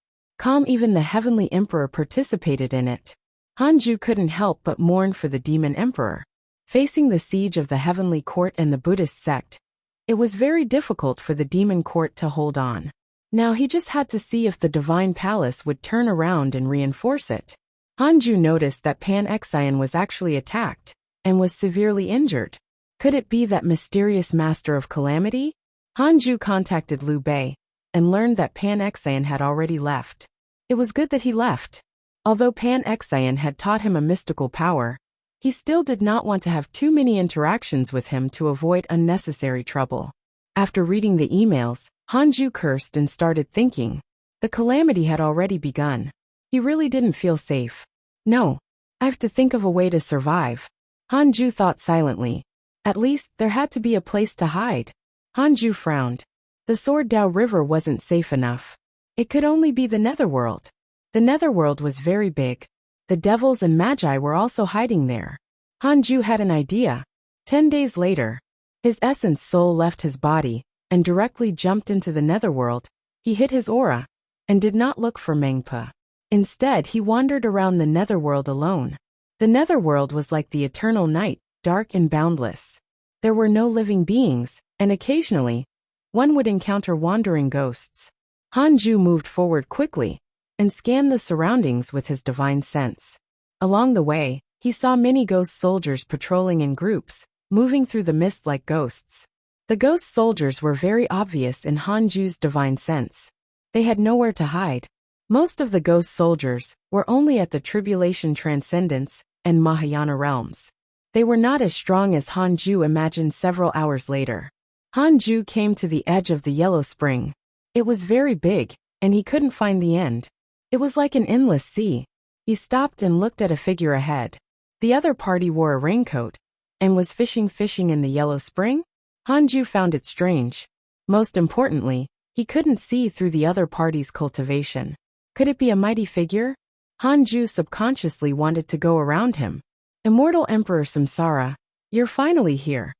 Even the Heavenly Emperor participated in it. Hanju couldn't help but mourn for the Demon Emperor. Facing the siege of the Heavenly Court and the Buddhist sect, it was very difficult for the Demon Court to hold on. Now he just had to see if the Divine Palace would turn around and reinforce it. Hanju noticed that Pan Xian was actually attacked and was severely injured. Could it be that mysterious Master of Calamity? Hanju contacted Liu Bei and learned that Pan Xian had already left. It was good that he left. Although Pan Xian had taught him a mystical power, he still did not want to have too many interactions with him to avoid unnecessary trouble. After reading the emails, Hanju cursed and started thinking. The calamity had already begun. He really didn't feel safe. No, I have to think of a way to survive. Hanju thought silently. At least, there had to be a place to hide. Hanju frowned. The Sword Dao River wasn't safe enough. It could only be the Netherworld. The Netherworld was very big. The devils and magi were also hiding there. Hanju had an idea. 10 days later, his essence soul left his body and directly jumped into the Netherworld. He hid his aura and did not look for Mengpa. Instead, he wandered around the Netherworld alone. The Netherworld was like the eternal night, dark and boundless. There were no living beings, and occasionally, one would encounter wandering ghosts. Hanju moved forward quickly and scanned the surroundings with his divine sense. Along the way, he saw many ghost soldiers patrolling in groups, moving through the mist like ghosts. The ghost soldiers were very obvious in Hanju's divine sense. They had nowhere to hide. Most of the ghost soldiers were only at the Tribulation Transcendence and Mahayana realms. They were not as strong as Hanju imagined several hours later. Hanju came to the edge of the Yellow Spring. It was very big, and he couldn't find the end. It was like an endless sea. He stopped and looked at a figure ahead. The other party wore a raincoat and was fishing in the Yellow Spring. Hanju found it strange. Most importantly, he couldn't see through the other party's cultivation. Could it be a mighty figure? Hanju subconsciously wanted to go around him. Immortal Emperor Samsara, you're finally here.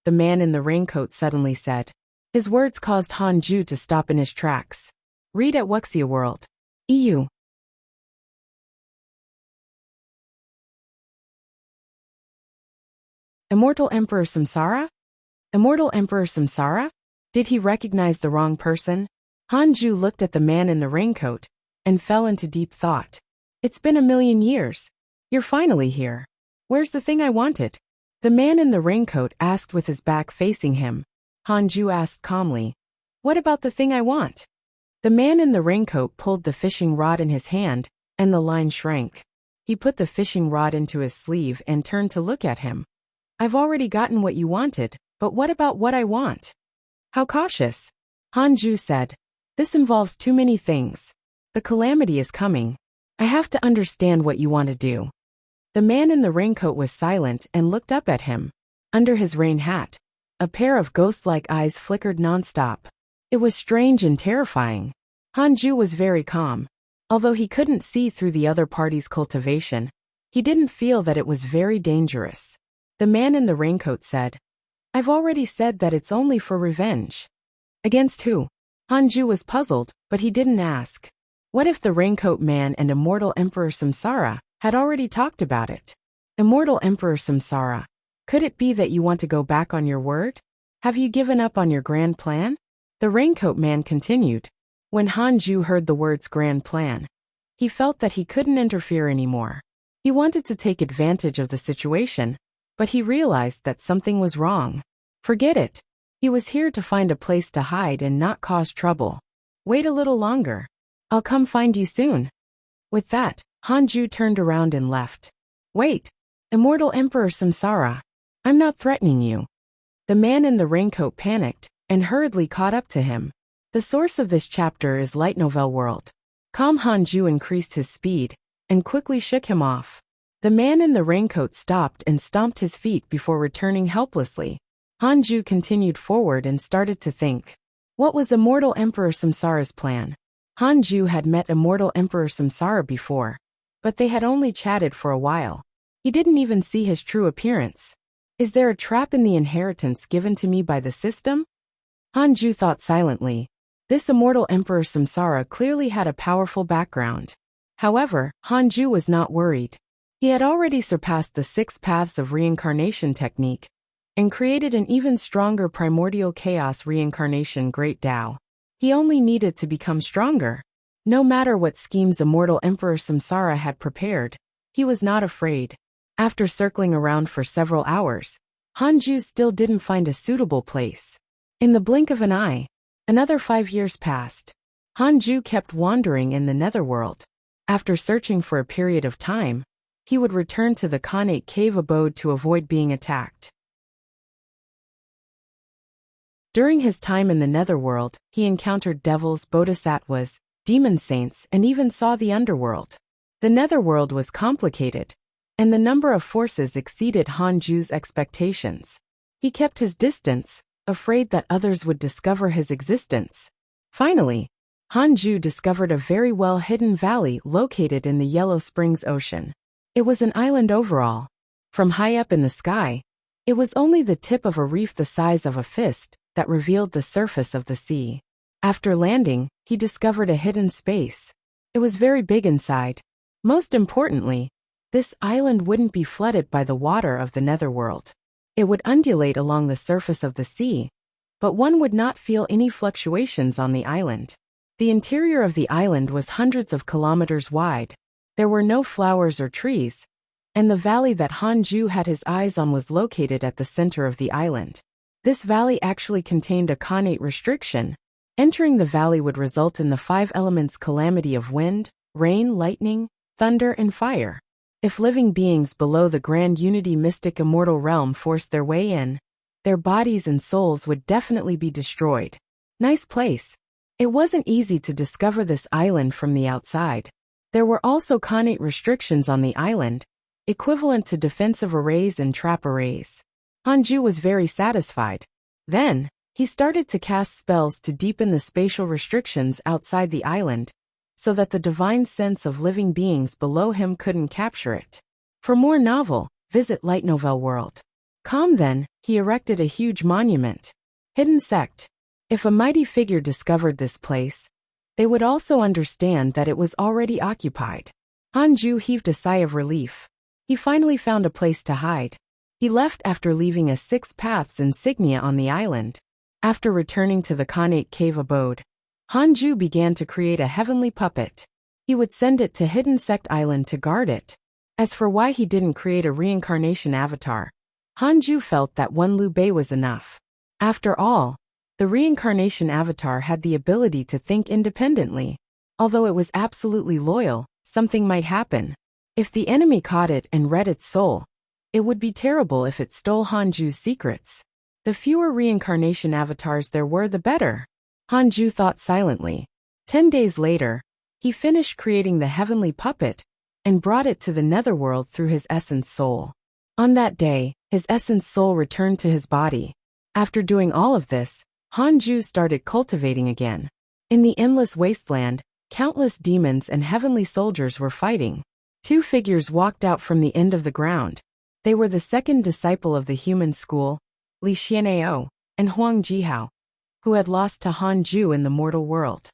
The man in the raincoat suddenly said. His words caused Hanju to stop in his tracks. Read at Wuxia World. EU. Immortal Emperor Samsara? Immortal Emperor Samsara? Did he recognize the wrong person? Hanju looked at the man in the raincoat and fell into deep thought. It's been 1,000,000 years. You're finally here. Where's the thing I wanted? The man in the raincoat asked with his back facing him. Hanju asked calmly. What about the thing I want? The man in the raincoat pulled the fishing rod in his hand, and the line shrank. He put the fishing rod into his sleeve and turned to look at him. I've already gotten what you wanted, but what about what I want? How cautious? Hanju said. This involves too many things. The calamity is coming. I have to understand what you want to do. The man in the raincoat was silent and looked up at him. Under his rain hat, a pair of ghost-like eyes flickered nonstop. It was strange and terrifying. Hanju was very calm. Although he couldn't see through the other party's cultivation, he didn't feel that it was very dangerous. The man in the raincoat said, I've already said that it's only for revenge. Against who? Hanju was puzzled, but he didn't ask. What if the raincoat man and Immortal Emperor Samsara had already talked about it? Immortal Emperor Samsara, could it be that you want to go back on your word? Have you given up on your grand plan? The raincoat man continued. When Hanju heard the words grand plan, he felt that he couldn't interfere anymore. He wanted to take advantage of the situation, but he realized that something was wrong. Forget it. He was here to find a place to hide and not cause trouble. Wait a little longer. I'll come find you soon. With that, Hanju turned around and left. Wait. Immortal Emperor Samsara. I'm not threatening you. The man in the raincoat panicked and hurriedly caught up to him. The source of this chapter is Light Novel World. Hanju increased his speed and quickly shook him off. The man in the raincoat stopped and stomped his feet before returning helplessly. Hanju continued forward and started to think. What was Immortal Emperor Samsara's plan? Hanju had met Immortal Emperor Samsara before, but they had only chatted for a while. He didn't even see his true appearance. Is there a trap in the inheritance given to me by the system? Hanju thought silently. This Immortal Emperor Samsara clearly had a powerful background. However, Hanju was not worried. He had already surpassed the 6 paths of reincarnation technique and created an even stronger primordial chaos reincarnation Great Tao. He only needed to become stronger. No matter what schemes Immortal Emperor Samsara had prepared, he was not afraid. After circling around for several hours, Hanju still didn't find a suitable place. In the blink of an eye, another 5 years passed. Hanju kept wandering in the netherworld. After searching for a period of time, he would return to the Khanate cave abode to avoid being attacked. During his time in the netherworld, he encountered devils, bodhisattvas, demon saints, and even saw the underworld. The netherworld was complicated, and the number of forces exceeded Hanju's expectations. He kept his distance, afraid that others would discover his existence. Finally, Hanju discovered a very well-hidden valley located in the Yellow Springs Ocean. It was an island overall. From high up in the sky, it was only the tip of a reef the size of a fist that revealed the surface of the sea. After landing, he discovered a hidden space. It was very big inside. Most importantly, this island wouldn't be flooded by the water of the netherworld. It would undulate along the surface of the sea, but one would not feel any fluctuations on the island. The interior of the island was hundreds of kilometers wide. There were no flowers or trees, and the valley that Hanju had his eyes on was located at the center of the island. This valley actually contained a Khanate restriction. Entering the valley would result in the 5 elements calamity of wind, rain, lightning, thunder, and fire. If living beings below the Grand Unity Mystic Immortal Realm forced their way in, their bodies and souls would definitely be destroyed. Nice place. It wasn't easy to discover this island from the outside. There were also Khanate restrictions on the island, equivalent to defensive arrays and trap arrays. Hanju was very satisfied. Then, he started to cast spells to deepen the spatial restrictions outside the island, so that the divine sense of living beings below him couldn't capture it. For more novel, visit Light Novel World. Then, he erected a huge monument. Hidden Sect. If a mighty figure discovered this place, they would also understand that it was already occupied. Hanju heaved a sigh of relief. He finally found a place to hide. He left after leaving a 6 paths insignia on the island. After returning to the Khanate cave abode, Hanju began to create a heavenly puppet. He would send it to Hidden Sect Island to guard it. As for why he didn't create a reincarnation avatar, Hanju felt that one Liu Bei was enough. After all, the reincarnation avatar had the ability to think independently. Although it was absolutely loyal, something might happen. If the enemy caught it and read its soul, it would be terrible if it stole Hanju's secrets. The fewer reincarnation avatars there were, the better. Hanju thought silently. 10 days later, he finished creating the heavenly puppet and brought it to the netherworld through his essence soul. On that day, his essence soul returned to his body. After doing all of this, Hanju started cultivating again. In the endless wasteland, countless demons and heavenly soldiers were fighting. 2 figures walked out from the end of the ground. They were the second disciple of the human school, Li Xian'ao, and Huang Jihao, who had lost to Hanju in the mortal world.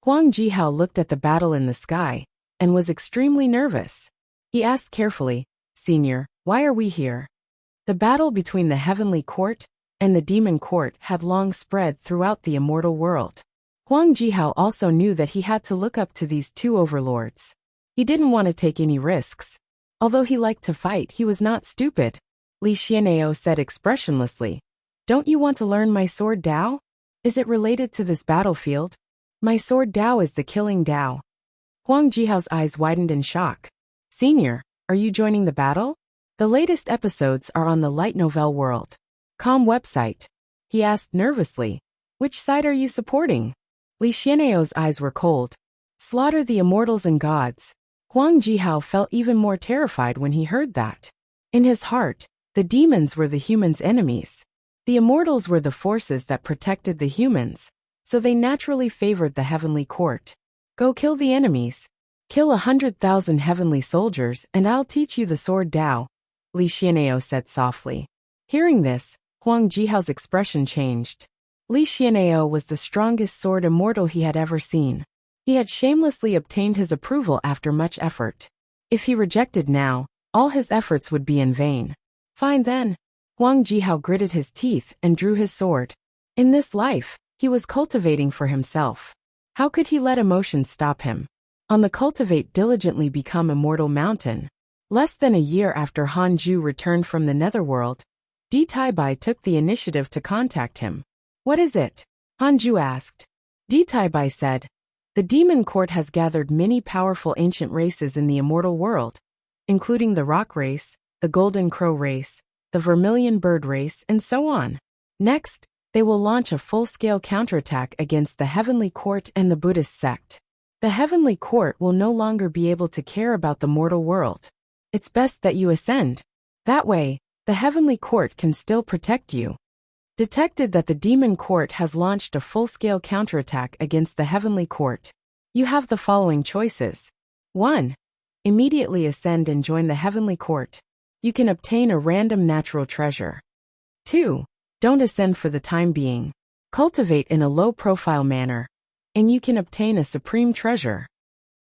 Huang Jihao looked at the battle in the sky and was extremely nervous. He asked carefully, "Senior, why are we here?" The battle between the heavenly court and the demon court had long spread throughout the immortal world. Huang Jihao also knew that he had to look up to these 2 overlords. He didn't want to take any risks. Although he liked to fight, he was not stupid. Li Xian'ao said expressionlessly, "Don't you want to learn my sword Dao? Is it related to this battlefield? My sword Dao is the killing Dao." Huang Jihao's eyes widened in shock. "Senior, are you joining the battle?" The latest episodes are on the Light Novel World.com website. He asked nervously, "Which side are you supporting?" Li Xian'ao's eyes were cold. Slaughter the immortals and gods. Huang Jihao felt even more terrified when he heard that. In his heart, the demons were the humans' enemies. The immortals were the forces that protected the humans, so they naturally favored the heavenly court. Go kill the enemies. Kill 100,000 heavenly soldiers and I'll teach you the sword Dao, Li Xian'eo said softly. Hearing this, Huang Jihao's expression changed. Li Xian'eo was the strongest sword immortal he had ever seen. He had shamelessly obtained his approval after much effort. If he rejected now, all his efforts would be in vain. Fine then. Huang Jihao gritted his teeth and drew his sword. In this life, he was cultivating for himself. How could he let emotions stop him? On the Cultivate Diligently Become Immortal mountain, less than a year after Han Ju returned from the netherworld, Di Taibai took the initiative to contact him. What is it? Han Ju asked. Di Taibai said, the demon court has gathered many powerful ancient races in the immortal world, including the rock race, the golden crow race, the vermilion bird race, and so on. Next, they will launch a full-scale counterattack against the heavenly court and the Buddhist sect. The heavenly court will no longer be able to care about the mortal world. It's best that you ascend. That way, the heavenly court can still protect you. Detected that the demon court has launched a full-scale counterattack against the heavenly court. You have the following choices. 1. Immediately ascend and join the heavenly court. You can obtain a random natural treasure. 2. Don't ascend for the time being. Cultivate in a low-profile manner, and you can obtain a supreme treasure.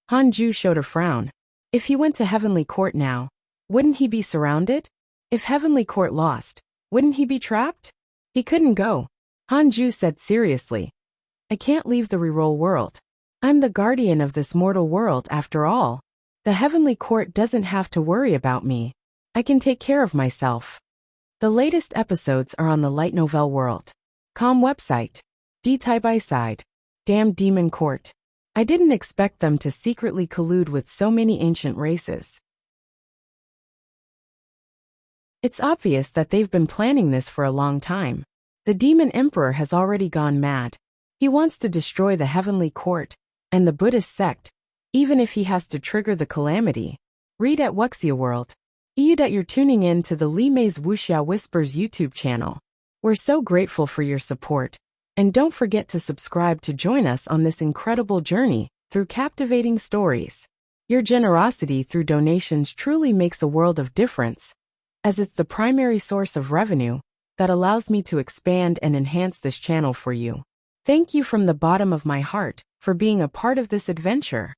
Han Ju showed a frown. If he went to heavenly court now, wouldn't he be surrounded? If heavenly court lost, wouldn't he be trapped? He couldn't go. Han Ju said seriously. I can't leave the reroll world. I'm the guardian of this mortal world after all. The heavenly court doesn't have to worry about me. I can take care of myself. The latest episodes are on the Light Novel World.com website. Di Taibai sighed. Damn demon court. I didn't expect them to secretly collude with so many ancient races. It's obvious that they've been planning this for a long time. The demon emperor has already gone mad. He wants to destroy the heavenly court and the Buddhist sect, even if he has to trigger the calamity. Read at Wuxia World. That you're tuning in to the Li Mei's Wuxia Whispers YouTube channel. We're so grateful for your support. And don't forget to subscribe to join us on this incredible journey through captivating stories. Your generosity through donations truly makes a world of difference, as it's the primary source of revenue that allows me to expand and enhance this channel for you. Thank you from the bottom of my heart for being a part of this adventure.